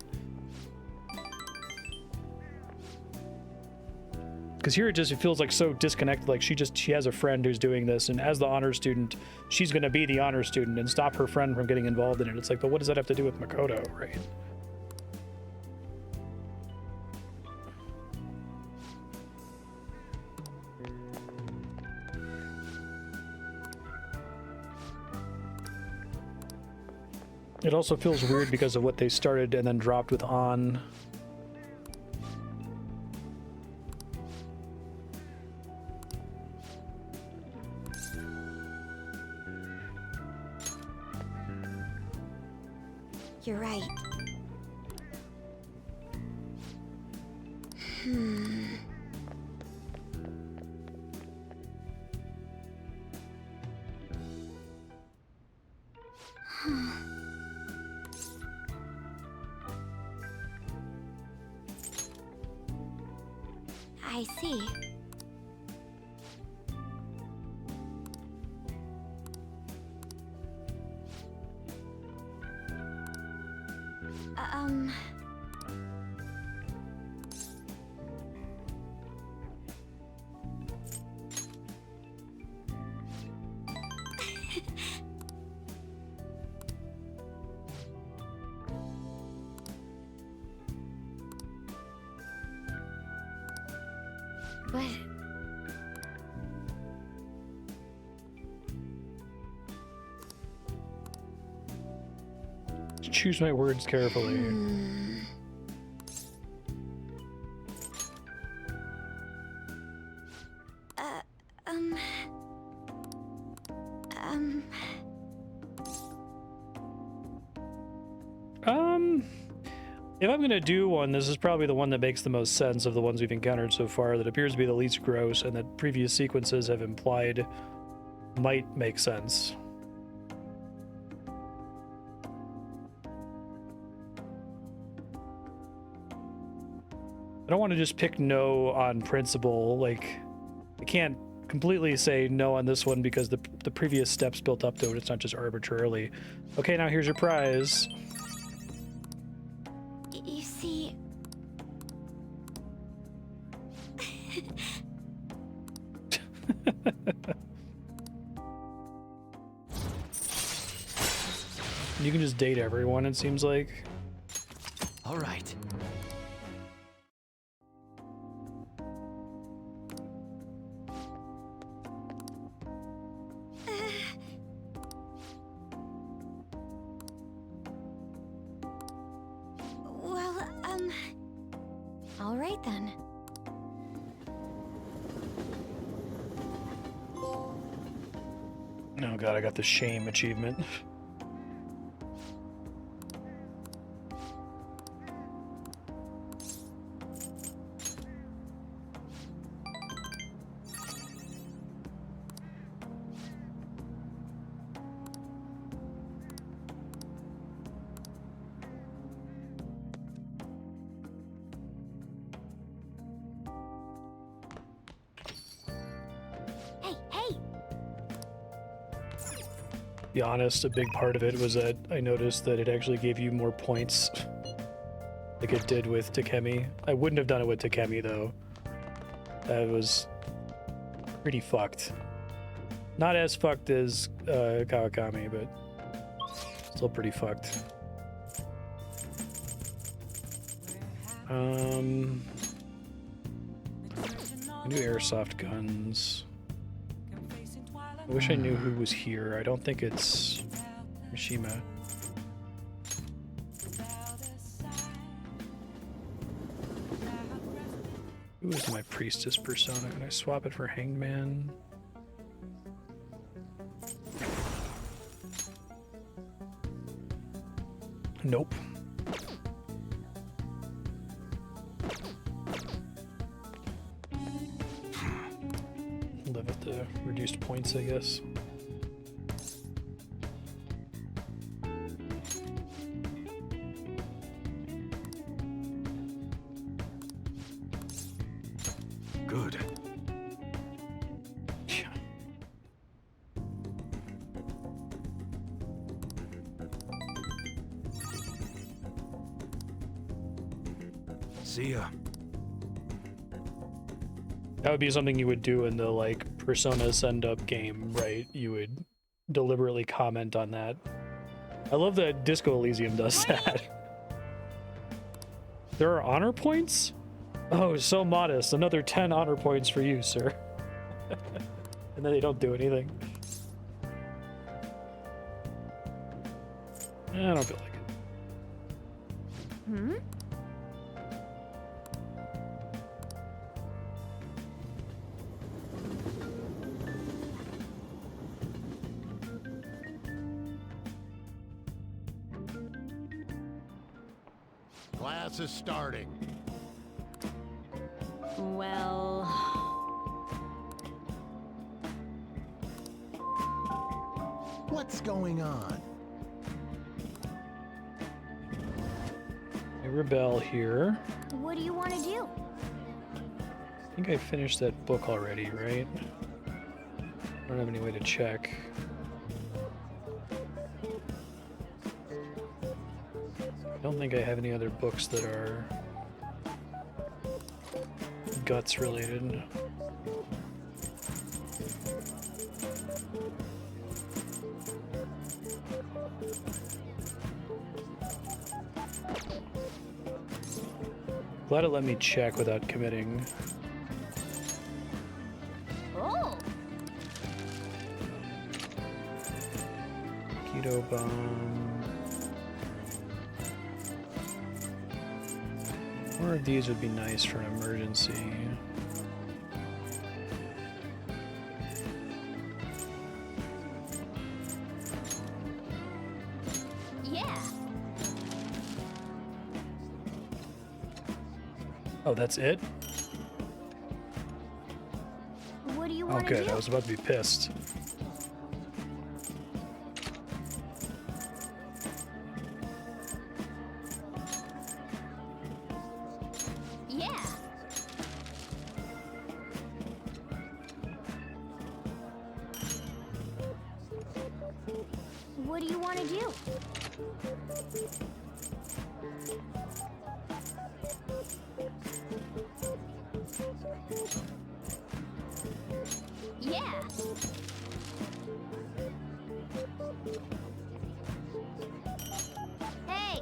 Because here it feels like so disconnected. Like she has a friend who's doing this, and as the honor student, she's going to be the honor student and stop her friend from getting involved in it. It's like, but what does that have to do with Makoto, right? It also feels weird because of what they started and then dropped with On. you're right. I see. But... Choose my words carefully. If I'm gonna do one, this is probably the one that makes the most sense of the ones we've encountered so far, that appears to be the least gross, and that previous sequences have implied might make sense. I don't want to just pick no on principle. Like, I can't completely say no on this one because the previous steps built up to it. It's not just arbitrarily. Okay, now here's your prize. You see... You can just date everyone, it seems like. All right. All right then. Oh god, I got the shame achievement. Be honest, a big part of it was that I noticed that it actually gave you more points like it did with Takemi. I wouldn't have done it with Takemi though. That was pretty fucked. Not as fucked as Kawakami, but still pretty fucked. New airsoft guns. I wish I knew who was here. I don't think it's Mishima. Who is my priestess persona? Can I swap it for Hangman? Nope. Live at the reduced points, I guess. Good. See ya. That would be something you would do in the, like, Persona send-up game, right? You would deliberately comment on that. I love that Disco Elysium does that. There are honor points? Oh, so modest. Another 10 honor points for you, sir. And then they don't do anything. I don't feel like it. Hmm? Class is starting. Well... What's going on? I rebel here. What do you want to do? I think I finished that book already, right? I don't have any way to check. I don't think I have any other books that are guts related. Glad it let me check without committing. Oh! Keto bomb. More of these would be nice for an emergency. Yeah! Oh, that's it? What do you Oh, want to good. do? I was about to be pissed. Yeah! What do you want to do? Yeah! Hey!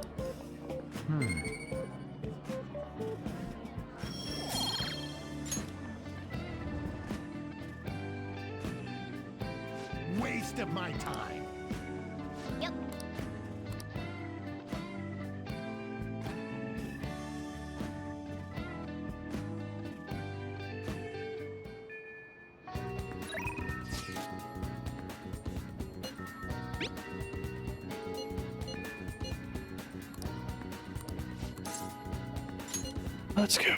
Waste of my time. Yep. Let's go.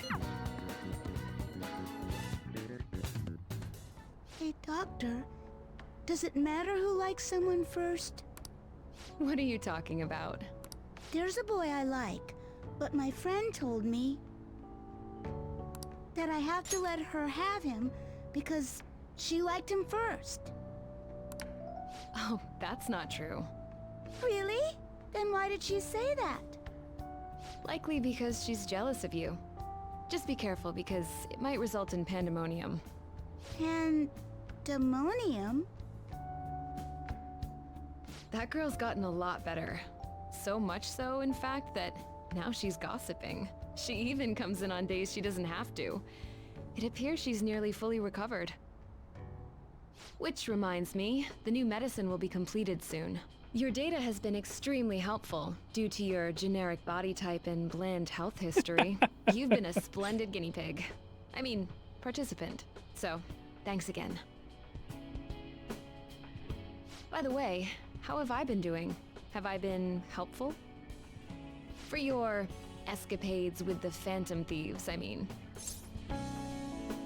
Hey, Doctor. Does it matter who likes someone first? What are you talking about? There's a boy I like, but my friend told me that I have to let her have him because she liked him first. Oh, that's not true. Really? Then why did she say that? Likely because she's jealous of you. Just be careful because it might result in pandemonium. Pandemonium? That girl's gotten a lot better. So much so, in fact, that now she's gossiping. She even comes in on days she doesn't have to. It appears she's nearly fully recovered. Which reminds me, the new medicine will be completed soon. Your data has been extremely helpful due to your generic body type and bland health history. You've been a splendid guinea pig. I mean, participant. So, thanks again. By the way, how have I been doing? Have I been helpful? For your escapades with the Phantom Thieves, I mean.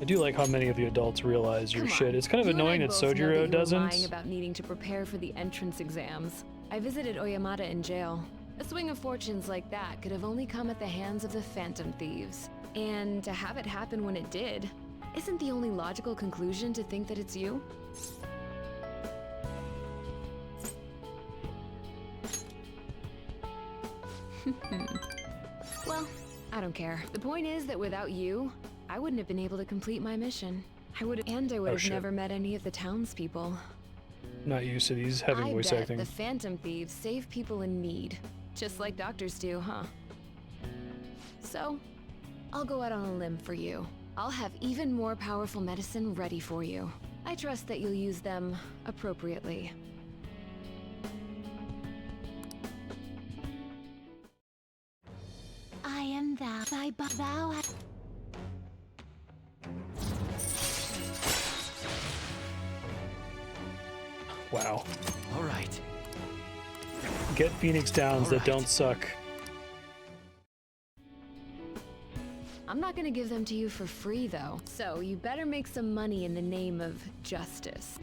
I do like how many of the adults realize your shit. It's kind of annoying that Sojiro doesn't. Lying about needing to prepare for the entrance exams. I visited Oyamata in jail. A swing of fortunes like that could have only come at the hands of the Phantom Thieves. And to have it happen when it did, isn't the only logical conclusion to think that it's you? Well, I don't care. The point is that without you, I wouldn't have been able to complete my mission. I would have never met any of the townspeople. Not used to these having voice acting. The Phantom Thieves save people in need, just like doctors do, huh? So, I'll go out on a limb for you. I'll have even more powerful medicine ready for you. I trust that you'll use them appropriately. I am thou. Thou. Wow. All right. Get Phoenix Downs that don't suck. I'm not gonna give them to you for free, though. So you better make some money in the name of justice.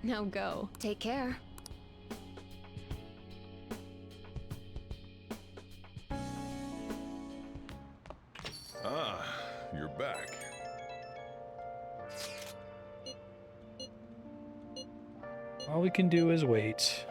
Now go. Take care. Ah, you're back. All we can do is wait.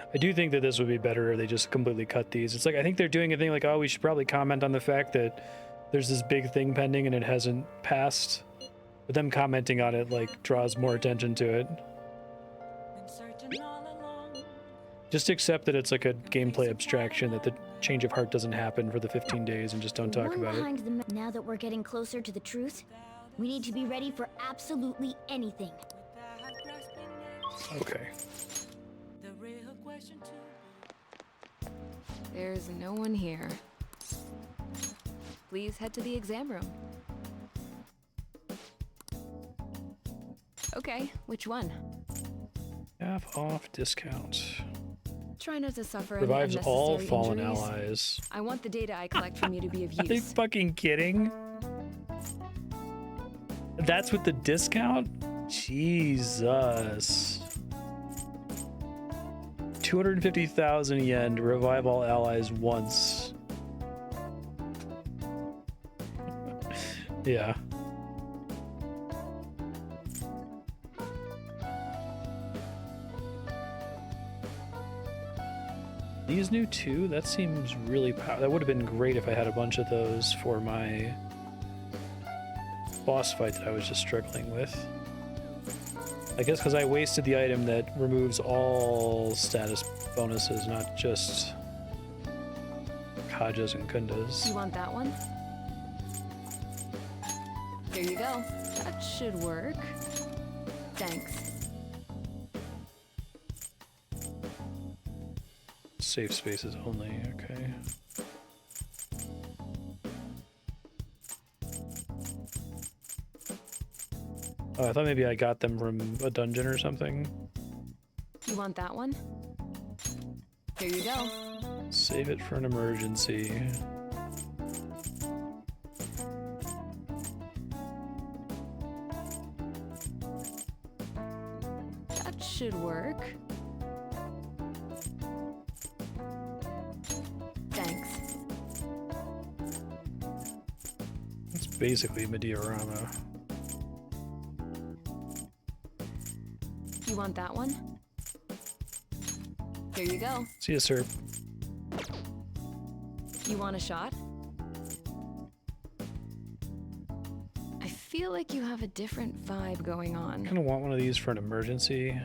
I do think that this would be better if they just completely cut these. It's like, I think they're doing a thing like, oh, we should probably comment on the fact that there's this big thing pending and it hasn't passed. But them commenting on it, like, draws more attention to it. Just accept that it's like a gameplay abstraction, that the change of heart doesn't happen for the 15 days and just don't talk about it. Now that we're getting closer to the truth, we need to be ready for absolutely anything. Okay. There's no one here. Please head to the exam room. Okay, which one? Half off discount. Try not to suffer any Revives all unnecessary fallen injuries. allies. I want the data I collect from you to be of Are they use. fucking kidding? That's with the discount? Jesus. 250,000 yen to revive all allies once. Yeah. These new too? That seems really that would have been great if I had a bunch of those for my boss fight that I was just struggling with. I guess because I wasted the item that removes all status bonuses, not just Kajas and Kundas. You want that one? Here you go. That should work. Thanks. Safe spaces only, okay. Oh, I thought maybe I got them from a dungeon or something. You want that one? Here you go. Save it for an emergency. That should work. Thanks. It's basically a diorama. You want that one? Here you go. See you, sir. You want a shot? I feel like you have a different vibe going on. I kind of want one of these for an emergency.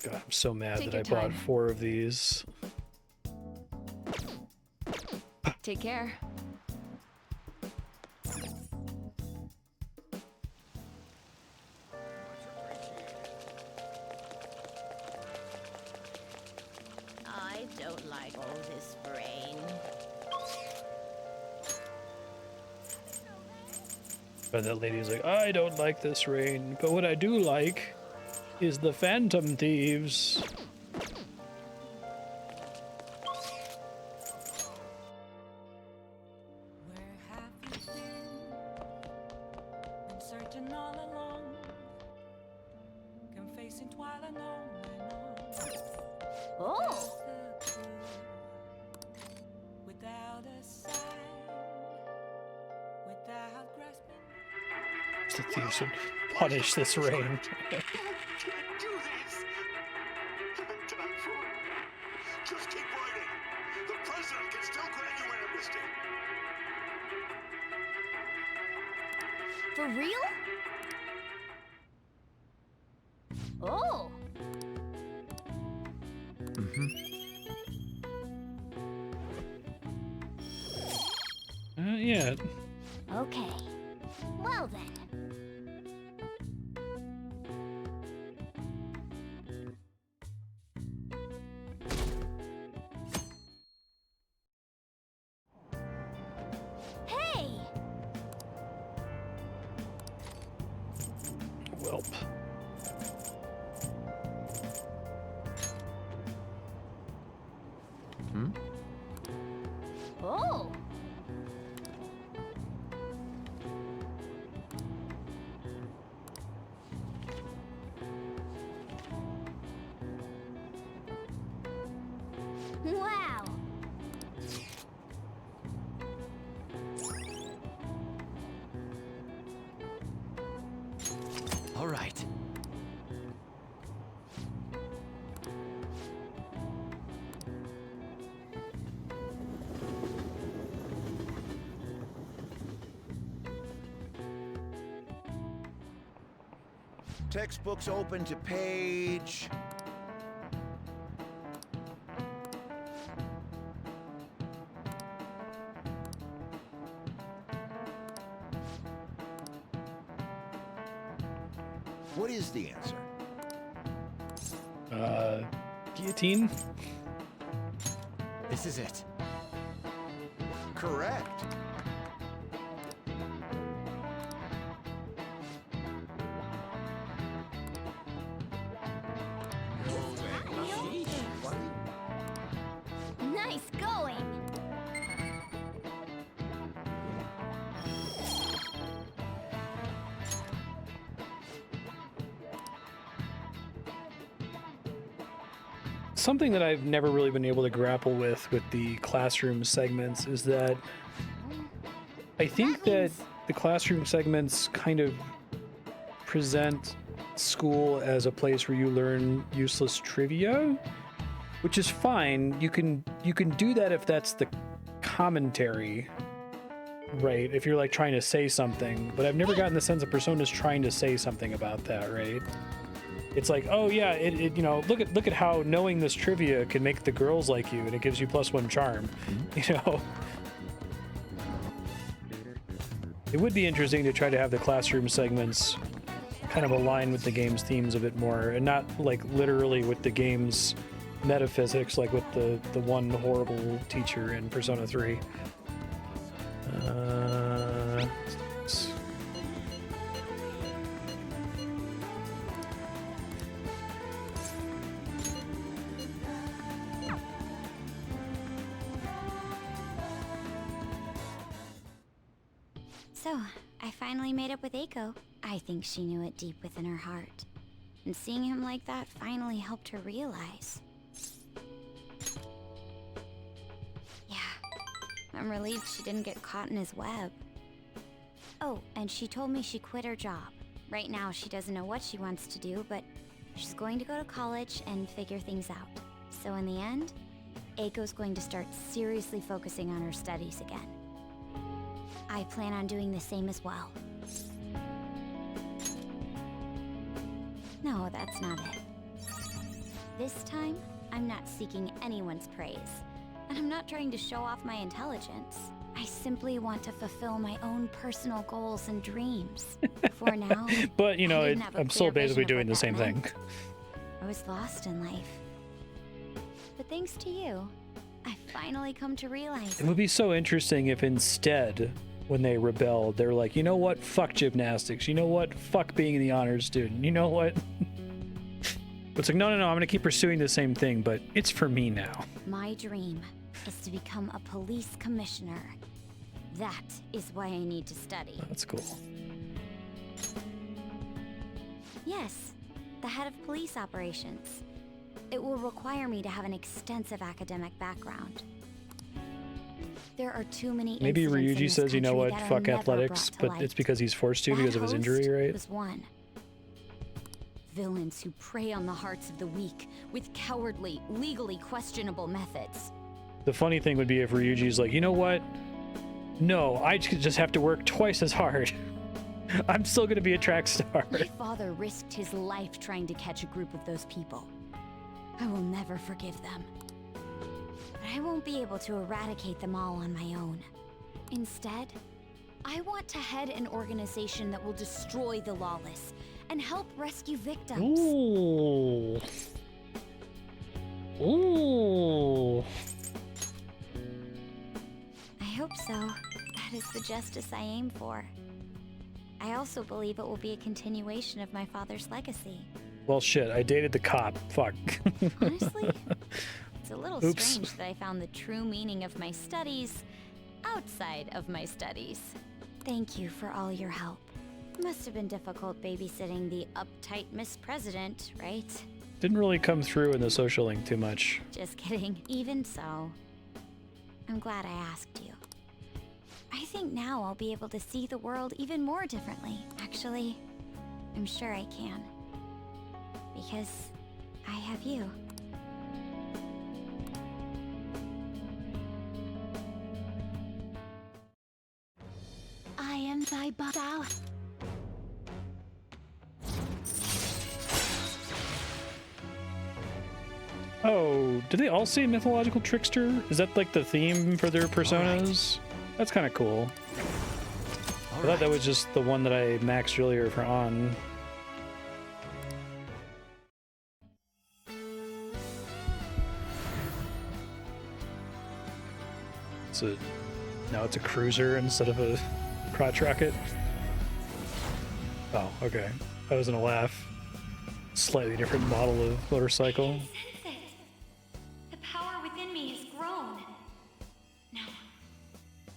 God, I'm so mad Take that I your bought time. 4 of these. Take care. I don't like all this rain. But that lady's like, I don't like this rain, but what I do like is the phantom thieves. Oh! The thieves should punish this rain. Do this! Time for it. Just keep writing. The president can still grant you amnesty. For real? Oh! Yeah. Okay. Well then. Hey! Welp. Textbooks open to page... What is the answer? Guillotine? This is it. Correct. Nice going! Something that I've never really been able to grapple with the classroom segments is that I think that the classroom segments kind of present school as a place where you learn useless trivia, which is fine. You can do that if that's the commentary, right? If you're like trying to say something, but I've never gotten the sense that Persona's trying to say something about that, right? It's like, oh yeah, it you know, look at how knowing this trivia can make the girls like you, and it gives you +1 charm, you know. It would be interesting to try to have the classroom segments kind of align with the game's themes a bit more, and not like literally with the game's metaphysics, like with the one horrible teacher in Persona 3. So, I finally made up with Eiko. I think she knew it deep within her heart. And seeing him like that finally helped her realize. Yeah, I'm relieved she didn't get caught in his web. Oh, and she told me she quit her job. Right now she doesn't know what she wants to do, but she's going to go to college and figure things out. So in the end, Eiko's going to start seriously focusing on her studies again. I plan on doing the same as well. No, that's not it. This time, I'm not seeking anyone's praise, and I'm not trying to show off my intelligence. I simply want to fulfill my own personal goals and dreams. For now, but you know, I didn't have a I'm still clear vision basically of doing what the same that meant. thing. I was lost in life. But thanks to you, I finally come to realize It would be so interesting if instead, when they rebelled, they're like, you know what? Fuck gymnastics. You know what? Fuck being the honors student. You know what? It's like, no, I'm going to keep pursuing the same thing, but it's for me now. my dream is to become a police commissioner. That is why I need to study. That's cool. Yes, the head of police operations. It will require me to have an extensive academic background. There are too many Maybe incidents in Ryuji this says, you know country what? that are Fuck never athletics, brought to but light. it's because he's forced to That because of his injury, host right? was one. Villains who prey on the hearts of the weak with cowardly, legally questionable methods. The funny thing would be if Ryuji's like, you know what? No, I just have to work twice as hard. I'm still going to be a track star. My father risked his life trying to catch a group of those people. I will never forgive them. But I won't be able to eradicate them all on my own. Instead, I want to head an organization that will destroy the lawless and help rescue victims. Ooh. Ooh. I hope so. That is the justice I aim for. I also believe it will be a continuation of my father's legacy. Well, shit, I dated the cop. Fuck. Honestly, it's a little Oops. strange that I found the true meaning of my studies outside of my studies. Thank you for all your help. Must have been difficult babysitting the uptight Miss President, right? Didn't really come through in the social link too much. Just kidding. Even so, I'm glad I asked you. I think now I'll be able to see the world even more differently. Actually, I'm sure I can. Because I have you. I am thy thou. Oh, do they all say mythological trickster? Is that like the theme for their personas? That's kind of cool. I thought that was just the one that I maxed earlier for on. Now it's a cruiser instead of a crotch rocket. Oh, okay. I was gonna laugh. Slightly different model of motorcycle. Sense it. The power within me has grown. No,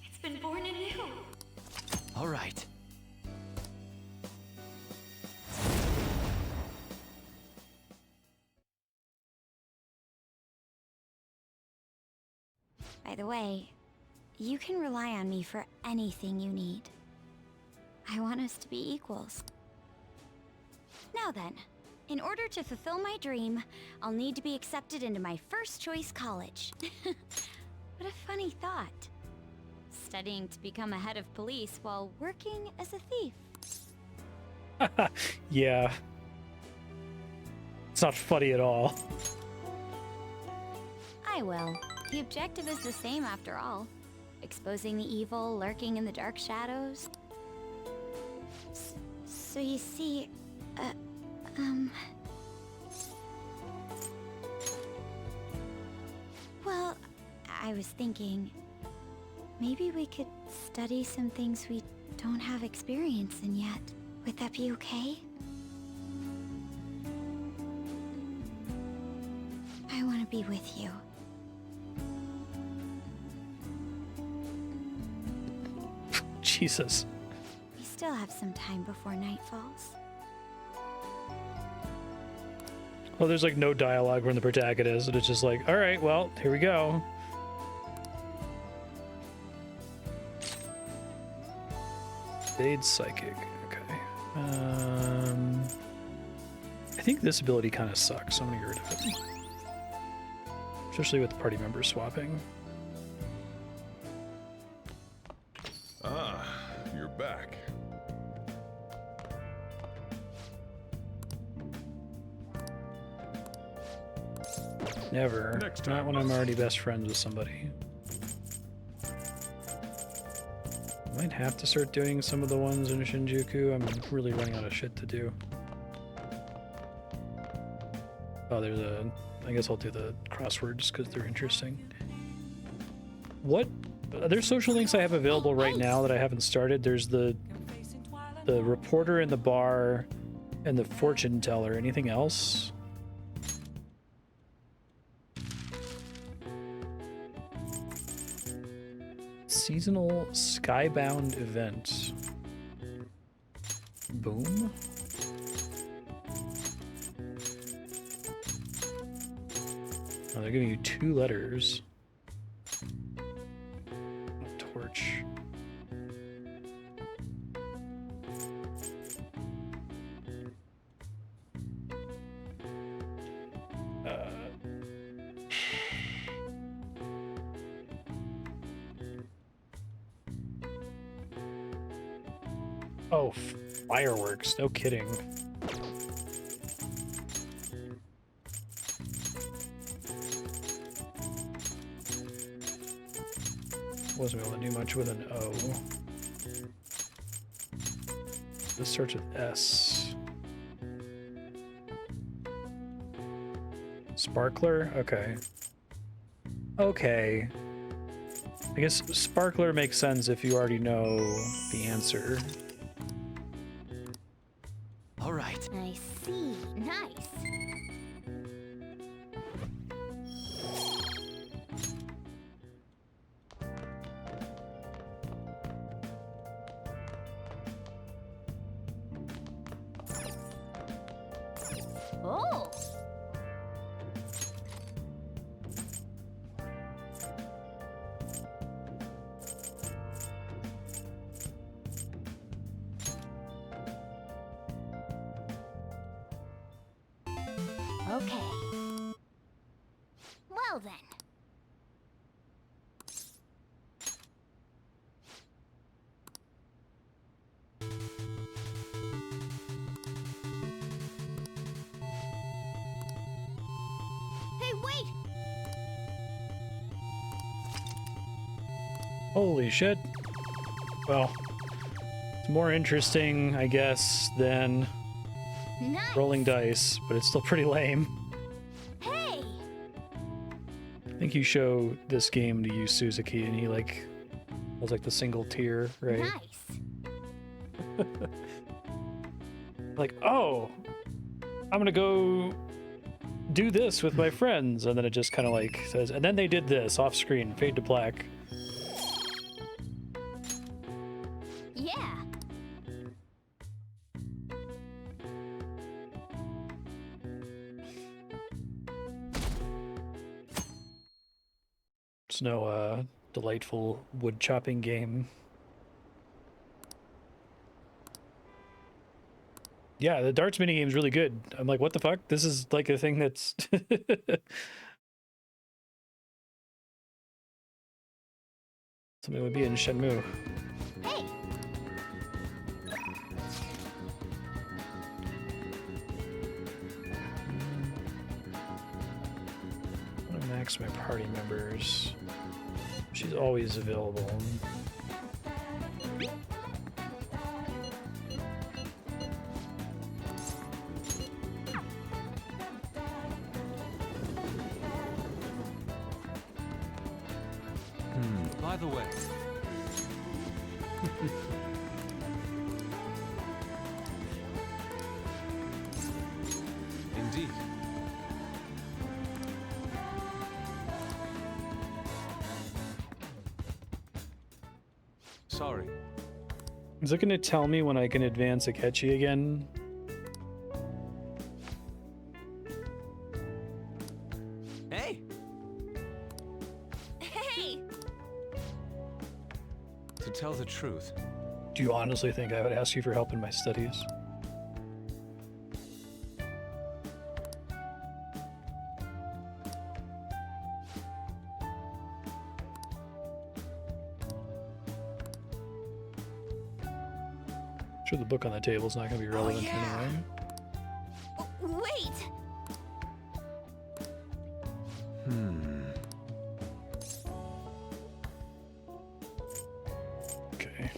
it's been born anew. All right. By the way, you can rely on me for anything you need. I want us to be equals. Now then, in order to fulfill my dream, I'll need to be accepted into my first choice college. What a funny thought. Studying to become a head of police while working as a thief. Yeah. It's not funny at all. I will. The objective is the same after all. Exposing the evil lurking in the dark shadows. So you see, well, I was thinking, maybe we could study some things we don't have experience in yet. Would that be okay? I want to be with you. Jesus. We still have some time before night falls. Well, there's like no dialogue from the protagonist, and it's just like, all right, well, here we go. Fade Psychic. Okay. I think this ability kind of sucks, so I'm gonna get rid of it. Especially with the party members swapping. Ah, you're back. Never. Not when I'm already best friends with somebody. Might have to start doing some of the ones in Shinjuku. I'm really running out of shit to do. Oh, there's a... I guess I'll do the crosswords because they're interesting. What? There's social links I have available right now that I haven't started. There's the reporter in the bar and the fortune teller. Anything else? Seasonal skybound event. Boom. Oh, they're giving you 2 letters. Torch. Oh, fireworks. No kidding. Wasn't able to do much with an O. This starts with S. Sparkler? Okay. Okay. I guess Sparkler makes sense if you already know the answer. All right. I see. Nice. Oh. Okay. Well then. Hey, wait! Holy shit. Well, it's more interesting, I guess, than Nice. rolling dice, but it's still pretty lame. Hey! I think you show this game to Yu Suzuki, and he like was like the single tier, right? Nice. Like, oh, I'm gonna go do this with my friends, and then it just kind of like says, and then they did this off screen, fade to black. Yeah. It's no delightful wood chopping game. Yeah, the darts minigame is really good. I'm like, what the fuck? This is like a thing that's something would be in Shenmue. Hey! I want to max my party members. She's always available. By the way. Indeed. Sorry. Is it going to tell me when I can advance Akechi again? Hey! Hey! To tell the truth, Do you honestly think I would ask you for help in my studies? Sure, the book on the table is not going to be relevant anyway. Wait! Okay.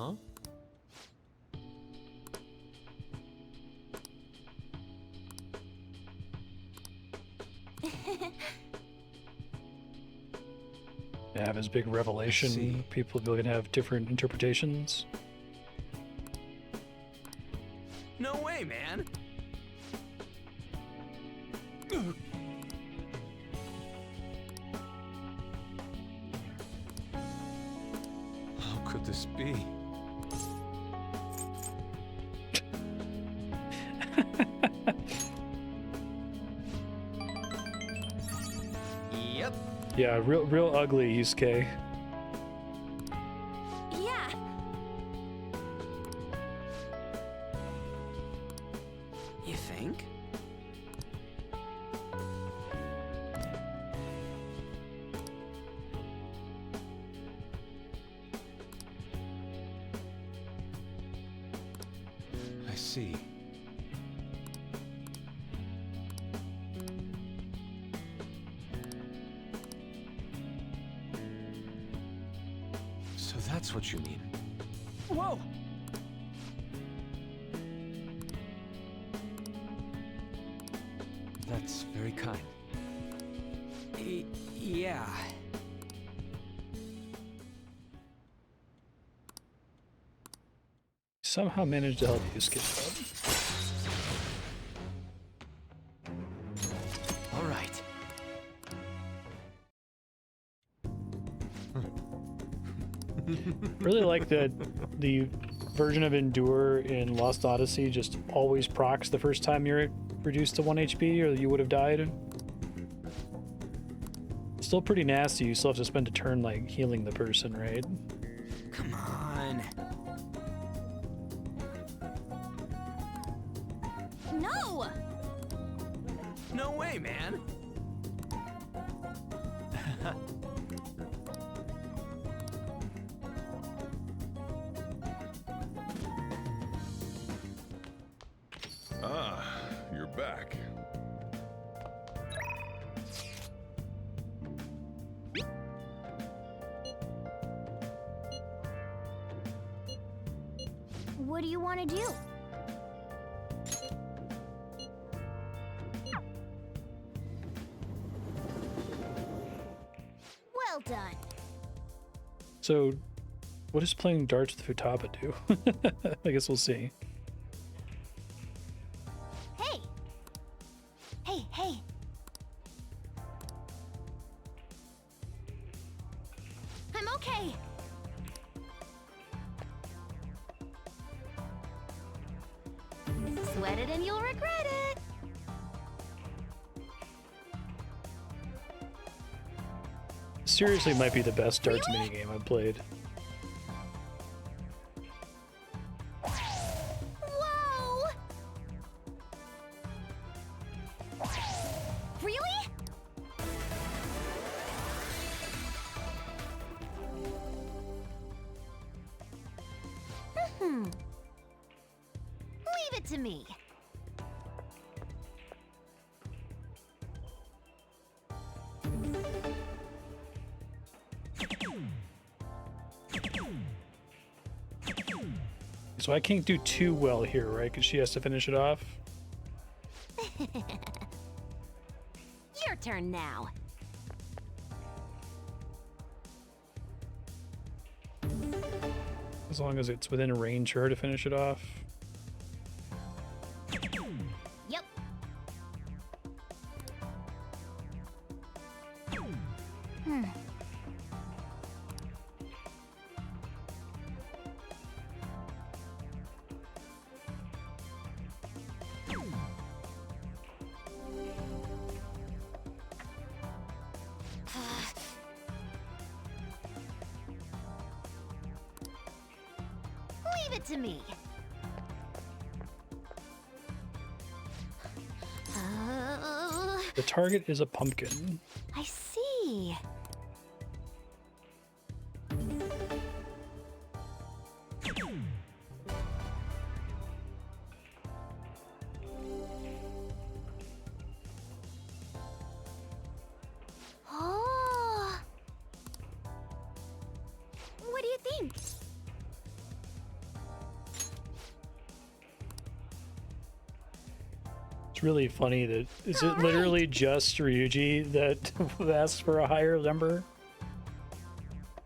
huh? Have his big revelation. People are going to have different interpretations. No way, man! How could this be? Yep. Yeah, real ugly, Yusuke. Yeah! You think? I see. So that's what you mean. Whoa! That's very kind. Yeah. Somehow managed to help Yusuke. All right. Really like that the version of Endure in Lost Odyssey just always procs the first time you're reduced to 1 HP or you would have died. Still pretty nasty. You still have to spend a turn like healing the person, right? Come on. No! No way! Hey, man. Ah, you're back. What do you want to do? Well done. So, what does playing darts with Futaba do? I guess we'll see. Hey! Hey, hey! I'm okay! Sweat it and you'll regret it! Seriously, might be the best darts minigame I've played. Whoa! Really? Leave it to me. So I can't do too well here, right? Because she has to finish it off. Your turn now. As long as it's within range for her to finish it off. Yep. Leave it to me. The target is a pumpkin. I see. Oh. What do you think? It's really funny that is it literally just Ryuji that asks for a higher number?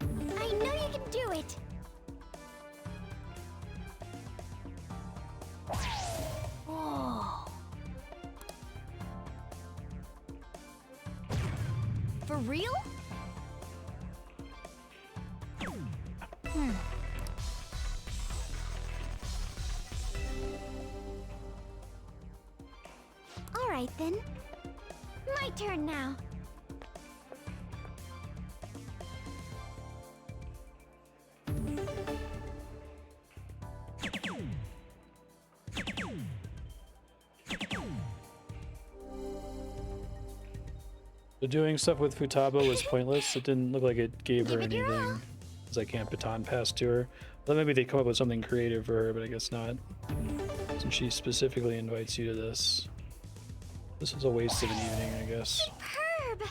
I know you can do it. Oh. For real? All right then. My turn now. So doing stuff with Futaba was pointless. It didn't look like it gave her anything, because I can't baton pass to her. Well, maybe they come up with something creative for her, but I guess not. Since she specifically invites you to this. This was a waste of an evening, I guess. Superb.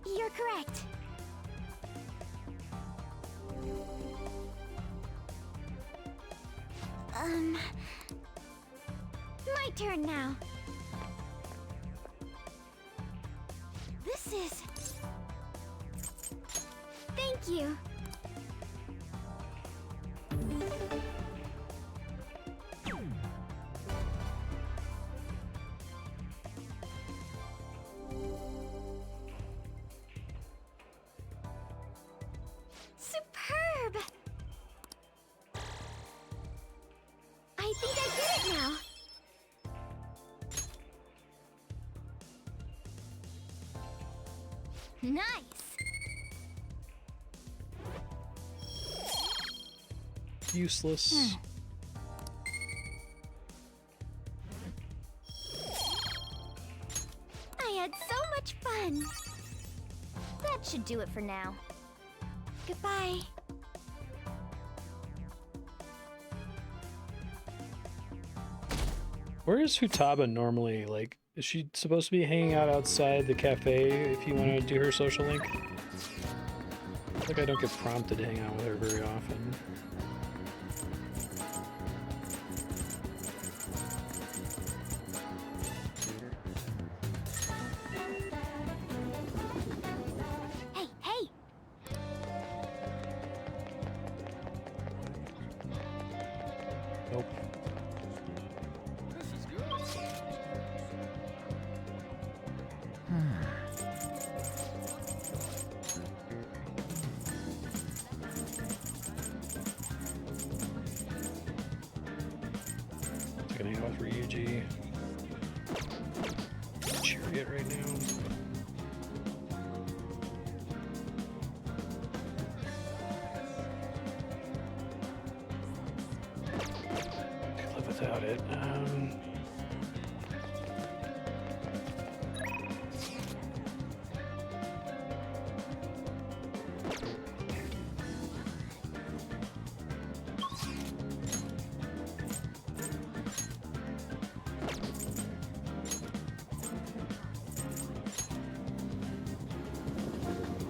You're correct. My turn now. This is... Thank you. Superb! I think I get it now. Nice! Useless. I had so much fun. That should do it for now. Goodbye. Where is Futaba normally? Like, is she supposed to be hanging out outside the cafe if you want to do her social link? I feel like I don't get prompted to hang out with her very often. Hey, hey! Nope. Gonna hang out with Ryuji. Chariot right now. Could live without it.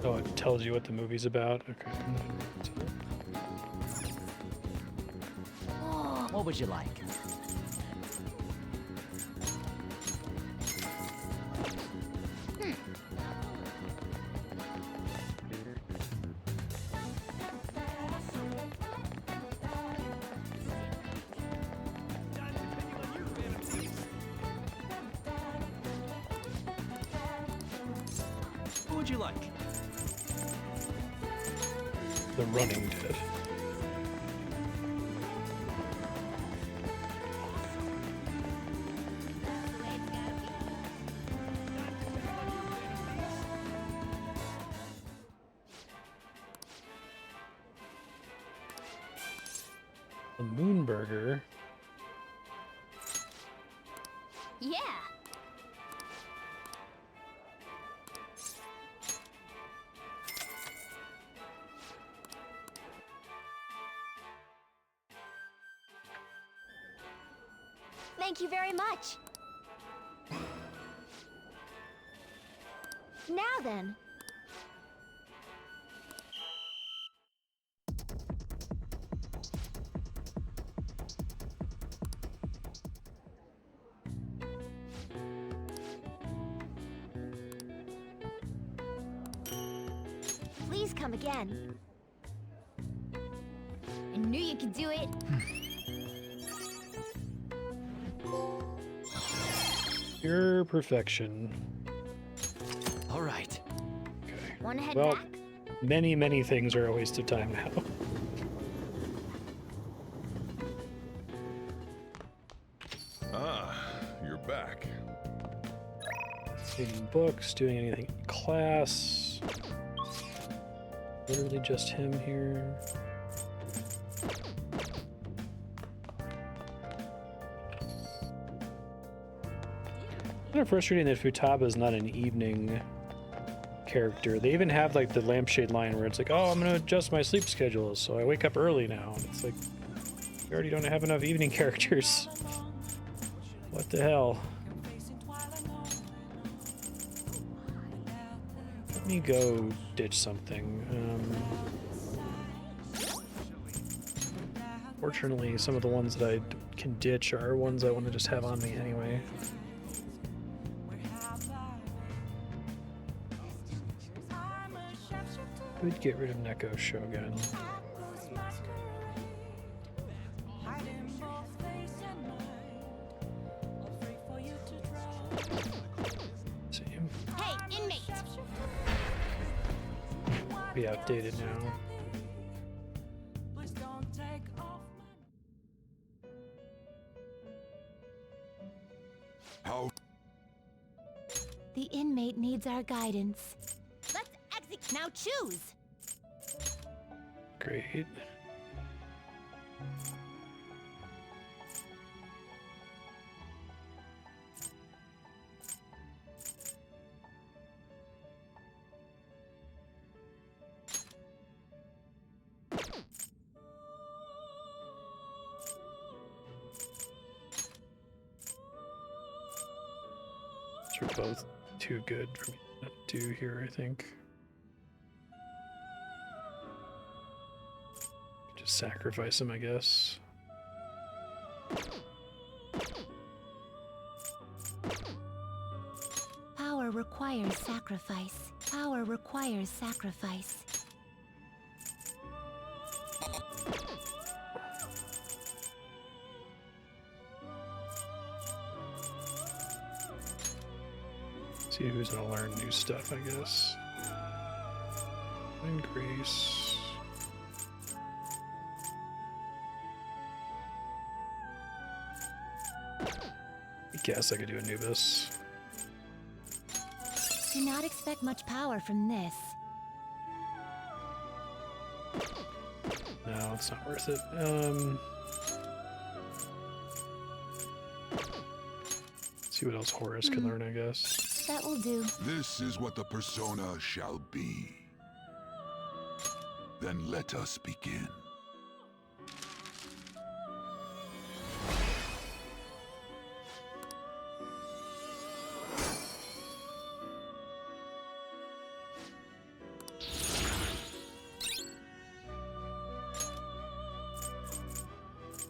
Oh, it tells you what the movie's about? Okay. What would you like? What would you like? The Running Dead. The Moonburger. Yeah. Thank you very much. Now then. Please come again. I knew you could do it. Pure perfection. All right. Okay. Wanna head Well, back? many things are a waste of time now. Ah, you're back. Reading books, doing anything in class. Literally just him here. Kind of frustrating that Futaba is not an evening character. They even have like the lampshade line where it's like, oh, I'm gonna adjust my sleep schedule, so I wake up early now. And it's like, we already don't have enough evening characters. What the hell? Let me go ditch something. Fortunately, some of the ones that I can ditch are ones I want to just have on me anyway. Could get rid of Neko Shogun. Same. Hey, inmate! Be outdated now. How? The inmate needs our guidance. Let's execute. Now choose! Great. These are both too good for me to do here, I think. Just sacrifice him, I guess. Power requires sacrifice. Power requires sacrifice. See who's gonna learn new stuff, I guess. And Grace. I guess I could do Anubis. Do not expect much power from this. No, it's not worth it. See what else Horus can learn, I guess. That will do. This is what the persona shall be. Then let us begin.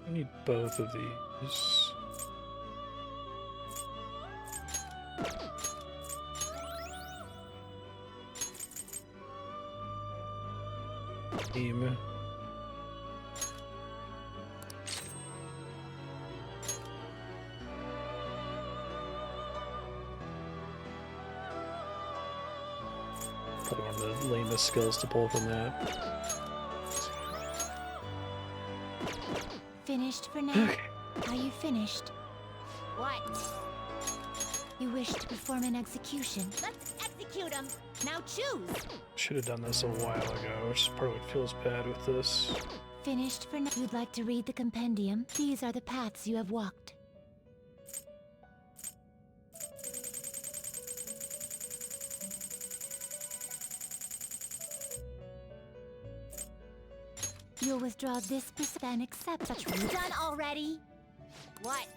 I need both of these. Team. Probably one of the lamest skills to pull from that. Finished for now? Okay. Are you finished? What? You wish to perform an execution. Let's execute him. Now choose. Should have done this a while ago, which is part of what feels bad with this. Finished for now. You'd like to read the compendium? These are the paths you have walked. You'll withdraw this and accept such rules. Done already? What?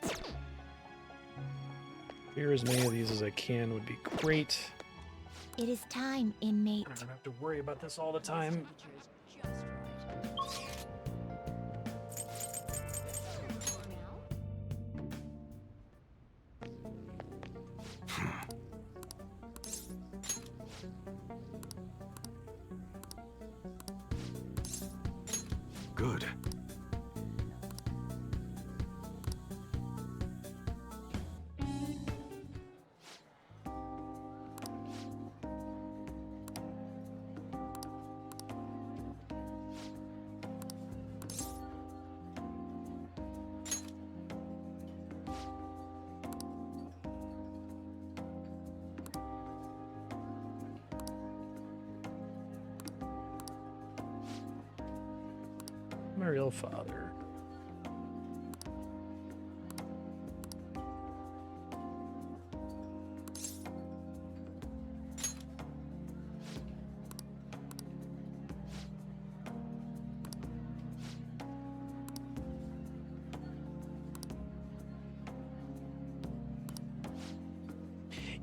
Clear as many of these as I can would be great. It is time, inmate. I don't have to worry about this all the time. Good. My real father.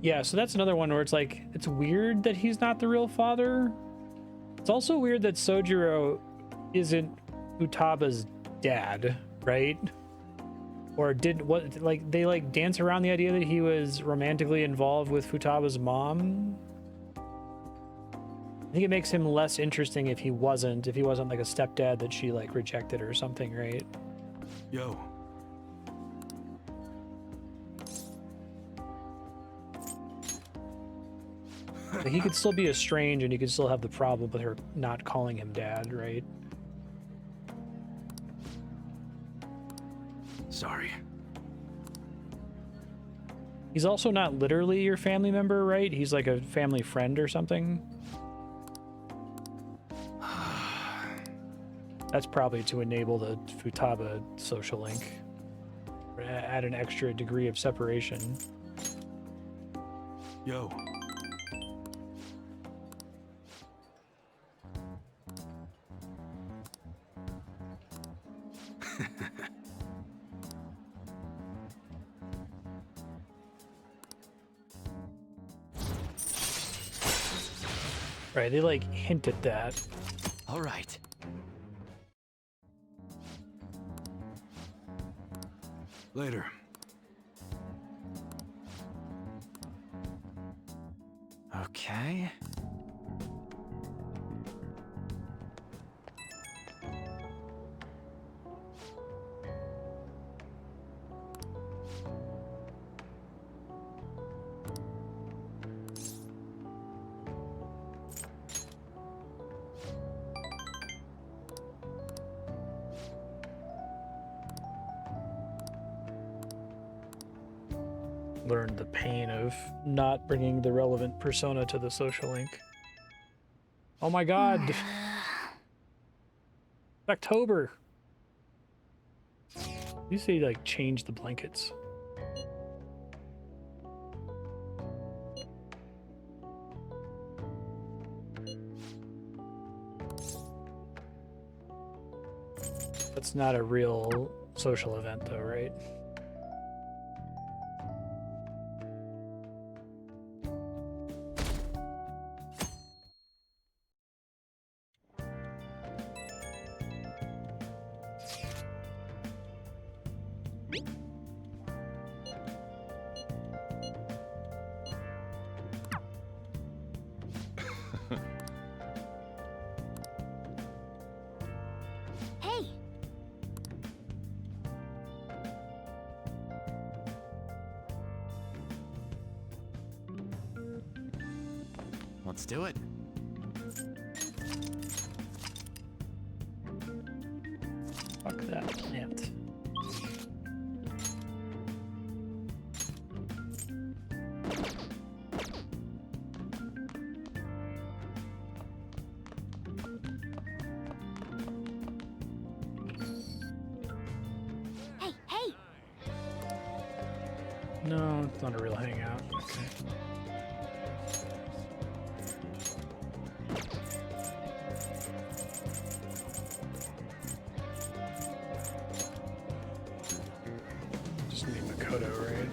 Yeah, so that's another one where it's like, it's weird that he's not the real father. It's also weird that Sojiro isn't Futaba's dad, right? Or did what, like, they like dance around the idea that he was romantically involved with Futaba's mom. I think it makes him less interesting if he wasn't like a stepdad that she like rejected or something, right? Yo. Like, he could still be estranged and you could still have the problem with her not calling him dad, right? Sorry. He's also not literally your family member, right? He's like a family friend or something. That's probably to enable the Futaba social link. Add an extra degree of separation. Yo. Right, they like hint at that. All right. Later. Okay. Learned the pain of not bringing the relevant persona to the social link. Oh my god! October! You say like change the blankets. That's not a real social event though, right? Hey! Let's do it. Fuck that plant. Hey, hey! No, it's not a real hangout. Okay. Just need Makoto, right?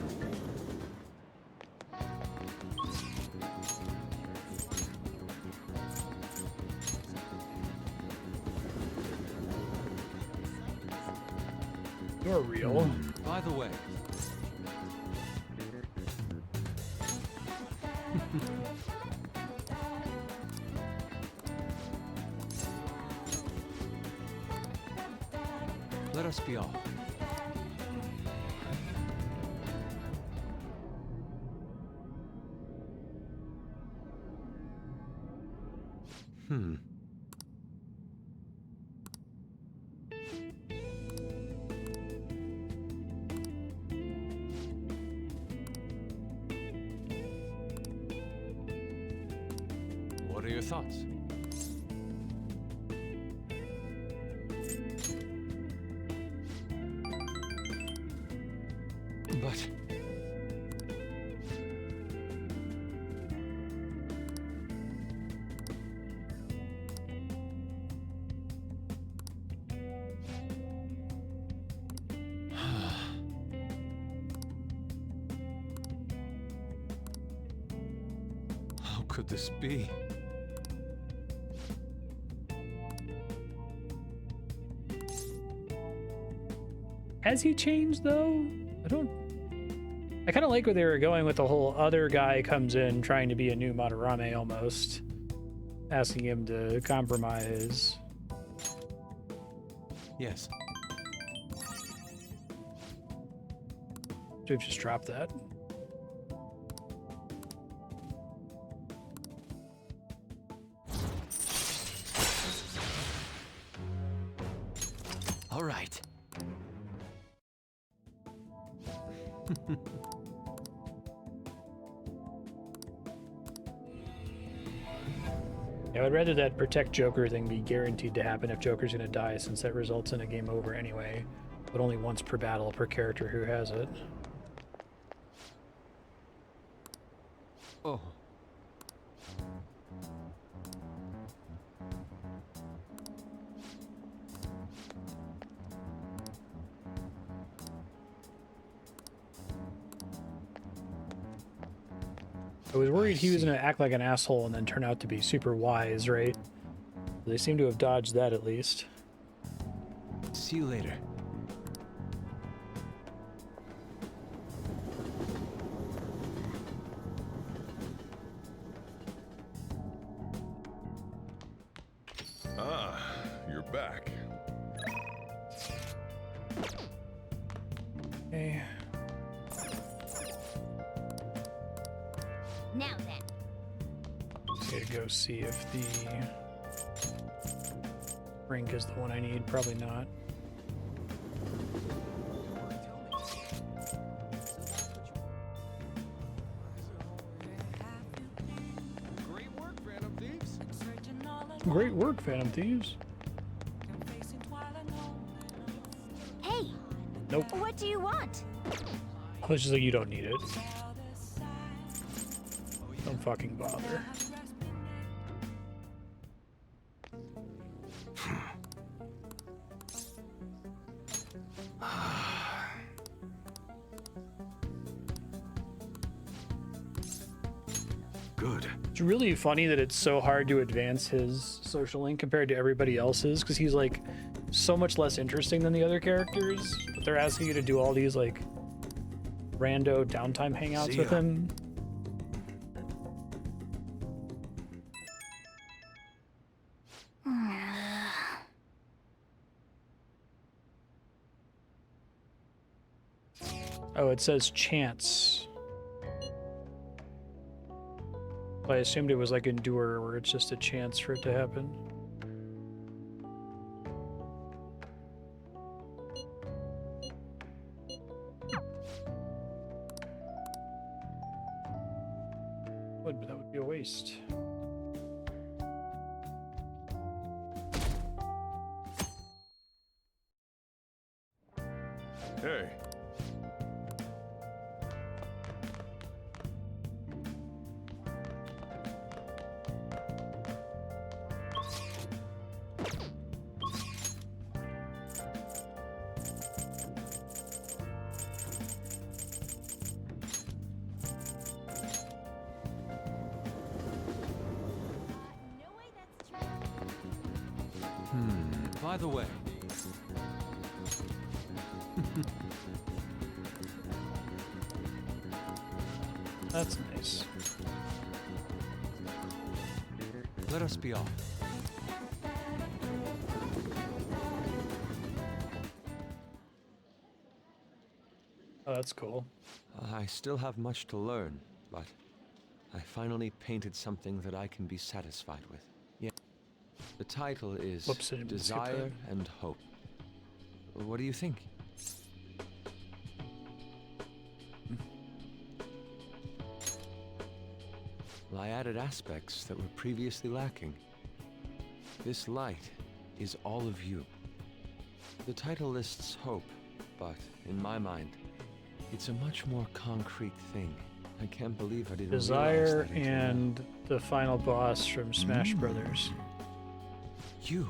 You're real. By the way. Let us be off. What are your thoughts? But... How could this be? Has he changed though? I kind of like where they were going with the whole other guy comes in trying to be a new Madarame almost. Asking him to compromise. Yes. Should have just dropped that. All right. Yeah, I'd rather that protect Joker thing be guaranteed to happen if Joker's gonna die, since that results in a game over anyway, but only once per battle per character who has it. Oh. I was worried he was gonna act like an asshole and then turn out to be super wise, right? They seem to have dodged that at least. See you later. Ah, you're back. Okay. Now then. Okay, go see if the rink is the one I need. Probably not. Great work, Phantom Thieves. Great work, Phantom Thieves. Hey! Nope. What do you want? I was just like, you don't need it. Don't fucking bother. Good. It's really funny that it's so hard to advance his social link compared to everybody else's, because he's like so much less interesting than the other characters, but they're asking you to do all these like rando downtime hangouts with him. Oh, it says chance. I assumed it was like Endure, where it's just a chance for it to happen. Would, but that would be a waste. Hey. By the way. That's nice. Let us be off. Oh, that's cool. I still have much to learn, but I finally painted something that I can be satisfied with. Yeah. The title is Whoops, I didn't skip Desire that. and Hope. What do you think? Well, I added aspects that were previously lacking. This light is all of you. The title lists hope, but in my mind, it's a much more concrete thing. I can't believe I didn't Desire realize that until now. and the final boss from Smash Brothers. You.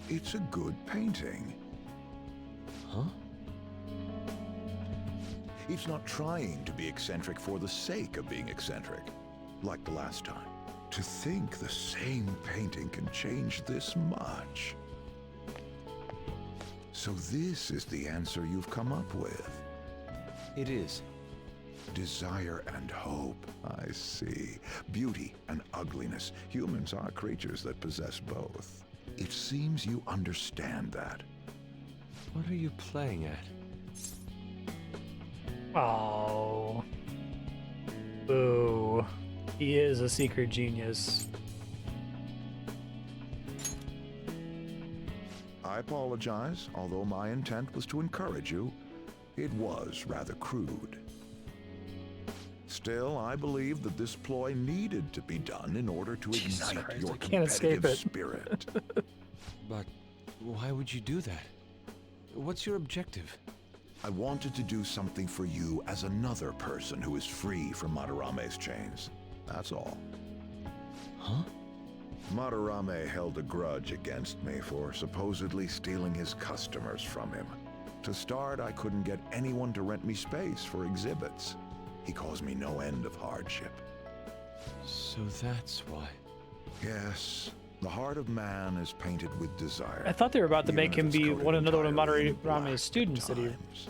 It's a good painting. Huh? It's not trying to be eccentric for the sake of being eccentric, like the last time. To think the same painting can change this much. So this is the answer you've come up with. It is. Desire and hope. I see. Beauty and ugliness. Humans are creatures that possess both. It seems you understand that. What are you playing at? Oh. Boo. He is a secret genius. I apologize, although my intent was to encourage you. It was rather crude. Still, I believe that this ploy needed to be done in order to ignite Christ, your I can't escape competitive it. spirit. But why would you do that? What's your objective? I wanted to do something for you as another person who is free from Madarame's chains. That's all. Huh? Madarame held a grudge against me for supposedly stealing his customers from him. To start, I couldn't get anyone to rent me space for exhibits. He caused me no end of hardship. So that's why. Yes, the heart of man is painted with desire. I thought they were about to even make if him it's be coated another one of entirely in black Madarame's students that he times.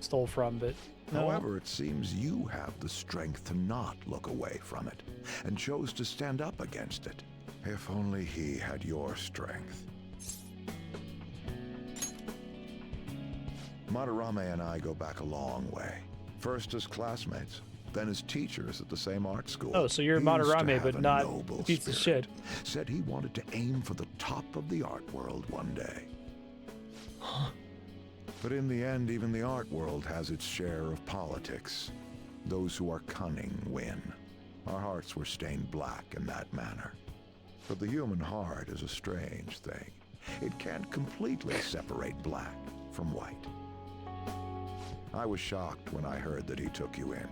stole from, but no. However, it seems you have the strength to not look away from it, and chose to stand up against it. If only he had your strength. Madarame and I go back a long way. First as classmates, then as teachers at the same art school. Oh, so you're He used to Madarame, have but a not noble a piece of spirit. shit. Said he wanted to aim for the top of the art world one day. But in the end, even the art world has its share of politics. Those who are cunning win. Our hearts were stained black in that manner. But the human heart is a strange thing. It can't completely separate black from white. I was shocked when I heard that he took you in.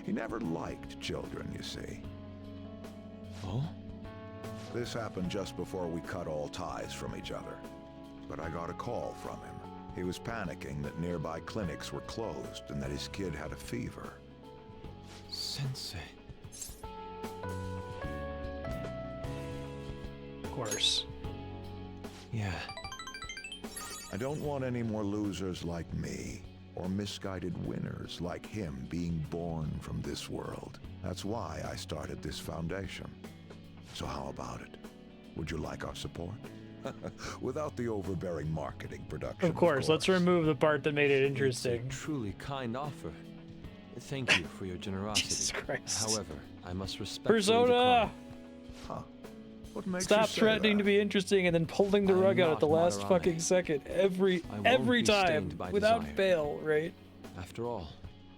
He never liked children, you see. Oh? This happened just before we cut all ties from each other. But I got a call from him. He was panicking that nearby clinics were closed and that his kid had a fever. Sensei. Of course. Yeah. I don't want any more losers like me, or misguided winners like him being born from this world. That's why I started this foundation. So how about it? Would you like our support? Without the overbearing marketing production. Of course, let's remove the part that made it interesting. It's a truly kind offer. Thank you for your generosity. Jesus Christ. However, I must respectfully Persona! decline. Huh. What makes Stop you say threatening that? to be interesting and then pulling the I'm rug out at not the last Madarame. fucking second. Every won't be time, stained by without desire. fail, right? After all,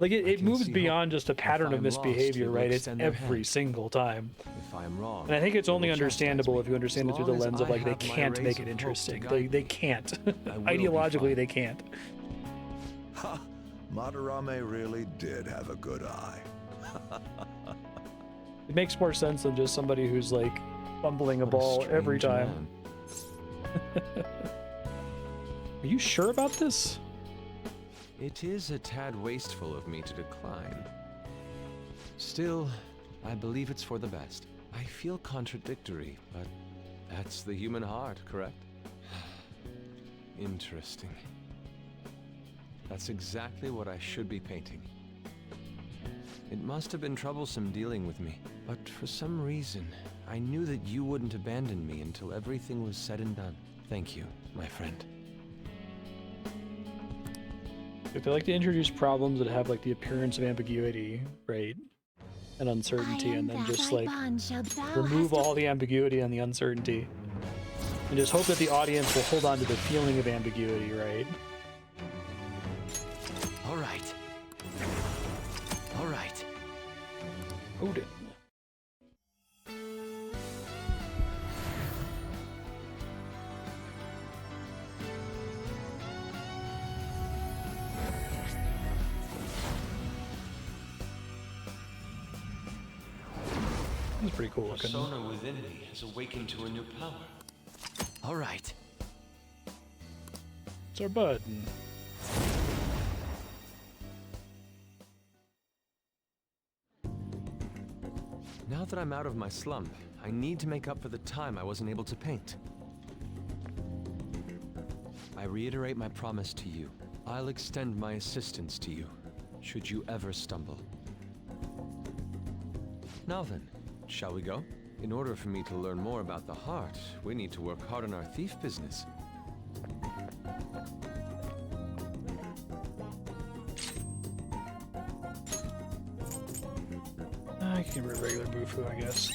Like it I can moves see beyond hope. just a If pattern of I'm lost, misbehavior, they will right? It's extend their every hand. single time. If I am wrong, And I think it's they only will chastise understandable me. if you understand As it through the long as lens of I like they have my can't rays make of it hope to interesting. guide They me, can't. I will be Ideologically, fine. they can't. Ha! Madarame really did have a good eye. It makes more sense than just somebody who's like fumbling a What ball every strange time. man. Are you sure about this? It is a tad wasteful of me to decline. Still, I believe it's for the best. I feel contradictory, but that's the human heart, correct? Interesting. That's exactly what I should be painting. It must have been troublesome dealing with me, but for some reason, I knew that you wouldn't abandon me until everything was said and done. Thank you, my friend. If they like to introduce problems that have like the appearance of ambiguity, right? And uncertainty, and then just like remove all the ambiguity and the uncertainty. And just hope that the audience will hold on to the feeling of ambiguity, right? All right. All right. Odin. He's pretty cool looking. Persona within me has awakened to a new power. All right. It's our button. Now that I'm out of my slump, I need to make up for the time I wasn't able to paint. I reiterate my promise to you. I'll extend my assistance to you, should you ever stumble. Now then, shall we go? In order for me to learn more about the heart, we need to work hard on our thief business. I can be a regular Bufu, I guess.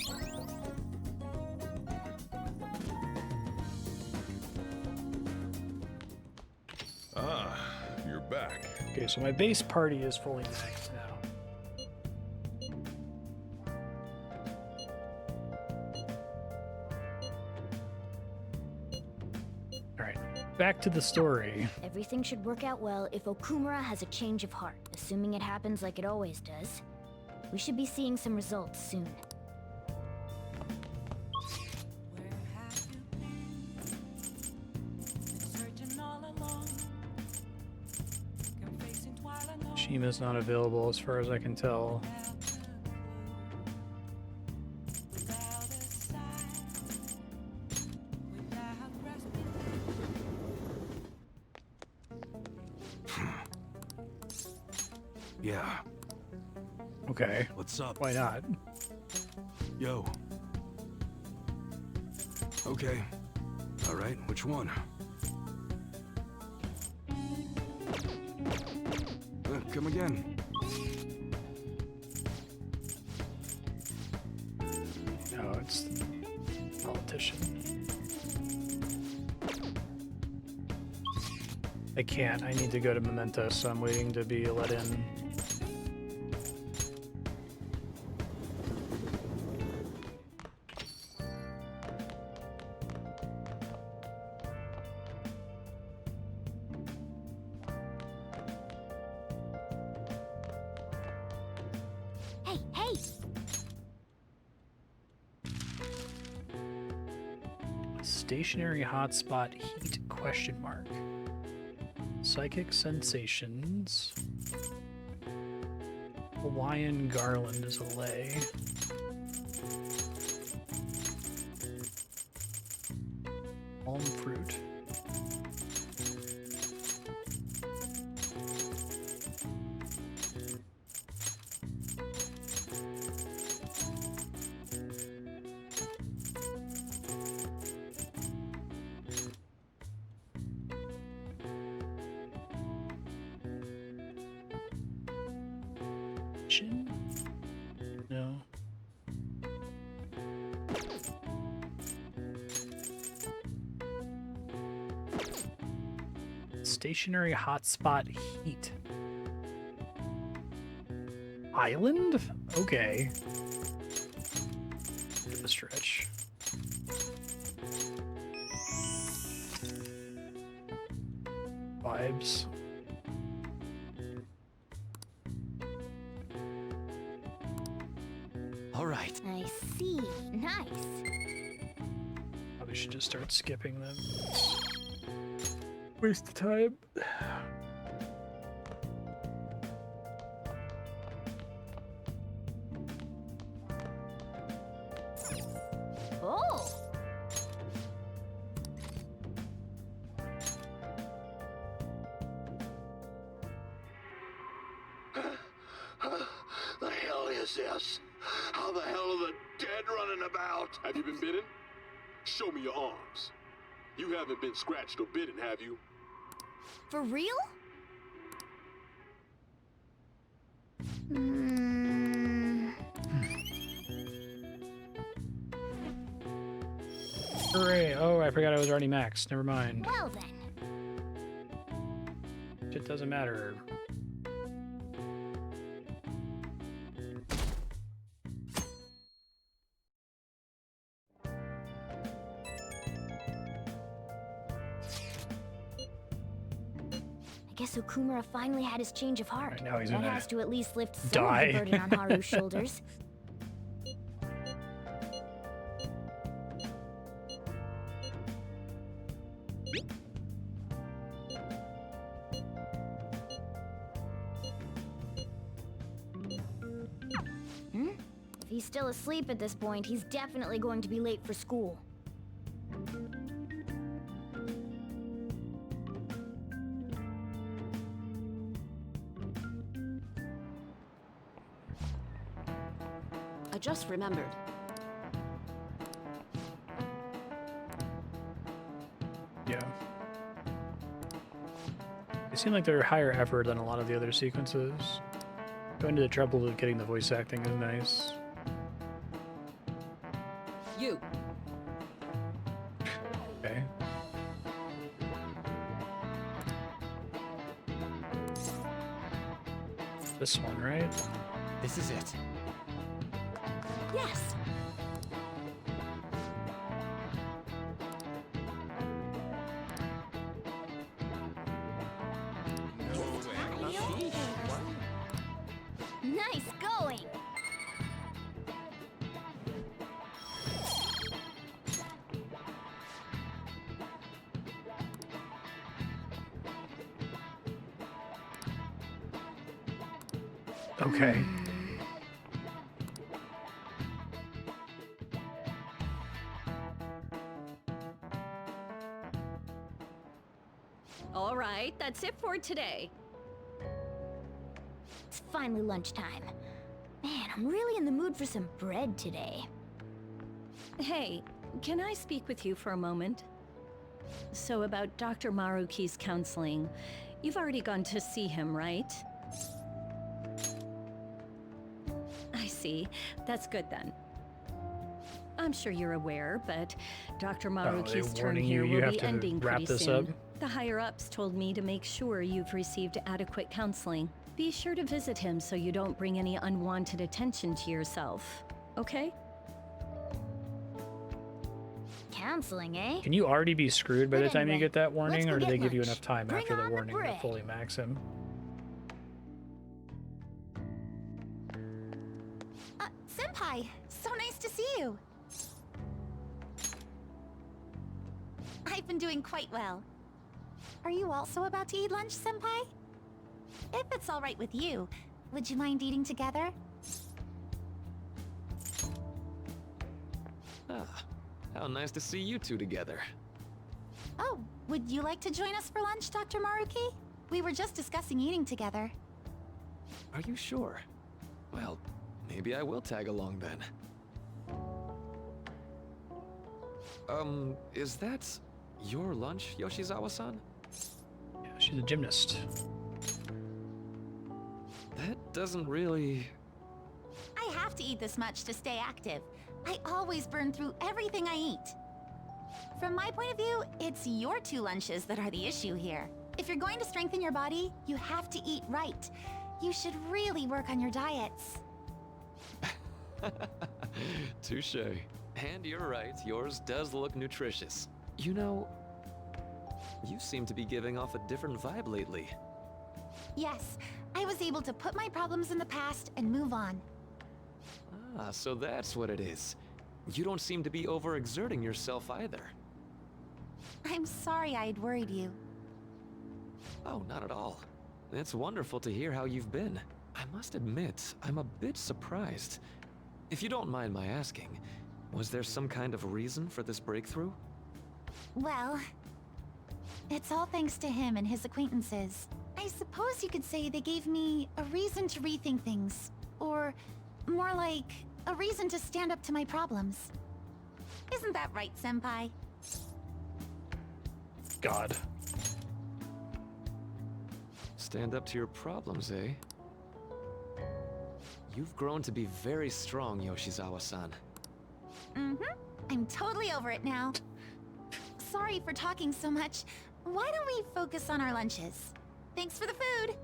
Ah, you're back. Okay, so my base party is fully maxed now. Alright, back to the story. Everything should work out well if Okumura has a change of heart, assuming it happens like it always does. We should be seeing some results soon. Shima's not available as far as I can tell. Yeah. Okay. What's up? Why not? Yo. Okay. All right, which one? Come again. No, it's politician. I can't. I need to go to Memento, so I'm waiting to be let in. Hey, hey! Stationary hotspot heat question mark. Psychic sensations. Hawaiian garland is a lay. Palm fruit. Chin? No. Stationary hotspot heat. Island? Okay. Bit of a stretch. Vibes. All right. I see. Nice. Probably should just start skipping them. Waste of time. Oh! The hell is this? How the hell are the dead running about? Have you been bitten? Show me your arms. You haven't been scratched or bitten, have you? For real? Hooray! Oh, I forgot I was already maxed. Never mind. Well then. It doesn't matter. I guess Okumura finally had his change of heart. Right, now he's that gonna has to at least lift some die. of the burden on Haru's shoulders. If he's still asleep at this point, he's definitely going to be late for school. I just remembered. Yeah. They seem like they're higher effort than a lot of the other sequences. Going to the trouble of getting the voice acting is nice. You. Okay. This one, right? This is it. Yes! Nice going! Okay. All right, that's it for today. It's finally lunchtime. Man, I'm really in the mood for some bread today. Hey, can I speak with you for a moment? So about Dr. Maruki's counseling, you've already gone to see him, right? I see. That's good then. I'm sure you're aware, but Dr. Maruki's term warning here you will have be to ending wrap pretty this soon. up? The higher-ups told me to make sure you've received adequate counseling. Be sure to visit him so you don't bring any unwanted attention to yourself, okay? Counseling, eh? Can you already be screwed by But the time you anyway, get that warning, let's or go do they get give you lunch. enough time Bring after the on the warning to bread. fully max him? Senpai, so nice to see you. I've been doing quite well. Are you also about to eat lunch, Senpai? If it's all right with you, would you mind eating together? Ah, how nice to see you two together. Oh, would you like to join us for lunch, Dr. Maruki? We were just discussing eating together. Are you sure? Well, maybe I will tag along then. Is that your lunch, Yoshizawa-san? Yeah, she's a gymnast. That doesn't really... I have to eat this much to stay active. I always burn through everything I eat. From my point of view, it's your two lunches that are the issue here. If you're going to strengthen your body, you have to eat right. You should really work on your diets. Touche. And you're right, yours does look nutritious. You know, you seem to be giving off a different vibe lately. Yes, I was able to put my problems in the past and move on. Ah, so that's what it is. You don't seem to be overexerting yourself either. I'm sorry I had worried you. Oh, not at all. It's wonderful to hear how you've been. I must admit, I'm a bit surprised. If you don't mind my asking, was there some kind of reason for this breakthrough? Well, it's all thanks to him and his acquaintances. I suppose you could say they gave me a reason to rethink things. Or, more like, a reason to stand up to my problems. Isn't that right, Senpai? God. Stand up to your problems, eh? You've grown to be very strong, Yoshizawa-san. Mm-hmm. I'm totally over it now. Sorry for talking so much. Why don't we focus on our lunches? Thanks for the food!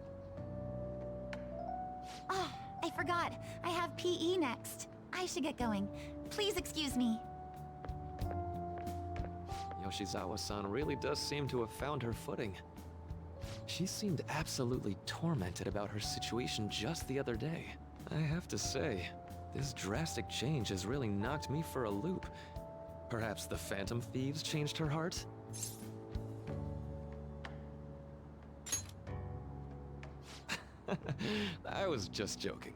Oh, I forgot. I have PE next. I should get going. Please excuse me. Yoshizawa-san really does seem to have found her footing. She seemed absolutely tormented about her situation just the other day. I have to say, this drastic change has really knocked me for a loop. Perhaps the Phantom Thieves changed her heart? I was just joking.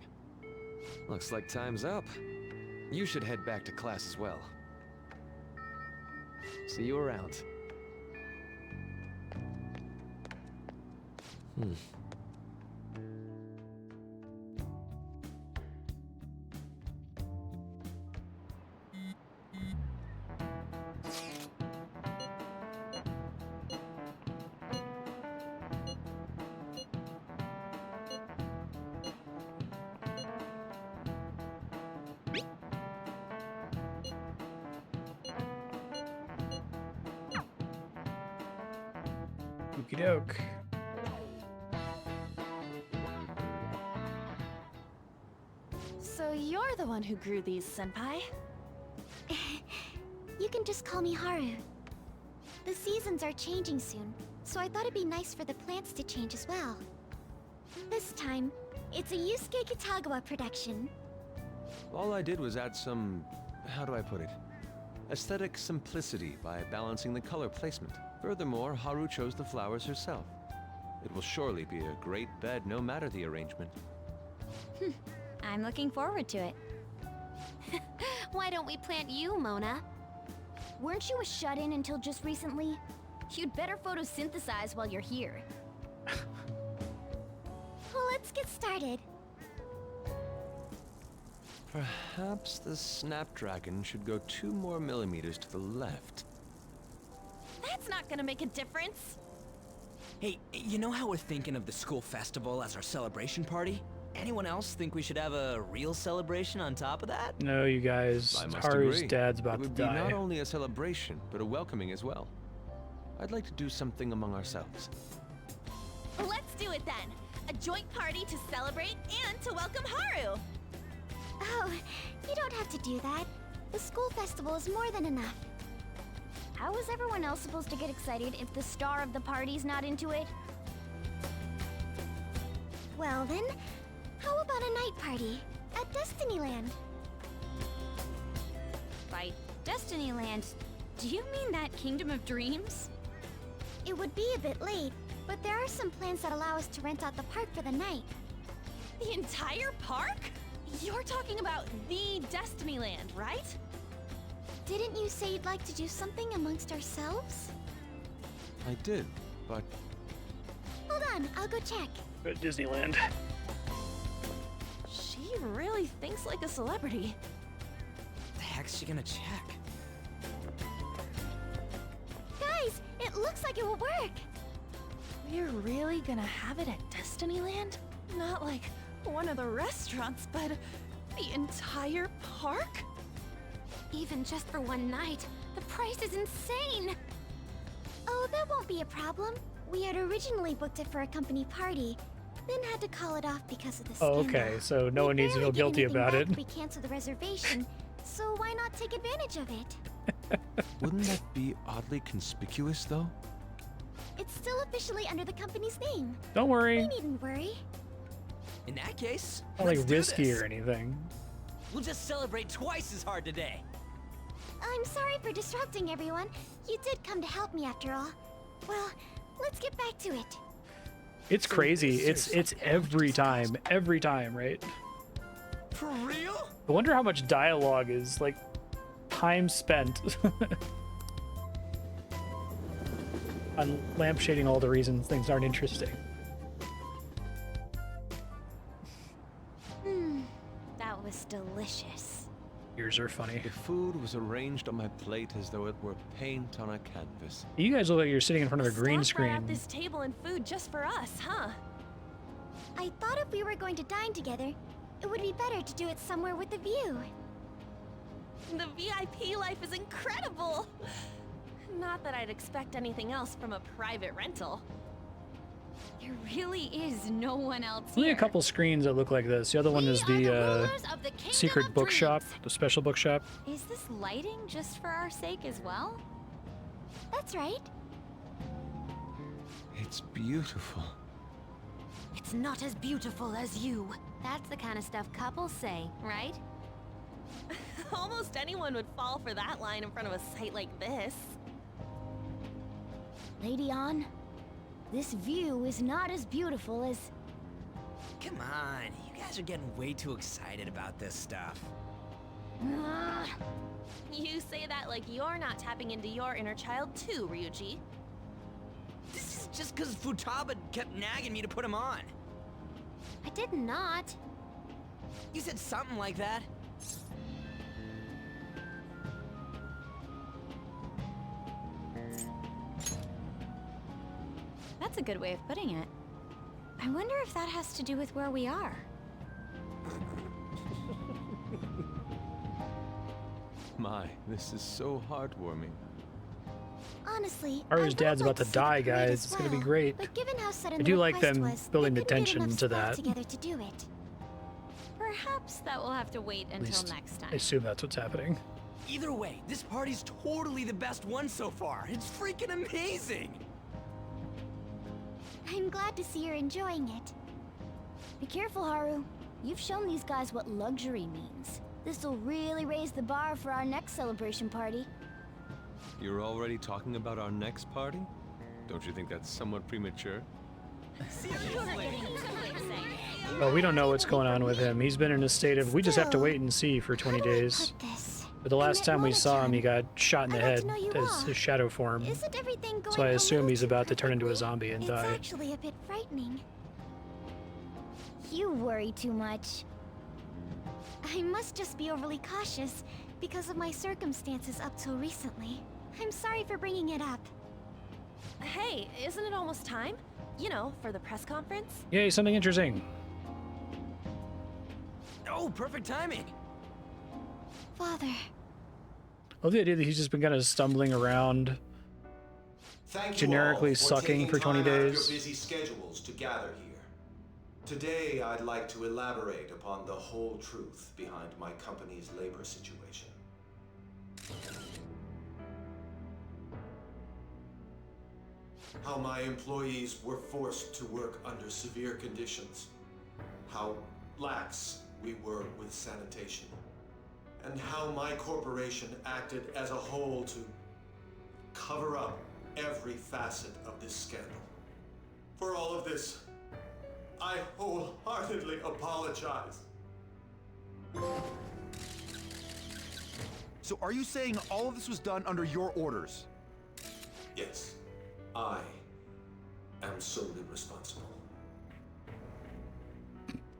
Looks like time's up. You should head back to class as well. See you around. Okie doke. So you're the one who grew these, Senpai? You can just call me Haru. The seasons are changing soon, so I thought it'd be nice for the plants to change as well. This time, it's a Yusuke Kitagawa production. All I did was add some, how do I put it? Aesthetic simplicity by balancing the color placement. Furthermore, Haru chose the flowers herself. It will surely be a great bed no matter the arrangement. I'm looking forward to it. Why don't we plant you, Mona? Weren't you a shut-in until just recently? You'd better photosynthesize while you're here. Well, let's get started. Perhaps the Snapdragon should go 2 more millimeters to the left. That's not gonna make a difference. Hey, you know how we're thinking of the school festival as our celebration party? Anyone else think we should have a real celebration on top of that? No, you guys. I must Haru's agree. dad's about It to would be die. not only a celebration, but a welcoming as well. I'd like to do something among ourselves. Let's do it then. A joint party to celebrate and to welcome Haru. Oh, you don't have to do that. The school festival is more than enough. How is everyone else supposed to get excited if the star of the party's not into it? Well then, how about a night party at Destinyland? By Destinyland, do you mean that Kingdom of Dreams? It would be a bit late, but there are some plans that allow us to rent out the park for the night. The entire park? You're talking about the Destinyland, right? Didn't you say you'd like to do something amongst ourselves? I did, but Hold on, I'll go check. At Disneyland. She really thinks like a celebrity. The heck's she gonna check? Guys, it looks like it will work. We're really gonna have it at Destinyland? Not like one of the restaurants, but the entire park? Even just for one night, the price is insane. Oh, that won't be a problem. We had originally booked it for a company party, then had to call it off because of the scandal. Oh, okay, so no one needs to feel Barely get guilty anything about back it. if we cancel the reservation, so why not take advantage of it? wouldn't that be oddly conspicuous, though? It's still officially under the company's name. Don't worry. We needn't worry. In that case, Not like let's do risky this. or anything. We'll just celebrate twice as hard today. I'm sorry for disrupting everyone. You did come to help me after all. Well, let's get back to it. It's crazy. It's every time, right? For real? I wonder how much dialogue is like time spent on lampshading all the reasons things aren't interesting. That was delicious. Yours are funny. The food was arranged on my plate as though it were paint on a canvas. You guys look like you're sitting in front of a green Staff brought out screen. this table and food just for us, huh? I thought if we were going to dine together, it would be better to do it somewhere with a view. The VIP life is incredible! Not that I'd expect anything else from a private rental. There really is no one else Only here. a couple screens that look like this. The other one is the of the Kingdom secret of bookshop, the special bookshop. Is this lighting just for our sake as well? That's right. It's beautiful. It's not as beautiful as you. That's the kind of stuff couples say, right? Almost anyone would fall for that line in front of a site like this. Lady On, this view is not as beautiful as... Come on, you guys are getting way too excited about this stuff. You say that like you're not tapping into your inner child too, Ryuji. This is just because Futaba kept nagging me to put him on. I did not. You said something like that. That's a good way of putting it. I wonder if that has to do with where we are. My, this is so heartwarming. Honestly, Haru's I dad's would about like to see the die, parade guys. as It's gonna be well, great. But given how sudden I do the like request them was, building they the couldn't get tension enough to stuff that. together to do it. Perhaps that will have to wait At until least next time. I assume that's what's happening. Either way, this party's totally the best one so far. It's freaking amazing. I'm glad to see you're enjoying it. Be careful, Haru. You've shown these guys what luxury means. This'll really raise the bar for our next celebration party. You're already talking about our next party? Don't you think that's somewhat premature? Well, we don't know what's going on with him. He's been in a state of, we just have to wait and see for 20 days. But the last time we saw him, he got shot in the head as his shadow form. Isn't everything going So I a assume little he's too about to turn into a quickly? zombie and It's die. actually a bit frightening. You worry too much. I must just be overly cautious because of my circumstances up till recently. I'm sorry for bringing it up. Hey, isn't it almost time? You know, for the press conference? Yay, something interesting. Oh, perfect timing. Father. I love the idea that he's just been kind of stumbling around, Thank generically you all for sucking taking for 20 time out of days. your busy schedules to gather here. Today, I'd like to elaborate upon the whole truth behind my company's labor situation. How my employees were forced to work under severe conditions. How lax we were with sanitation. And how my corporation acted as a whole to cover up every facet of this scandal. For all of this, I wholeheartedly apologize. So are you saying all of this was done under your orders? Yes, I am solely responsible.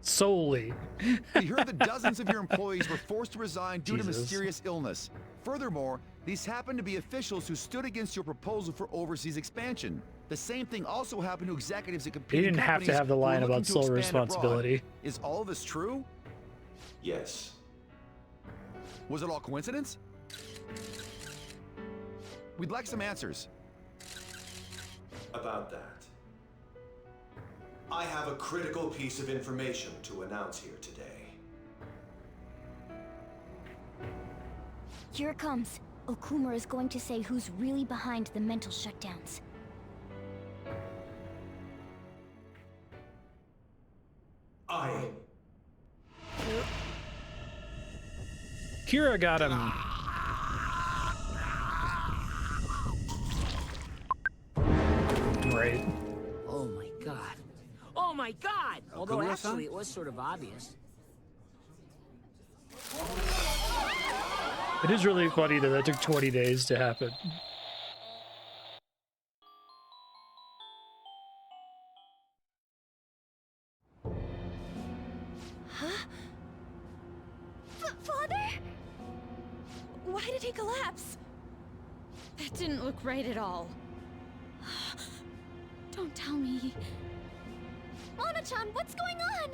Solely. We heard that dozens of your employees were forced to resign due to Jesus. mysterious illness. Furthermore, these happened to be officials who stood against your proposal for overseas expansion. The same thing also happened to executives at competing didn't have to companies have the who were line looking about to sole expand responsibility. abroad. Is all of this true? Yes. Was it all coincidence? We'd like some answers. About that. I have a critical piece of information to announce here today. Here it comes. Okumura is going to say who's really behind the mental shutdowns. Kira got him. Right. Oh my god. Oh my god! Although Okumura-san? actually it was sort of obvious. It is really funny that that took 20 days to happen. Huh? Father? Why did he collapse? That didn't look right at all. Don't tell me. Mona-chan, what's going on?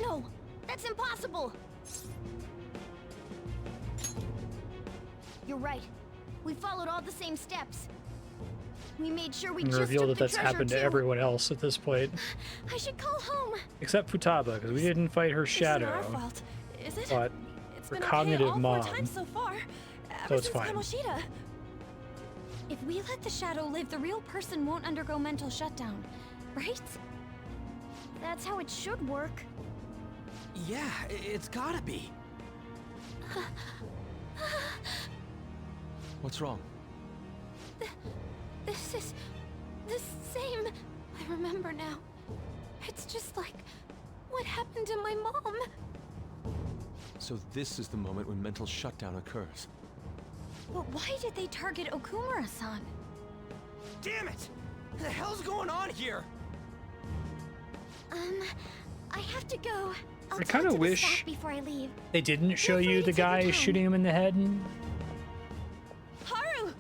No, that's impossible. You're right. We followed all the same steps. We made sure we And just reveal took that the that's treasure happened to too. everyone else at this point. I should call home. Except Futaba, because we didn't fight her shadow. It's not our fault, is it? But It's her been cognitive okay all mom. 4 times so far. So Ever it's since fine. Kamoshida. If we let the shadow live, the real person won't undergo mental shutdown, right? That's how it should work. Yeah, it's gotta be. What's wrong? This is the same. I remember now. It's just like what happened to my mom. So this is the moment when mental shutdown occurs. But why did they target Okumura-san? Damn it! What the hell's going on here? I have to go. I'll I talk kinda to the wish staff before I leave. They didn't show you the guy shooting him in the head and Haru!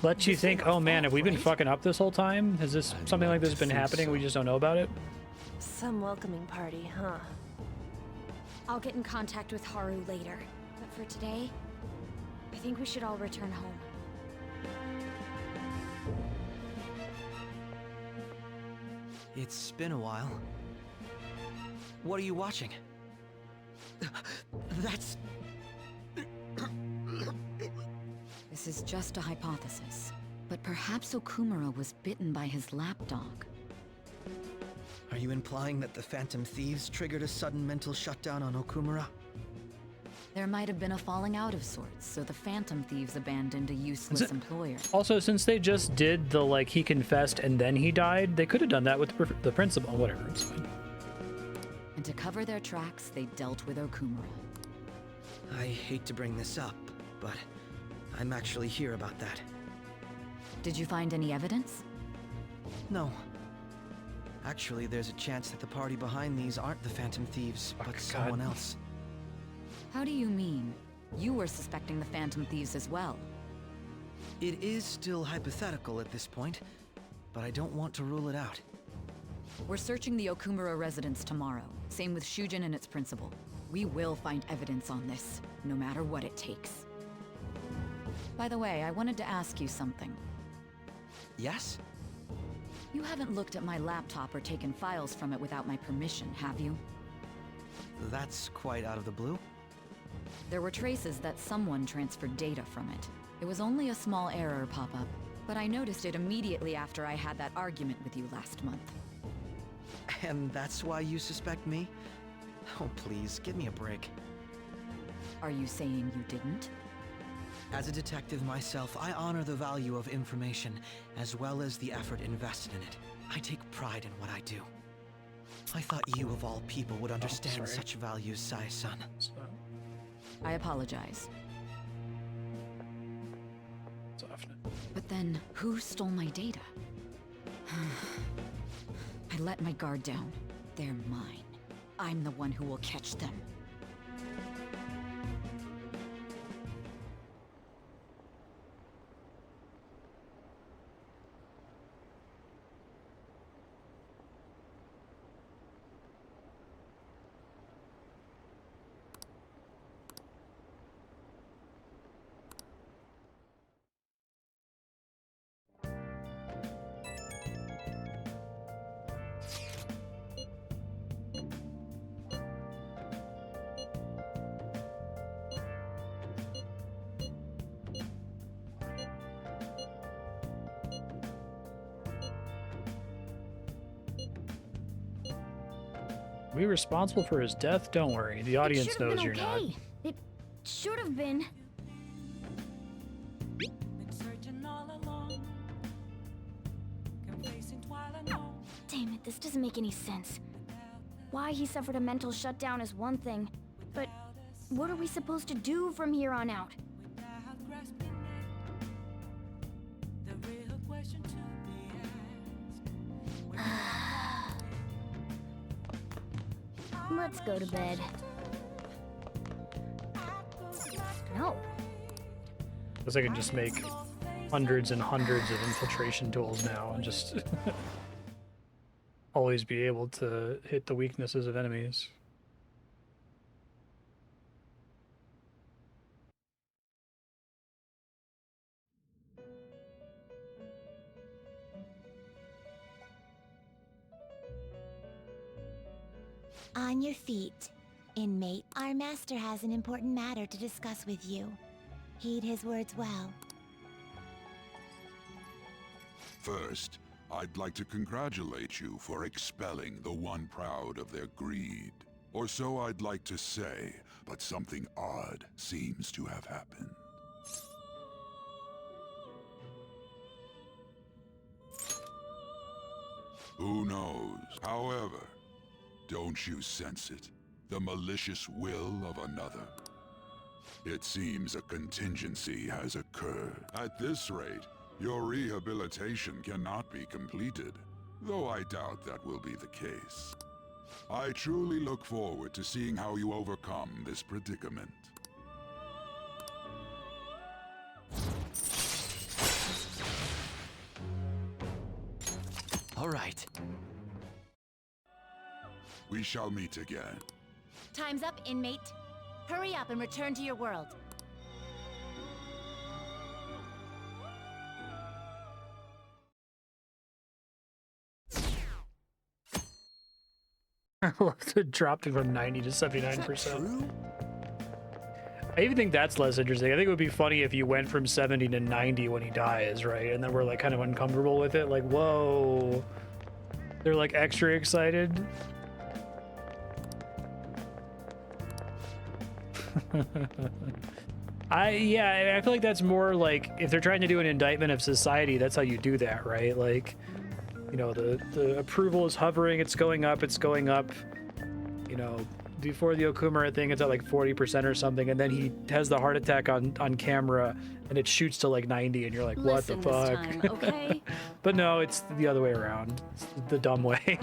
let you think, oh man, have we been fucking up this whole time? Has this something like this been happening? We just don't know about it? Some welcoming party, huh? I'll get in contact with Haru later. But for today, I think we should all return home. It's been a while. What are you watching? That's... This is just a hypothesis, but perhaps Okumura was bitten by his lapdog. Are you implying that the Phantom Thieves triggered a sudden mental shutdown on Okumura? There might have been a falling out of sorts, so the Phantom Thieves abandoned a useless employer. Also, since they just did the, like, he confessed and then he died, they could have done that with the principal. Whatever, it's fine. And to cover their tracks, they dealt with Okumura. I hate to bring this up, but I'm actually here about that. Did you find any evidence? No. Actually, there's a chance that the party behind these aren't the Phantom Thieves, but someone else. How do you mean? You were suspecting the Phantom Thieves as well. It is still hypothetical at this point, but I don't want to rule it out. We're searching the Okumura residence tomorrow. Same with Shujin and its principal. We will find evidence on this, no matter what it takes. By the way, I wanted to ask you something. Yes? You haven't looked at my laptop or taken files from it without my permission, have you? That's quite out of the blue. There were traces that someone transferred data from it. It was only a small error pop-up, but I noticed it immediately after I had that argument with you last month. And that's why you suspect me? Oh, please, give me a break. Are you saying you didn't? As a detective myself, I honor the value of information, as well as the effort invested in it. I take pride in what I do. I thought you, of all people, would understand such values, Sai-san. I apologize. But then, who stole my data? I let my guard down. They're mine. I'm the one who will catch them. Are we responsible for his death? Don't worry. The audience knows you're not. It should have been. Damn it, this doesn't make any sense. Why he suffered a mental shutdown is one thing, but what are we supposed to do from here on out? Let's go to bed. No. Because I can just make hundreds and hundreds of infiltration tools now and just always be able to hit the weaknesses of enemies. On your feet, inmate. Our master has an important matter to discuss with you. Heed his words well. First, I'd like to congratulate you for expelling the one proud of their greed. Or so I'd like to say, but something odd seems to have happened. Who knows? However, don't you sense it? The malicious will of another? It seems a contingency has occurred. At this rate, your rehabilitation cannot be completed, though I doubt that will be the case. I truly look forward to seeing how you overcome this predicament. All right. We shall meet again. Time's up, inmate. Hurry up and return to your world. I love it dropped it from 90 to 79%. I even think that's less interesting. I think it would be funny if you went from 70 to 90 when he dies, right? And then we're like kind of uncomfortable with it, like, whoa. They're like extra excited. I feel like that's more like if they're trying to do an indictment of society, that's how you do that, right? Like, you know, the approval is hovering, it's going up, you know, before the Okumura thing, it's at like 40% or something, and then he has the heart attack on camera, and it shoots to like 90, and you're like, what the fuck? This time, okay? But no, it's the other way around. It's the dumb way.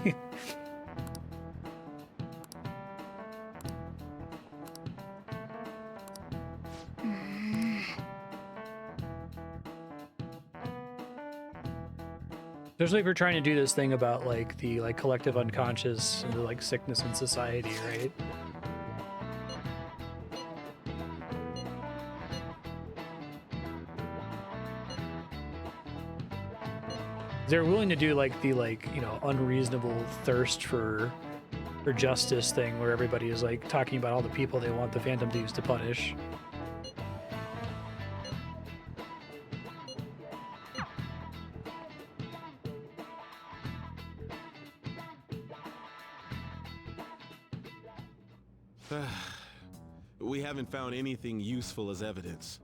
Especially if we're trying to do this thing about like the collective unconscious and the like sickness in society, right? They're willing to do like the you know, unreasonable thirst for justice thing where everybody is like talking about all the people they want the Phantom Thieves to punish. We haven't found anything useful as evidence.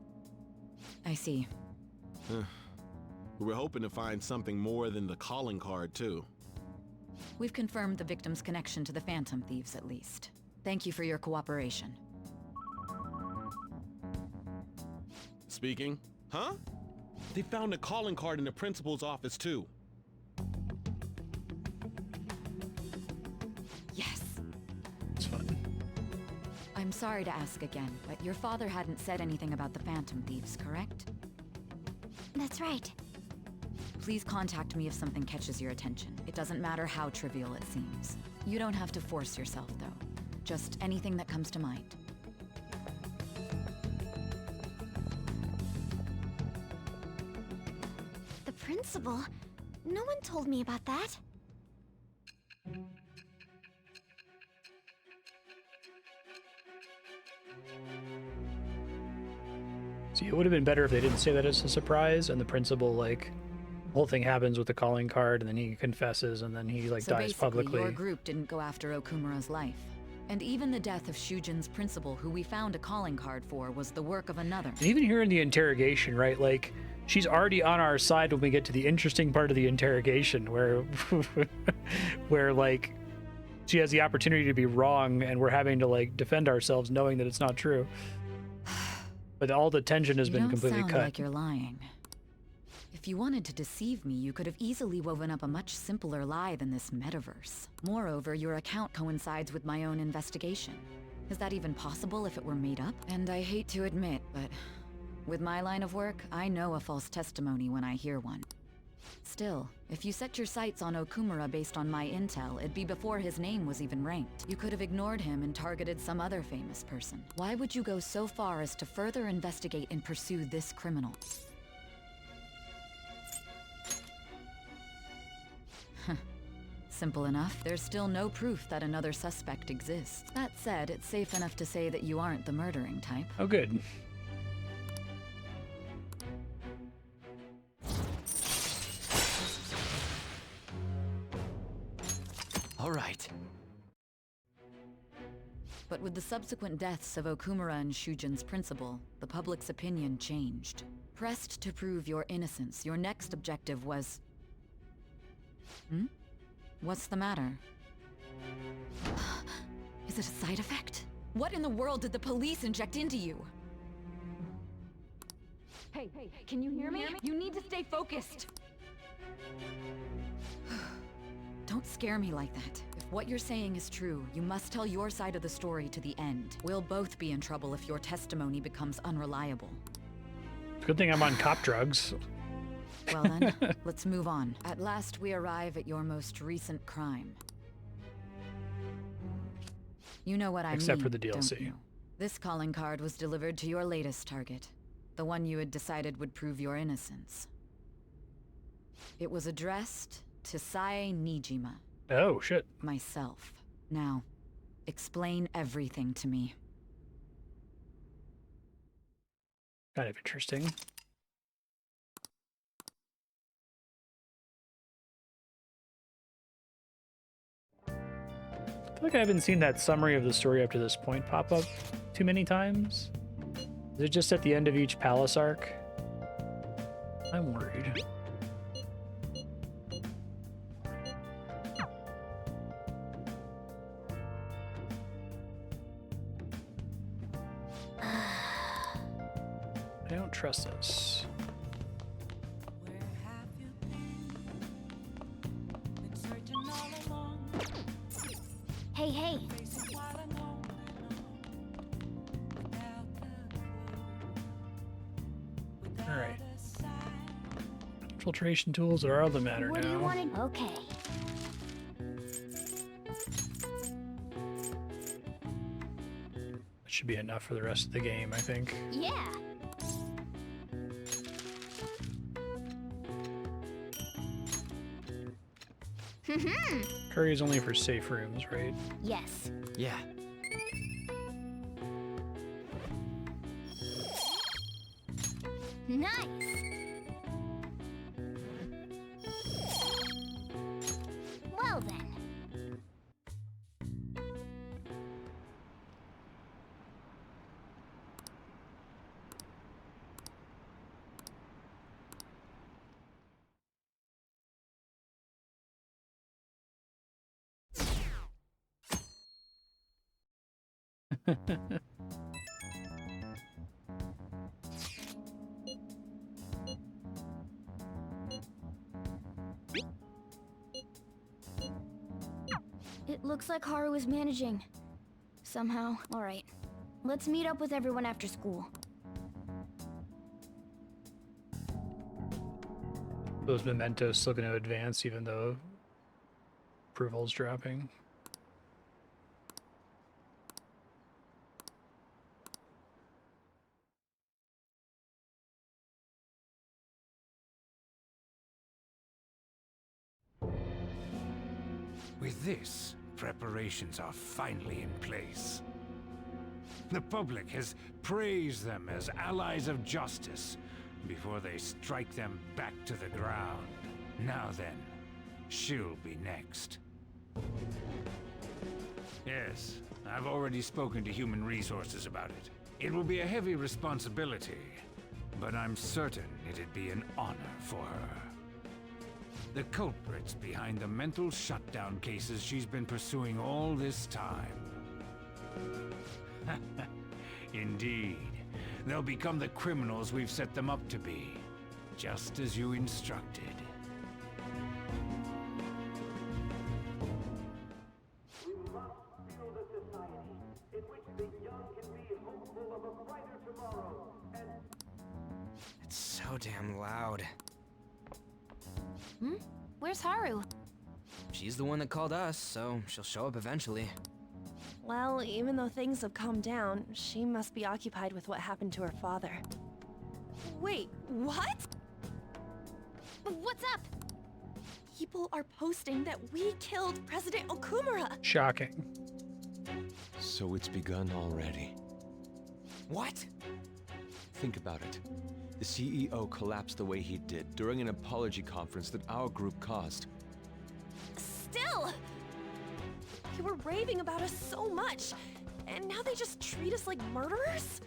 I see. We're hoping to find something more than the calling card, too. We've confirmed the victim's connection to the Phantom Thieves, at least. Thank you for your cooperation. Speaking? Huh? They found a calling card in the principal's office, too. Yes. It's fun. I'm sorry to ask again, but your father hadn't said anything about the Phantom Thieves, correct? That's right. Please contact me if something catches your attention. It doesn't matter how trivial it seems. You don't have to force yourself, though. Just anything that comes to mind. The principal? No one told me about that. See, it would have been better if they didn't say that as a surprise, and the principal, like, the whole thing happens with the calling card, and then he confesses, and then he, like, So dies basically, publicly. your group didn't go after Okumura's life. And even the death of Shujin's principal, who we found a calling card for, was the work of another. And even here in the interrogation, right, like, she's already on our side when we get to the interesting part of the interrogation, where, where, like, she has the opportunity to be wrong, and we're having to, like, defend ourselves knowing that it's not true. But all the tension has been completely You don't cut. sound like you're lying. If you wanted to deceive me, you could have easily woven up a much simpler lie than this metaverse. Moreover, your account coincides with my own investigation. Is that even possible if it were made up? And I hate to admit, but with my line of work, I know a false testimony when I hear one. Still, if you set your sights on Okumura based on my intel, it'd be before his name was even ranked. You could have ignored him and targeted some other famous person. Why would you go so far as to further investigate and pursue this criminal? Simple enough. There's still no proof that another suspect exists. That said, it's safe enough to say that you aren't the murdering type. Oh, good. All right. But with the subsequent deaths of Okumura and Shujin's principal, the public's opinion changed. Pressed to prove your innocence, your next objective was... What's the matter? Is it a side effect? What in the world did the police inject into you? Hey, can you hear me? You need to stay focused! Don't scare me like that. If what you're saying is true, you must tell your side of the story to the end. We'll both be in trouble if your testimony becomes unreliable. Good thing I'm on cop drugs. Well then, let's move on. At last we arrive at your most recent crime. You know what I mean, Except for the don't DLC. you? This calling card was delivered to your latest target. The one you had decided would prove your innocence. It was addressed to Sae Nijima. Oh, shit. Myself. Now, explain everything to me. Kind of interesting. feel like I haven't seen that summary of the story up to this point pop up too many times. Is it just at the end of each palace arc? I'm worried. I don't trust this. Hey, hey. All right. Filtration tools are all that matter What now. do you want to... Okay. That should be enough for the rest of the game, I think. Yeah. Curry is only for safe rooms, right? Yes. Yeah. Nice. Well then. It looks like Haru is managing. Somehow. Alright. Let's meet up with everyone after school. Those mementos still going to advance even though approval's dropping. With this, preparations are finally in place. The public has praised them as allies of justice before they strike them back to the ground. Now then, she'll be next. Yes, I've already spoken to Human Resources about it. It will be a heavy responsibility, but I'm certain it'd be an honor for her. The culprits behind the mental shutdown cases she's been pursuing all this time. Indeed. They'll become the criminals we've set them up to be, just as you instructed. We must build a society in which the young can be hopeful of a brighter tomorrow, and... It's so damn loud. Hmm? Where's Haru? She's the one that called us, so she'll show up eventually. Well, even though things have calmed down, she must be occupied with what happened to her father. Wait, what? What's up? People are posting that we killed President Okumura. Shocking. So it's begun already. What? Think about it. The CEO collapsed the way he did during an apology conference that our group caused. Still! They were raving about us so much, and now they just treat us like murderers?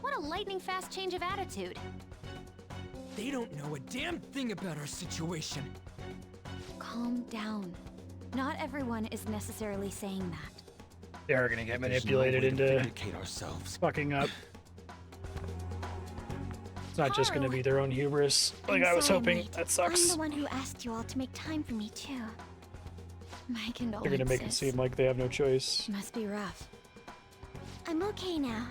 What a lightning-fast change of attitude. They don't know a damn thing about our situation. Calm down. Not everyone is necessarily saying that. They are going to get There's manipulated no way to into vindicate ourselves. fucking up. It's not just going to Haru. be their own hubris, like I'm I was sorry, hoping. mate. That I'm sucks. the one who asked you all to make time for me, too. My condolences. They're going to make it seem like they have no choice. Must be rough. I'm okay now.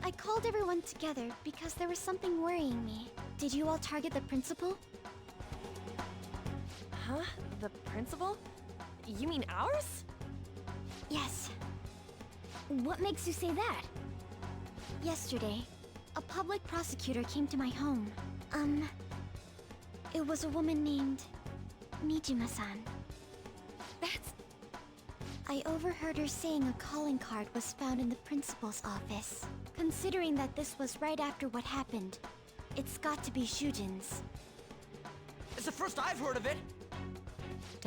I called everyone together because there was something worrying me. Did you all target the principal? Huh? The principal? You mean ours? Yes. What makes you say that? Yesterday, a public prosecutor came to my home. It was a woman named Mijima-san. That's... I overheard her saying a calling card was found in the principal's office. Considering that this was right after what happened, it's got to be Shujin's. It's the first I've heard of it.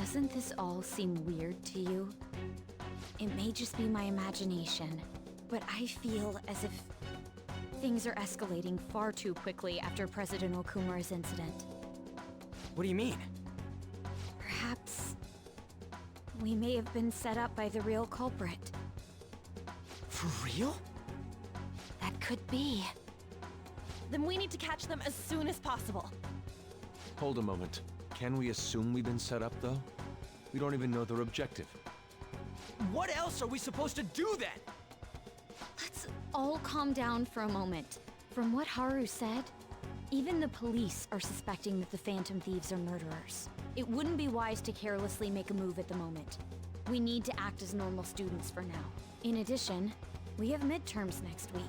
Doesn't this all seem weird to you? It may just be my imagination, but I feel as if things are escalating far too quickly after President Okumura's incident. What do you mean? Perhaps we may have been set up by the real culprit. For real? That could be. Then we need to catch them as soon as possible. Hold a moment. Can we assume we've been set up, though? We don't even know their objective. What else are we supposed to do then? Let's all calm down for a moment. From what Haru said, even the police are suspecting that the Phantom Thieves are murderers. It wouldn't be wise to carelessly make a move at the moment. We need to act as normal students for now. In addition, we have midterms next week.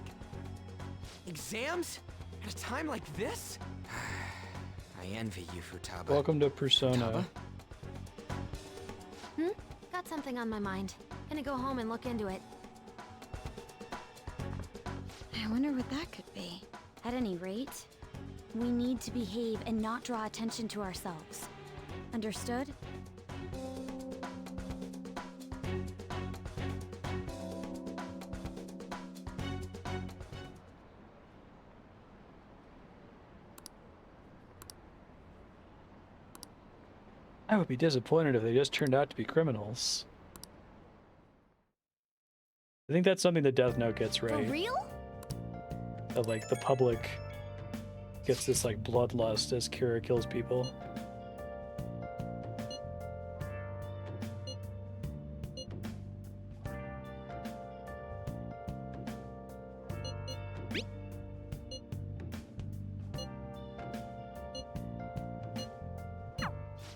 Exams? At a time like this? I envy you, Futaba. Welcome to Persona. Got something on my mind. Gonna go home and look into it. I wonder what that could be. At any rate, we need to behave and not draw attention to ourselves. Understood? I would be disappointed if they just turned out to be criminals. I think that's something that Death Note gets right. For real? That like the public gets this like bloodlust as Kira kills people.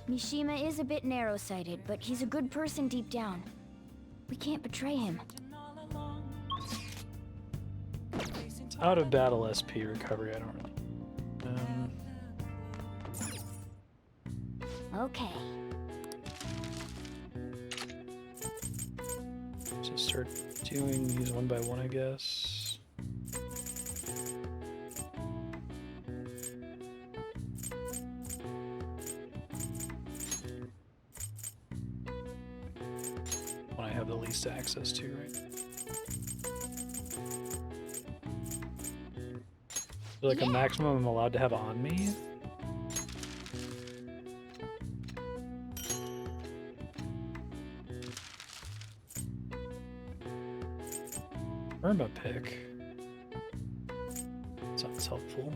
Mishima is a bit narrow-sighted, but he's a good person deep down. We can't betray him. It's out of battle SP recovery, I don't really. Okay. So start doing these one by one, I guess. One I have the least access to, right? Is there like a maximum I'm allowed to have on me? Irma pick. Sounds helpful.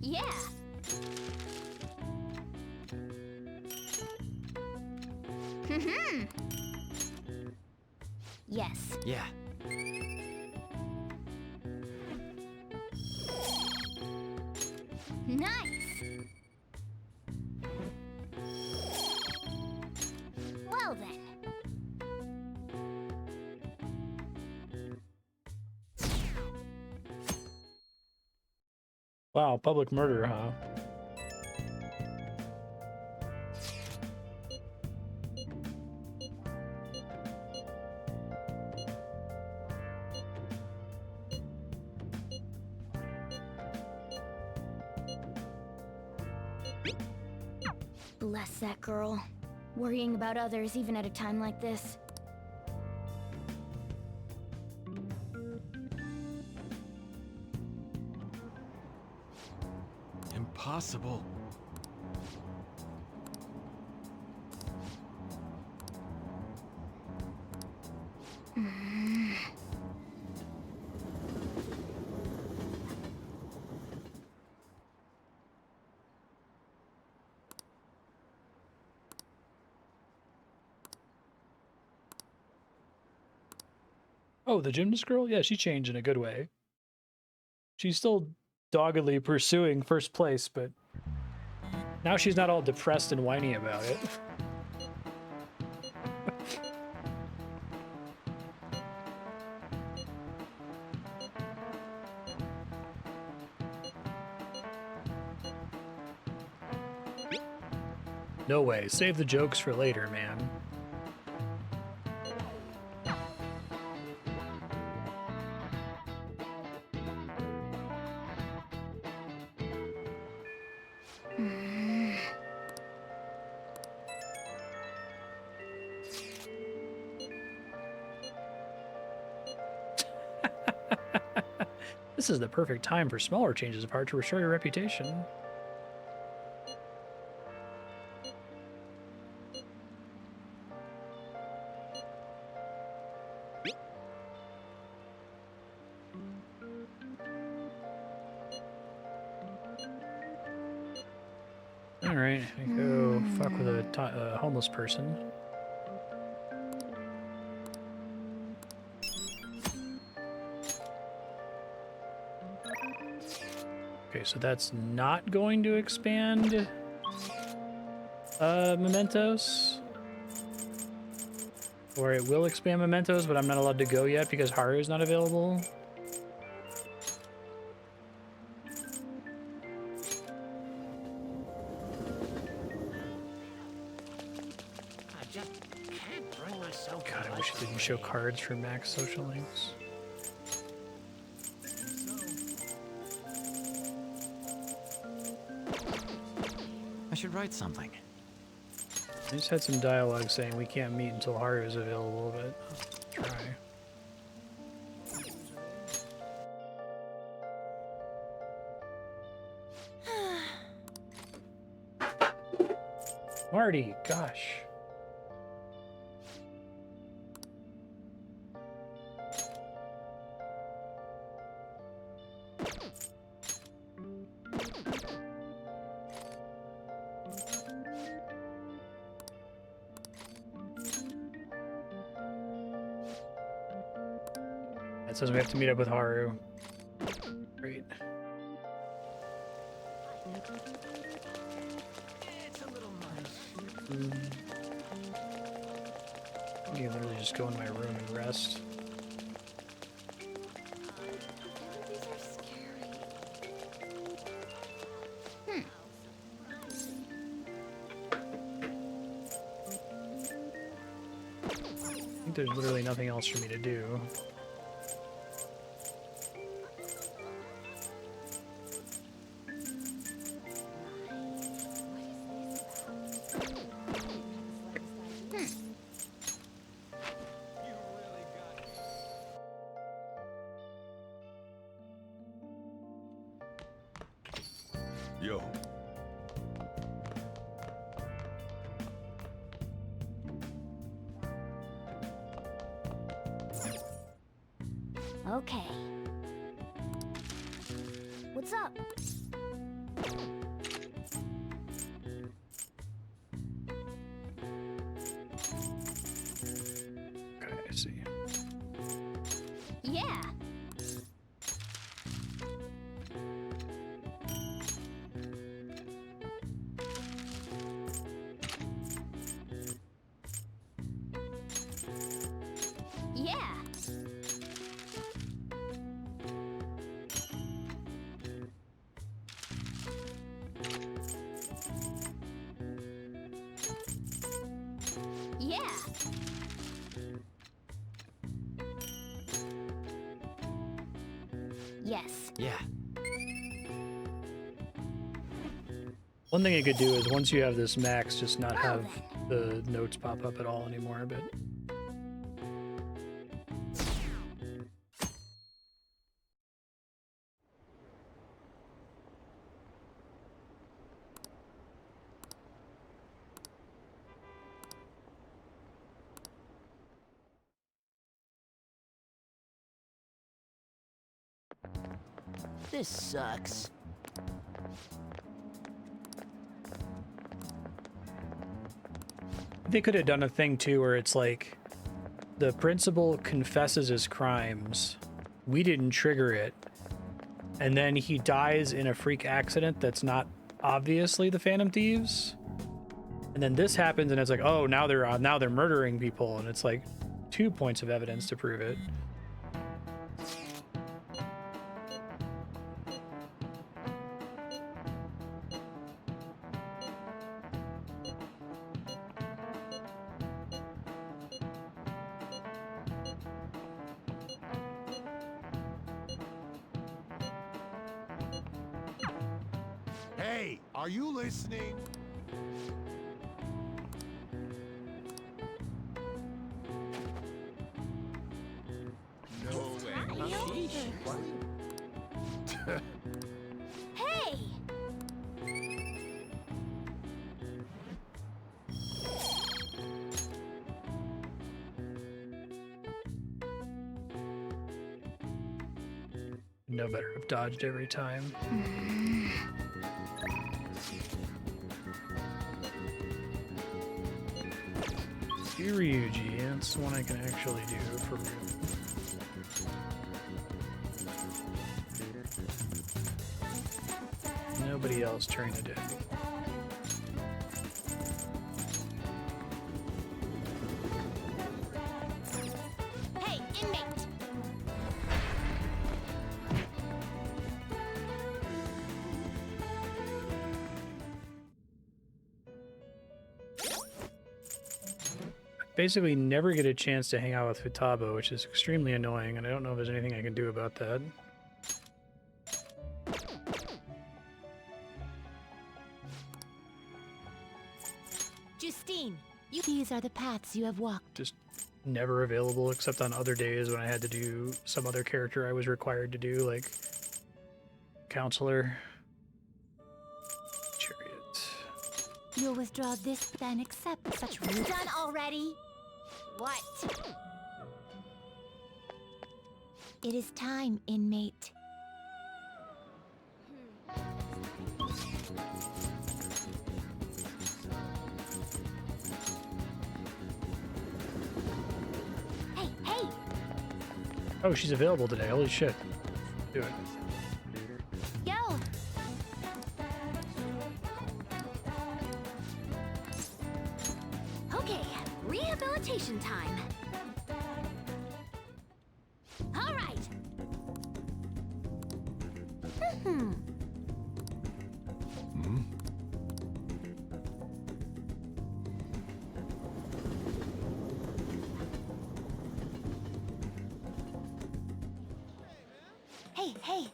Yeah. Yes. Yeah. Nice. Well then. Wow, public murder, huh? Bless that girl. Worrying about others even at a time like this. Impossible. Oh, the gymnast girl? Yeah, she changed in a good way. She's still doggedly pursuing first place, but now she's not all depressed and whiny about it. No way. Save the jokes for later, man. This is the perfect time for smaller changes of heart to restore your reputation. Alright, I go fuck with a homeless person. Okay, so that's not going to expand mementos. Or it will expand mementos, but I'm not allowed to go yet because Haru is not available. God, I wish it didn't show cards for max social links. I should write something. I just had some dialogue saying we can't meet until Haru is available, but I'll try. Marty, gosh. It says we have to meet up with Haru. Great. I can literally just go in my room and rest. I think there's literally nothing else for me to do. Yo. Okay. What's up? Okay, I see. Yeah. Yeah. Yeah. Yes. Yeah. One thing you could do is once you have this max, just not have the notes pop up at all anymore, but... This sucks. They could have done a thing too where it's like the principal confesses his crimes, we didn't trigger it, and then he dies in a freak accident that's not obviously the Phantom Thieves, and then this happens and it's like, oh, now they're murdering people, and it's like 2 points of evidence to prove it. Hey, are you listening? No way. Hey! No better have dodged every time. Ryuji, that's the one I can actually do for real. Nobody else turn it in. Hey, inmate! Basically never get a chance to hang out with Futaba, which is extremely annoying, and I don't know if there's anything I can do about that. Justine, these are the paths you have walked. Just never available except on other days when I had to do some other character I was required to do, like Counselor. Chariot. You'll withdraw this, then accept such rude. Done already? What? It is time, inmate. Hey, hey! Oh, she's available today. Holy shit. Do it. Yo! Okay, rehabilitation time. All right. Hey, hey.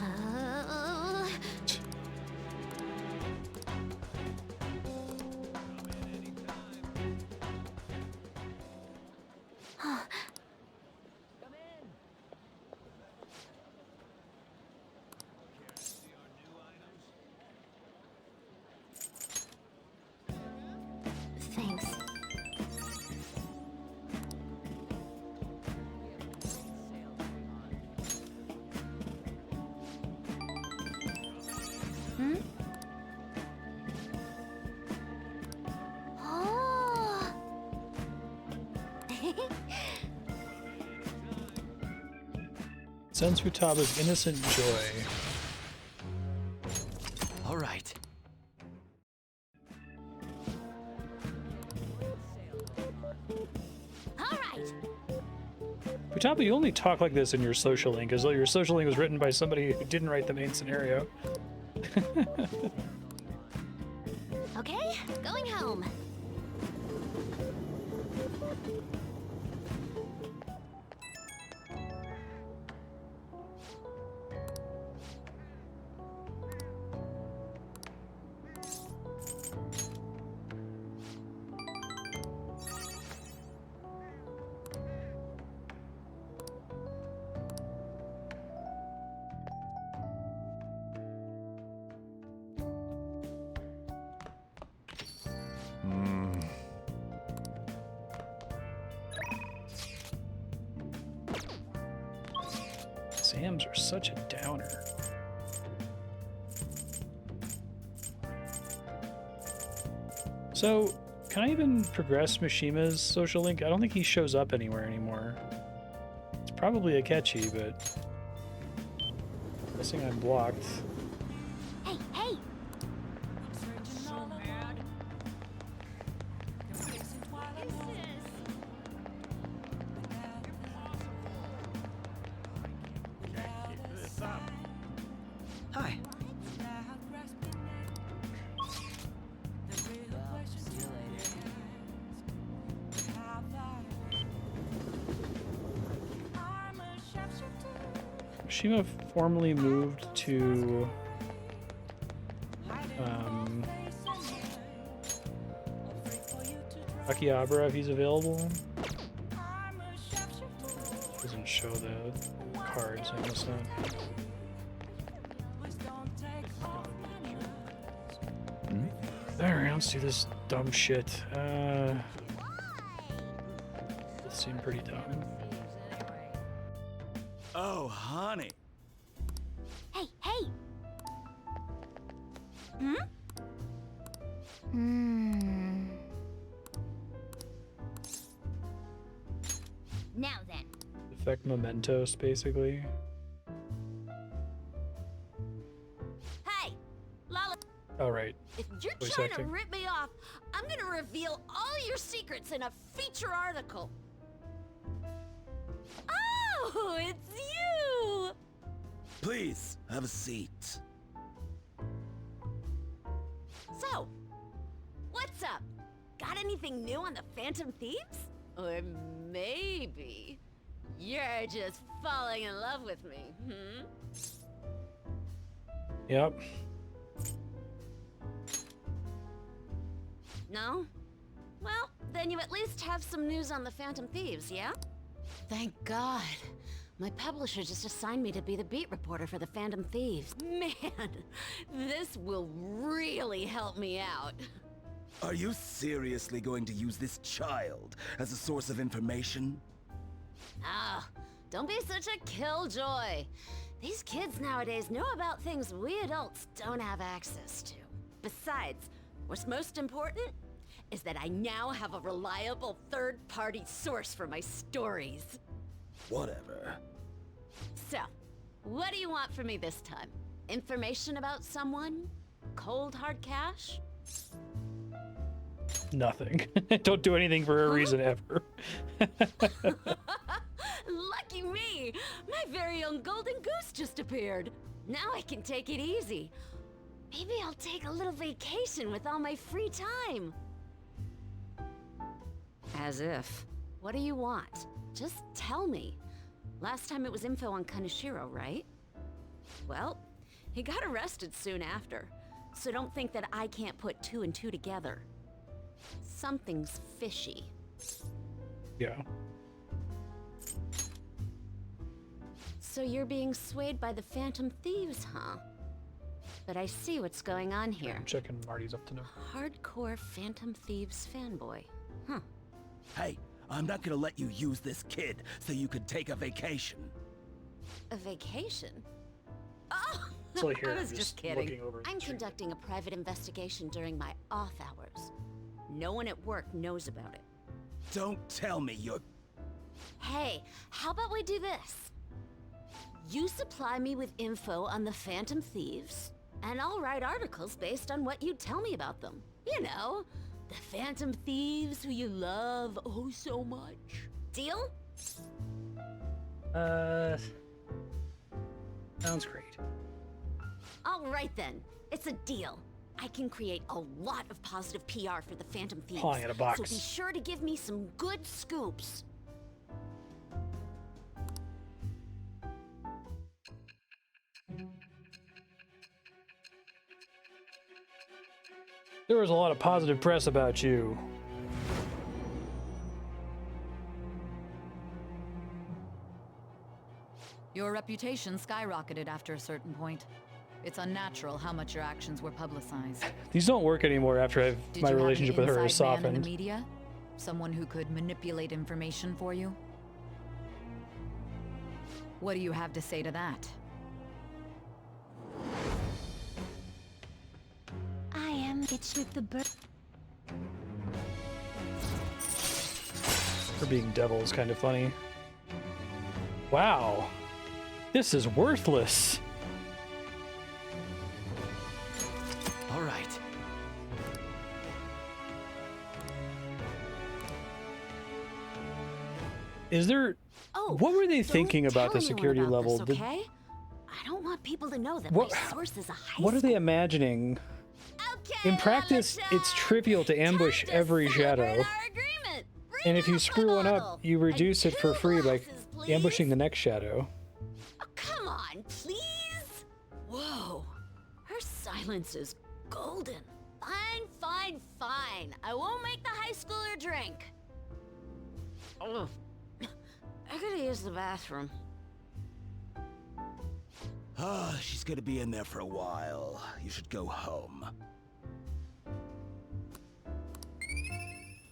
Ah! Thanks. Hmm? Oh! Sense Futaba's innocent joy. All right. Futaba, you only talk like this in your social link, as though your social link was written by somebody who didn't write the main scenario. Okay, going home. Exams are such a downer. So, can I even progress Mishima's social link? I don't think he shows up anywhere anymore. It's probably a catchy, but I'm guessing I'm blocked. Hey, hey! Hi. Shima formally moved to Akihabara if he's available. Doesn't show the cards, I guess not. Alright, let's do this dumb shit. It seemed pretty dumb. Oh, honey. Hey, hey! Now then. Effect Mementos, basically. Hey! Lala, Alright. if you're Voice trying acting. to rip me off, I'm gonna reveal all your secrets in a feature article. Oh, it's you! Please, have a seat. So, what's up? Got anything new on the Phantom Thieves? Or maybe you're just falling in love with me, Yep. No? Well, then you at least have some news on the Phantom Thieves, yeah? Thank God. My publisher just assigned me to be the beat reporter for the Phantom Thieves. Man, this will really help me out. Are you seriously going to use this child as a source of information? Ah, don't be such a killjoy. These kids nowadays know about things we adults don't have access to. Besides, what's most important is that I now have a reliable third-party source for my stories. Whatever. So, what do you want from me this time? Information about someone? Cold hard cash? Nothing. Don't do anything for a reason ever. Lucky me! My very own golden goose just appeared. Now I can take it easy. Maybe I'll take a little vacation with all my free time. As if. What do you want? Just tell me. Last time it was info on Kaneshiro, right? Well, he got arrested soon after, so don't think that I can't put two and two together. Something's fishy. Yeah. So you're being swayed by the Phantom Thieves, huh? But I see what's going on here. I'm checking Marty's up to no. Hardcore Phantom Thieves fanboy. Huh. Hey, I'm not gonna let you use this kid so you could take a vacation. A vacation? Oh! It's like here, I was I'm just looking kidding. over the I'm screen. conducting a private investigation during my off hours. No one at work knows about it. Don't tell me you're... Hey, how about we do this? You supply me with info on the Phantom Thieves, and I'll write articles based on what you tell me about them. You know, the Phantom Thieves who you love oh so much. Deal? Sounds great. All right then, it's a deal. I can create a lot of positive PR for the Phantom Thieves. Pie in a box. So be sure to give me some good scoops. There was a lot of positive press about you. Your reputation skyrocketed after a certain point. It's unnatural how much your actions were publicized. These don't work anymore after Did my you relationship have with an her has inside man in softened. the media? Someone who could manipulate information for you? What do you have to say to that? I am itched with the bird. Her being devil is kind of funny. Wow. This is worthless. All right. Is there... Oh, what were they don't thinking about tell the anyone security about level? this, Did- okay? I don't want people to know that What- my source is a high What are they school. imagining? In practice, it's trivial to ambush every shadow. And if you screw one up, you reduce it for free by ambushing the next shadow. Oh, come on! on, please? Whoa. Her silence is golden. Fine, fine, fine. I won't make the high schooler drink. Oh, I gotta use the bathroom. Ah, she's gonna be in there for a while. You should go home.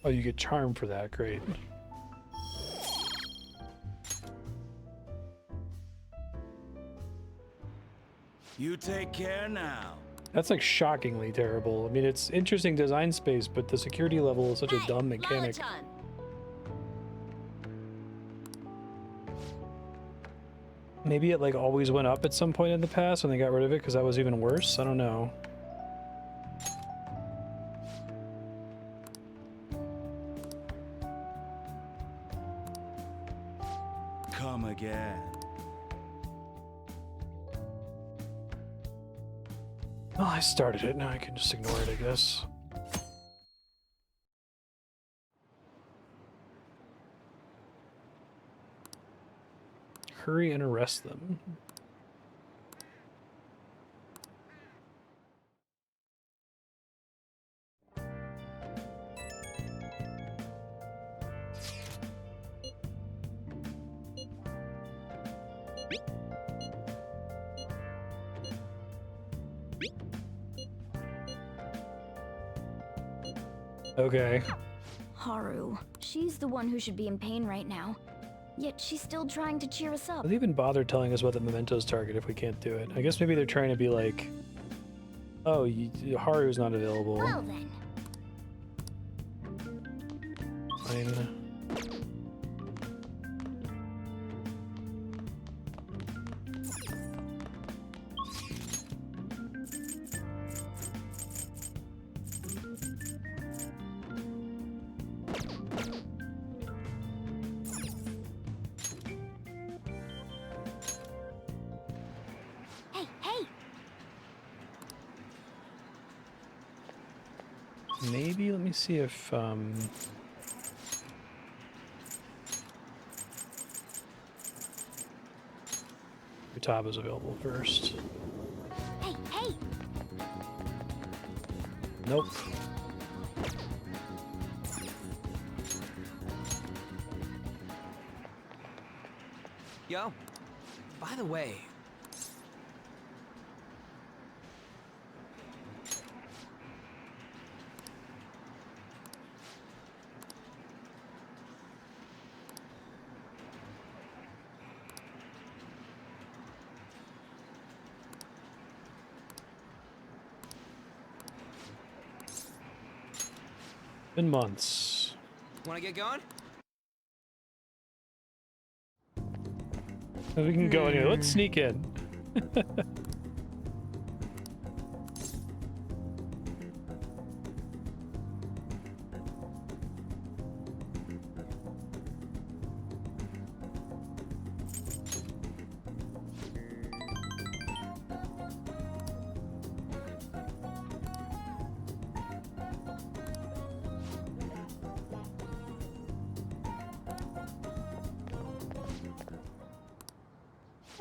Oh, you get charm for that. Great. You take care now. That's like shockingly terrible. I mean, it's interesting design space, but the security level is such a dumb mechanic. Lollicon. Maybe it like always went up at some point in the past when they got rid of it because that was even worse. I don't know. Come again. Well, I started it. Now I can just ignore it, I guess. Hurry and arrest them. Okay. Haru. She's the one who should be in pain right now. Yet she's still trying to cheer us up. They even bother telling us what the mementos target if we can't do it. I guess maybe they're trying to be like, oh, Haru's not available. Well then. Fine. Maybe, let me see if, Utaba's available first. Hey, hey! Nope. Yo, by the way, been months. wanna get going? We can go anyway. Let's sneak in.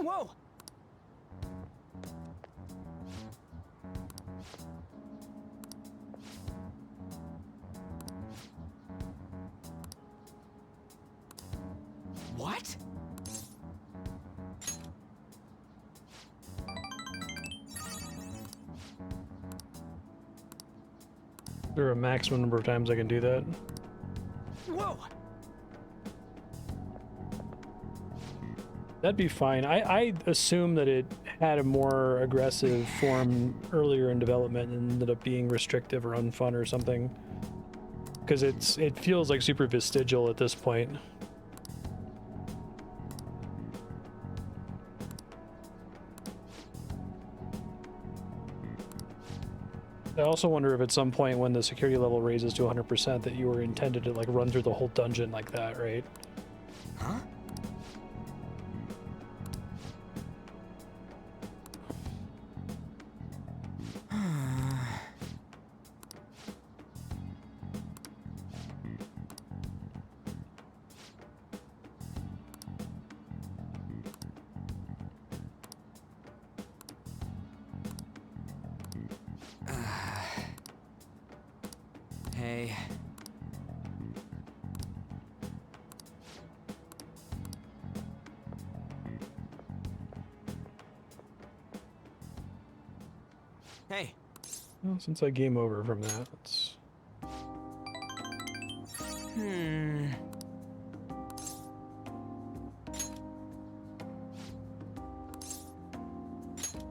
Whoa! What? Is there a maximum number of times I can do that? Whoa! That'd be fine. I assume that it had a more aggressive form earlier in development and ended up being restrictive or unfun or something. Because it feels like super vestigial at this point. I also wonder if at some point when the security level raises to 100% that you were intended to like run through the whole dungeon like that, right? Huh? Okay. Hey. Well, since I game over from that, let's...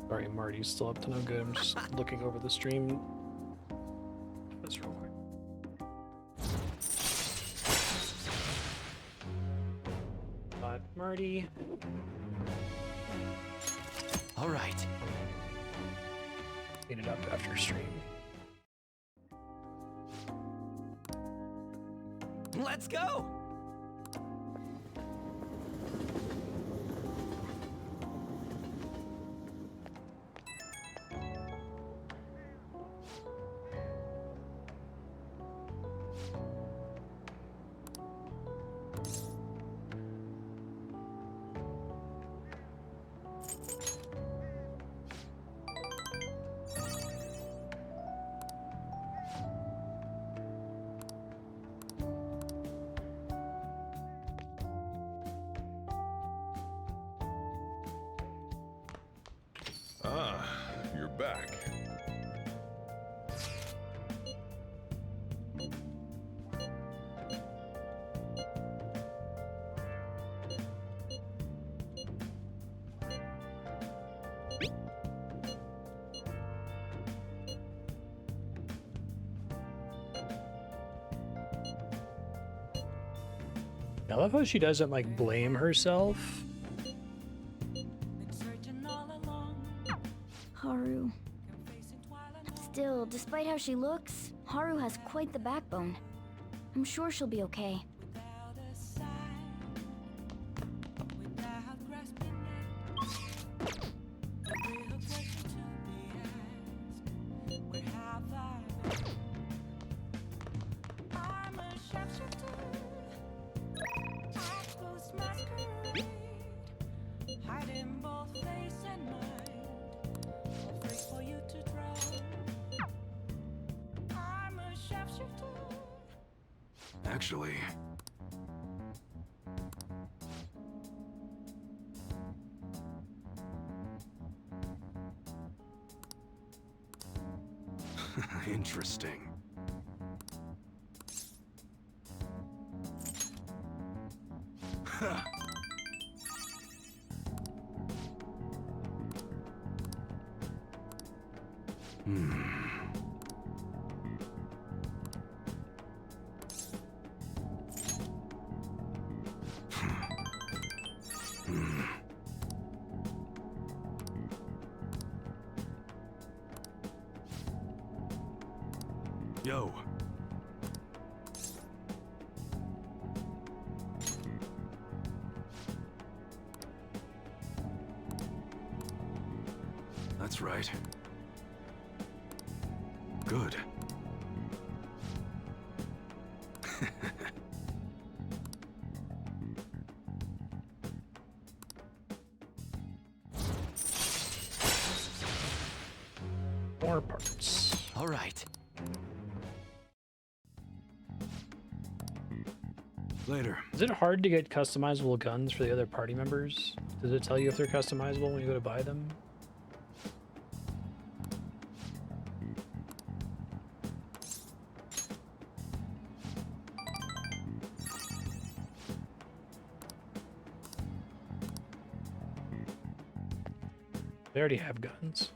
Sorry, Marty's still up to no good. I'm just looking over the stream. That's real quick. But Marty. All right. Clean it up after stream. Let's go! Ah, you're back. I love how she doesn't like blame herself. Haru. Still, despite how she looks, Haru has quite the backbone. I'm sure she'll be okay. Actually... Interesting. Yo. That's right. Good. More parts. All right. Later. Is it hard to get customizable guns for the other party members? Does it tell you if they're customizable when you go to buy them? They already have guns.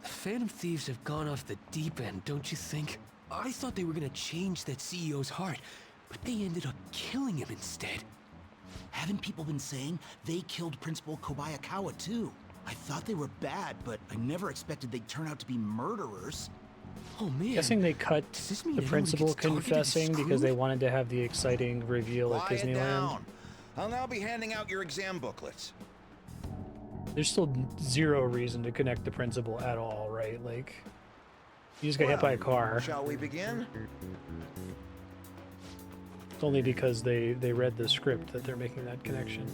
Phantom Thieves have gone off the deep end, don't you think? I thought they were gonna change that CEO's heart, but they ended up killing him instead. Haven't people been saying they killed Principal Kobayakawa too? I thought they were bad, but I never expected they'd turn out to be murderers. Oh man. Guessing they cut the principal confessing because they wanted to have the exciting reveal at Quiet Disneyland. down. I'll now be handing out your exam booklets. There's still zero reason to connect the principal at all, right? Like, you just got hit by a car. Shall we begin? It's only because they read the script that they're making that connection.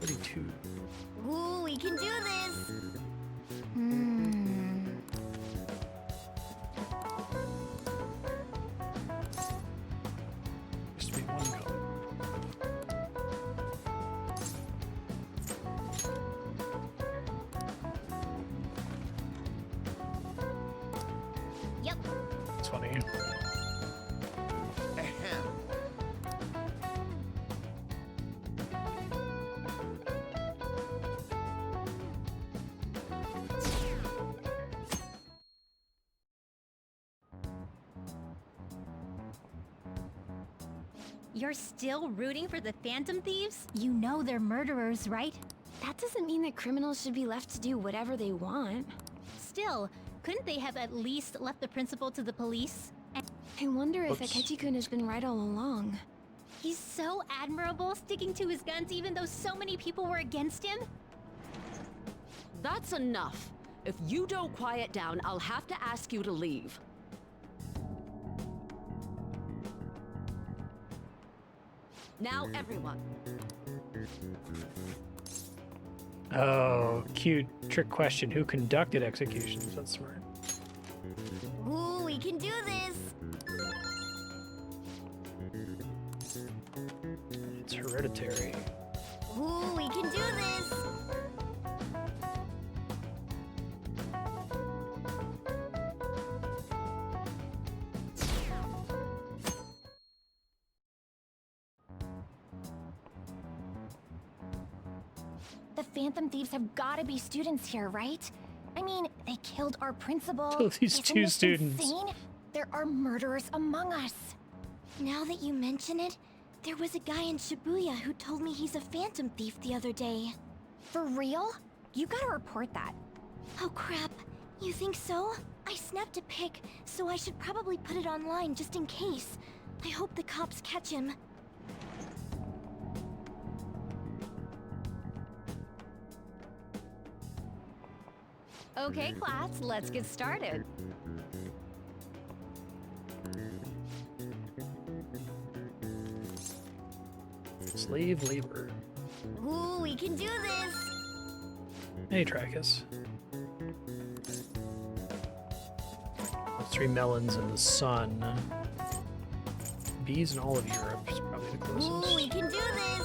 42. Ooh, we can do this! Used to be one go. Yep. It's funny. You're still rooting for the Phantom Thieves? You know they're murderers, right? That doesn't mean that criminals should be left to do whatever they want. Still, couldn't they have at least left the principal to the police? I wonder if Akechi-kun has been right all along. He's so admirable, sticking to his guns even though so many people were against him. That's enough. If you don't quiet down, I'll have to ask you to leave. Now, everyone. Oh, cute trick question. Who conducted executions? That's smart. Ooh, we can do this! It's hereditary. Ooh, we can do this! The Phantom Thieves have gotta be students here, right? I mean, they killed our principal. So these Isn't two this students. insane? There are murderers among us. Now that you mention it, there was a guy in Shibuya who told me he's a Phantom Thief the other day. For real? You gotta report that. Oh crap, you think so? I snapped a pic, so I should probably put it online just in case. I hope the cops catch him. Okay, class, let's get started. Slave labor. Ooh, we can do this! Hey, Trachis. 3 melons in the sun. Bees in all of Europe is probably the closest. Ooh, we can do this!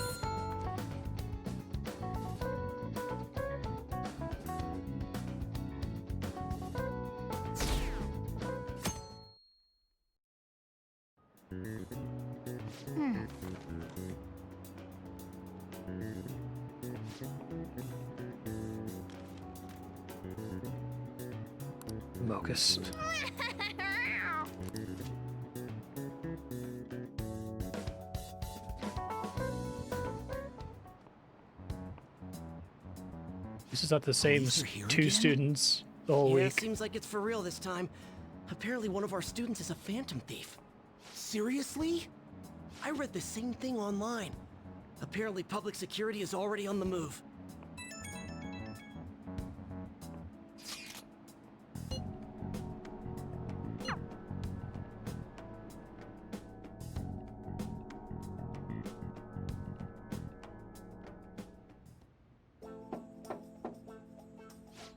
Mocus. This is not the same two students the whole Yeah, week. seems like it's for real this time. Apparently one of our students is a Phantom Thief. Seriously? I read the same thing online. Apparently public security is already on the move.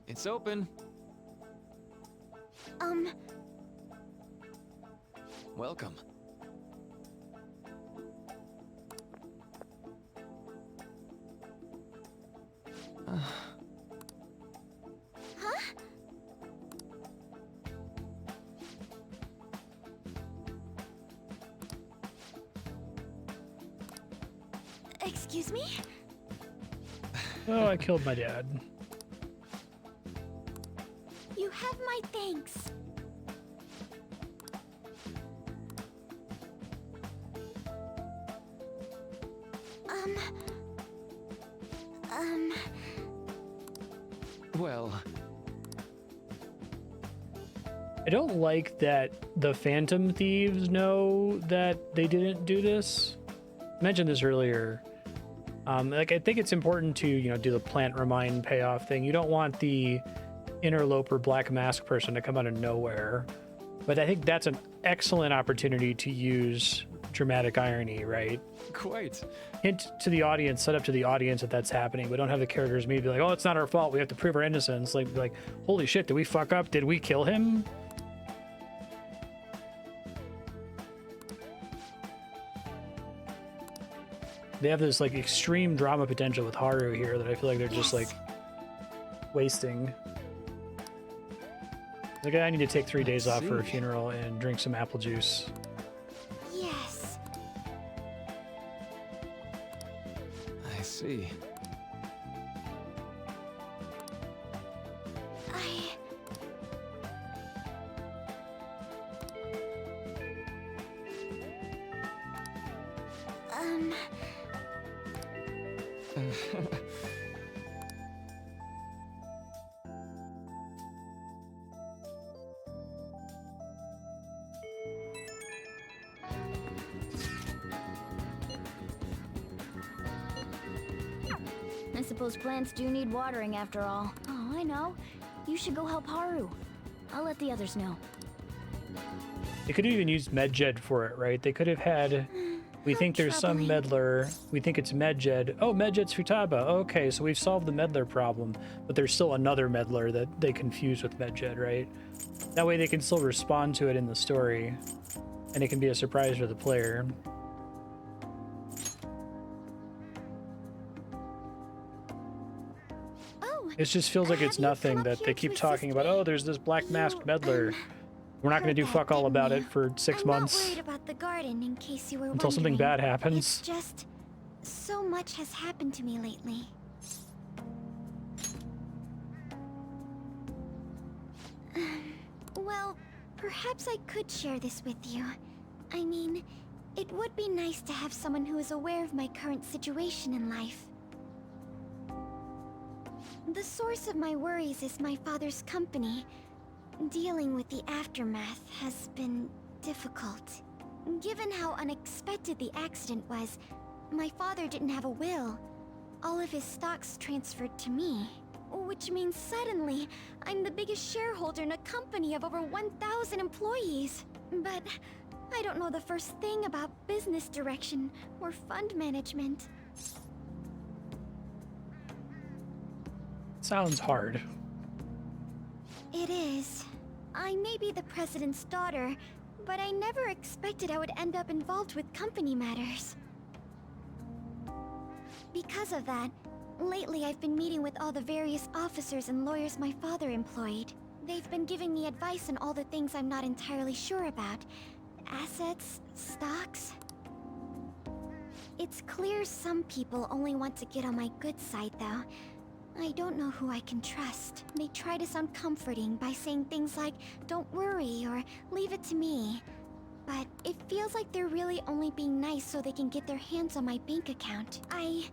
It's open. Welcome. Excuse me? Oh, I killed my dad. You have my thanks. Well... I don't like that the Phantom Thieves know that they didn't do this. I mentioned this earlier. Like, I think it's important to, you know, do the plant remind payoff thing. You don't want the interloper black mask person to come out of nowhere. But I think that's an excellent opportunity to use dramatic irony, right? Quite. Hint to the audience, set up to the audience that that's happening. We don't have the characters maybe be like, oh, it's not our fault. We have to prove our innocence. Like, holy shit, did we fuck up? Did we kill him? They have this like extreme drama potential with Haru here that I feel like they're just like wasting. Like, I need to take 3 days off for a funeral and drink some apple juice. Yes. I see. I suppose plants do need watering after all. Oh, I know. You should go help Haru. I'll let the others know. They could have even used Medjed for it, right? They could have had... We think there's some meddler. We think it's Medjed. Oh, Medjed's Futaba. Okay, so we've solved the meddler problem. But there's still another meddler that they confuse with Medjed, right? That way they can still respond to it in the story. And it can be a surprise for the player. It just feels like it's nothing that they keep talking about. Oh, there's this black masked meddler. We're not going to do fuck all about it for 6 months. I'm not worried about the garden, in case you were until something bad happens. It's just so much has happened to me lately. Well, perhaps I could share this with you. I mean, it would be nice to have someone who is aware of my current situation in life. The source of my worries is my father's company. Dealing with the aftermath has been difficult. Given how unexpected the accident was, my father didn't have a will. All of his stocks transferred to me. Which means suddenly, I'm the biggest shareholder in a company of over 1,000 employees. But I don't know the first thing about business direction or fund management. Sounds hard. It is. I may be the president's daughter, but I never expected I would end up involved with company matters. Because of that, lately I've been meeting with all the various officers and lawyers my father employed. They've been giving me advice on all the things I'm not entirely sure about. Assets, stocks. It's clear some people only want to get on my good side, though. I don't know who I can trust. They try to sound comforting by saying things like, don't worry, or leave it to me. But it feels like they're really only being nice so they can get their hands on my bank account. I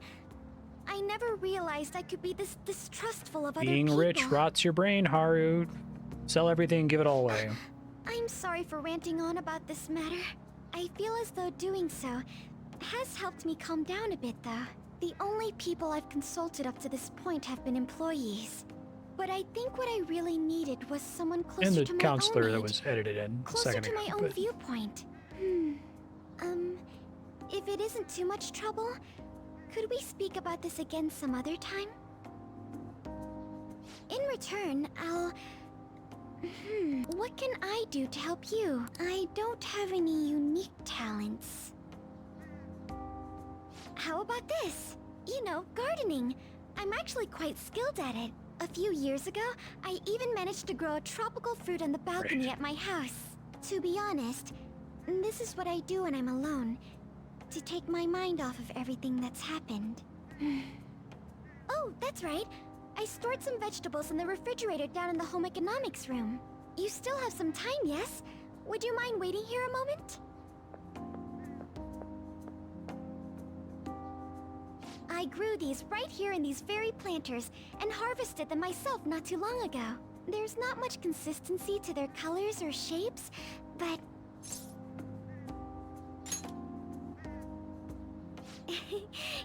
never realized I could be this distrustful of other people. Being rich rots your brain, Haru. Sell everything, give it all away. I'm sorry for ranting on about this matter. I feel as though doing so has helped me calm down a bit, though. The only people I've consulted up to this point have been employees. But I think what I really needed was someone closer to my own age. And the counselor that was edited in a second ago. Closer to my own viewpoint. If it isn't too much trouble, could we speak about this again some other time? In return, I'll... what can I do to help you? I don't have any unique talents. How about this? You know, gardening. I'm actually quite skilled at it. A few years ago, I even managed to grow a tropical fruit on the balcony at my house. To be honest, this is what I do when I'm alone, to take my mind off of everything that's happened. Oh, that's right. I stored some vegetables in the refrigerator down in the home economics room. You still have some time, yes? Would you mind waiting here a moment? I grew these right here in these very planters and harvested them myself not too long ago. There's not much consistency to their colors or shapes, but...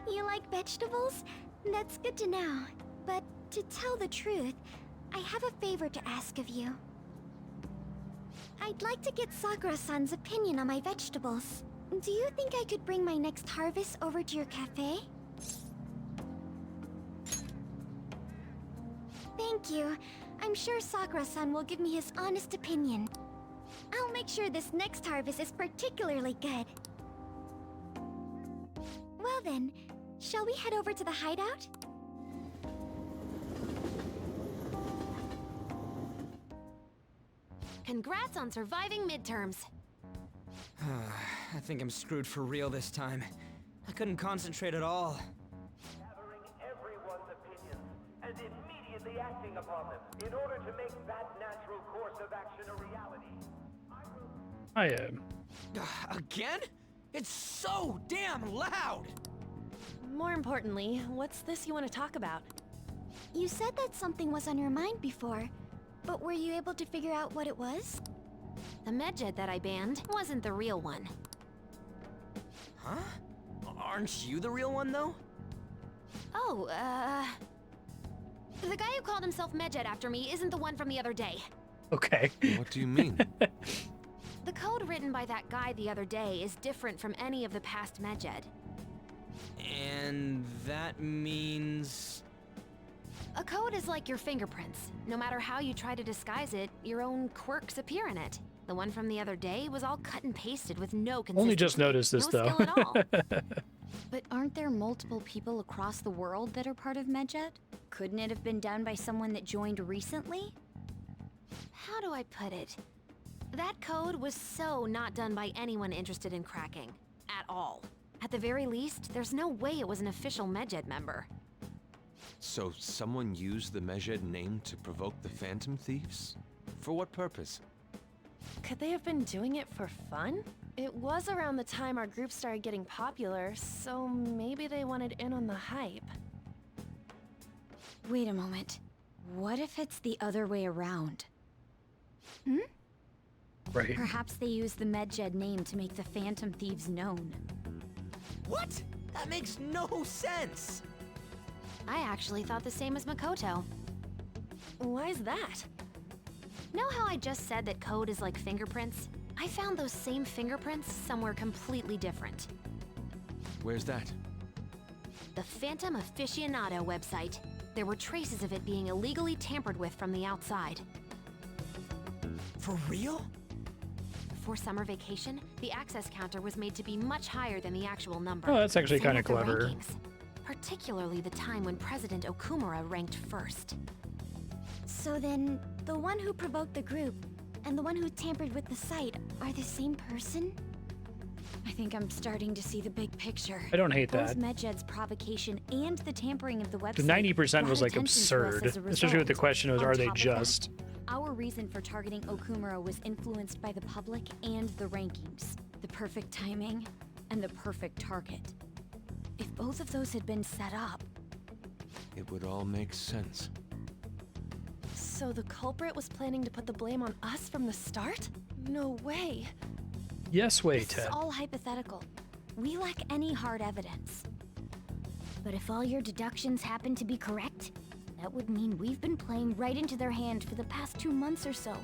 You like vegetables? That's good to know. But to tell the truth, I have a favor to ask of you. I'd like to get Sakura-san's opinion on my vegetables. Do you think I could bring my next harvest over to your cafe? Thank you. I'm sure Sakura-san will give me his honest opinion. I'll make sure this next harvest is particularly good. Well then, shall we head over to the hideout? Congrats on surviving midterms. I think I'm screwed for real this time. I couldn't concentrate at all. Gathering everyone's opinions and immediately acting upon them in order to make that natural course of action a reality. I am. Again? It's so damn loud! More importantly, what's this you want to talk about? You said that something was on your mind before, but were you able to figure out what it was? The medjed that I banned wasn't the real one. Huh? Aren't you the real one, though? Oh, the guy who called himself medjed after me isn't the one from the other day. Okay. What do you mean? The code written by that guy the other day is different from any of the past medjed. And that means... A code is like your fingerprints. No matter how you try to disguise it, your own quirks appear in it. The one from the other day was all cut and pasted with no consistency. Only just noticed this, no though. skill at all. But aren't there multiple people across the world that are part of medjed? Couldn't it have been done by someone that joined recently? How do I put it? That code was so not done by anyone interested in cracking. At all. At the very least, there's no way it was an official medjed member. So someone used the Medjed name to provoke the Phantom Thieves? For what purpose? Could they have been doing it for fun? It was around the time our group started getting popular, so maybe they wanted in on the hype. Wait a moment. What if it's the other way around? Hmm? Right. Perhaps they used the medjed name to make the Phantom Thieves known. What? That makes no sense! I actually thought the same as Makoto. Why's that? Know how I just said that code is like fingerprints? I found those same fingerprints somewhere completely different. Where's that? The Phantom Aficionado website. There were traces of it being illegally tampered with from the outside. For real? For summer vacation, the access counter was made to be much higher than the actual number. Oh, that's actually Same kind of with the clever. rankings, particularly the time when President Okumura ranked first. So then, the one who provoked the group and the one who tampered with the site are the same person? I think I'm starting to see the big picture. I don't hate Both that. medjed's provocation and the tampering of the website. The 90% was brought like attention to us absurd, as a especially with the result. question was, On are they top of just? that, our reason for targeting Okumura was influenced by the public and the rankings, the perfect timing, and the perfect target. If both of those had been set up... It would all make sense. So the culprit was planning to put the blame on us from the start? No way. Yes, wait, This is Ted. all hypothetical. We lack any hard evidence. But if all your deductions happen to be correct, that would mean we've been playing right into their hand for the past 2 months or so.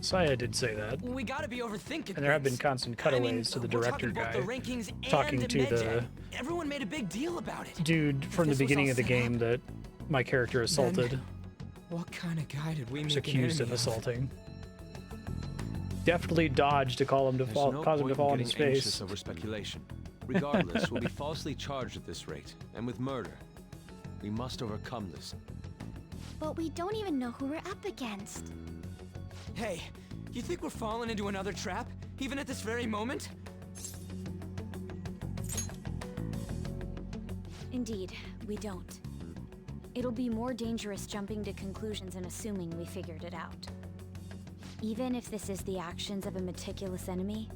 Saya did say that. We gotta be overthinking And there have been things. constant cutaways to the we're director talking guy both the rankings talking and to the Medjed. Everyone made a big deal about it. dude from the this was beginning all of the set game that my character assaulted. What kind of guy did we Was make an accused of enemy assaulting. Definitely dodged to call him to There's fall, no cause him to point fall in on his getting anxious face. over speculation. Regardless, we'll be falsely charged at this rate, and with murder. We must overcome this. But we don't even know who we're up against. Hey, you think we're falling into another trap, even at this very moment? Indeed, we don't. It'll be more dangerous jumping to conclusions and assuming we figured it out. Even if this is the actions of a meticulous enemy,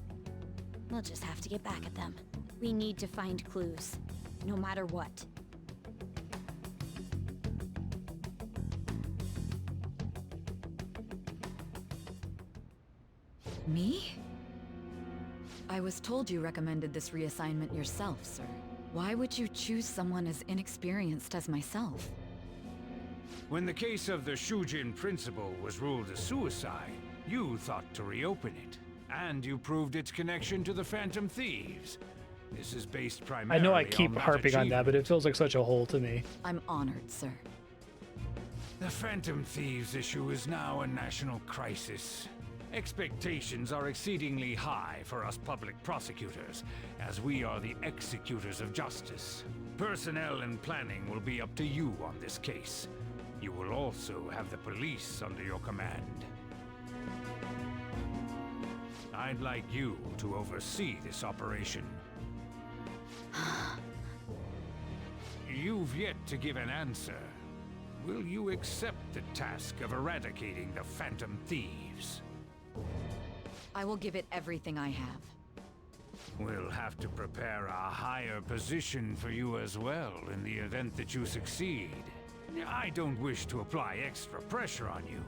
we'll just have to get back at them. We need to find clues, no matter what. Me? I was told you recommended this reassignment yourself, sir. Why would you choose someone as inexperienced as myself? When the case of the Shujin principal was ruled a suicide, you thought to reopen it. And you proved its connection to the Phantom Thieves. This is based primarily I know I on keep that harping on that, but it feels like such a hole to me. I'm honored, sir. The Phantom Thieves issue is now a national crisis. Expectations are exceedingly high for us public prosecutors, as we are the executors of justice. Personnel and planning will be up to you on this case. You will also have the police under your command. I'd like you to oversee this operation. You've yet to give an answer. Will you accept the task of eradicating the Phantom Thieves? I will give it everything I have. We'll have to prepare a higher position for you as well in the event that you succeed. I don't wish to apply extra pressure on you,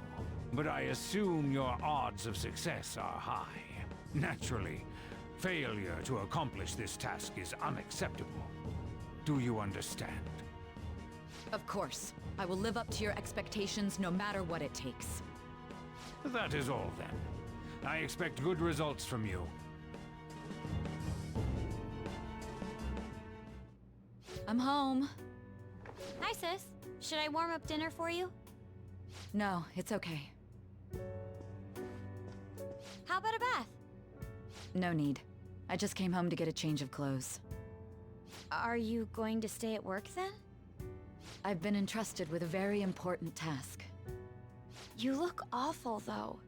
but I assume your odds of success are high. Naturally, failure to accomplish this task is unacceptable. Do you understand? Of course. I will live up to your expectations no matter what it takes. That is all then. I expect good results from you. I'm home. Hi, sis. Should I warm up dinner for you? No, it's okay. How about a bath? No need. I just came home to get a change of clothes. Are you going to stay at work then? I've been entrusted with a very important task. You look awful, though.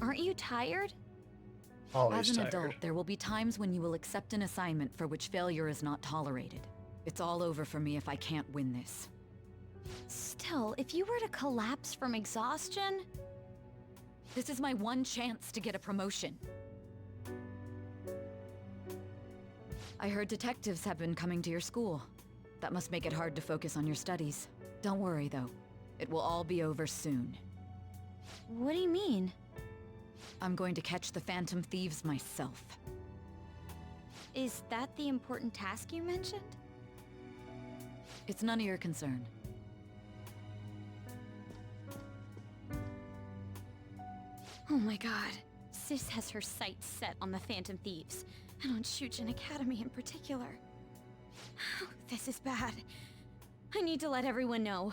Aren't you tired? Always As an tired. adult, there will be times when you will accept an assignment for which failure is not tolerated. It's all over for me if I can't win this. Still, if you were to collapse from exhaustion... This is my one chance to get a promotion. I heard detectives have been coming to your school. That must make it hard to focus on your studies. Don't worry, though. It will all be over soon. What do you mean? I'm going to catch the Phantom Thieves myself. Is that the important task you mentioned? It's none of your concern. Oh my god. Sis has her sights set on the Phantom Thieves, and on Shujin Academy in particular. This is bad. I need to let everyone know.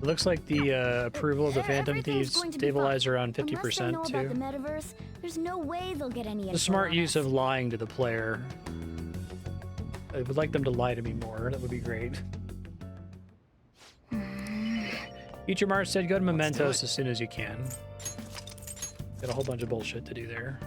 It looks like the approval of the Phantom Thieves stabilized around 50% Unless they know about the too. metaverse, there's no way they'll get any The info smart on use us. of lying to the player. I would like them to lie to me more. That would be great. Future Marstead, go to Mementos as soon as you can. Got a whole bunch of bullshit to do there.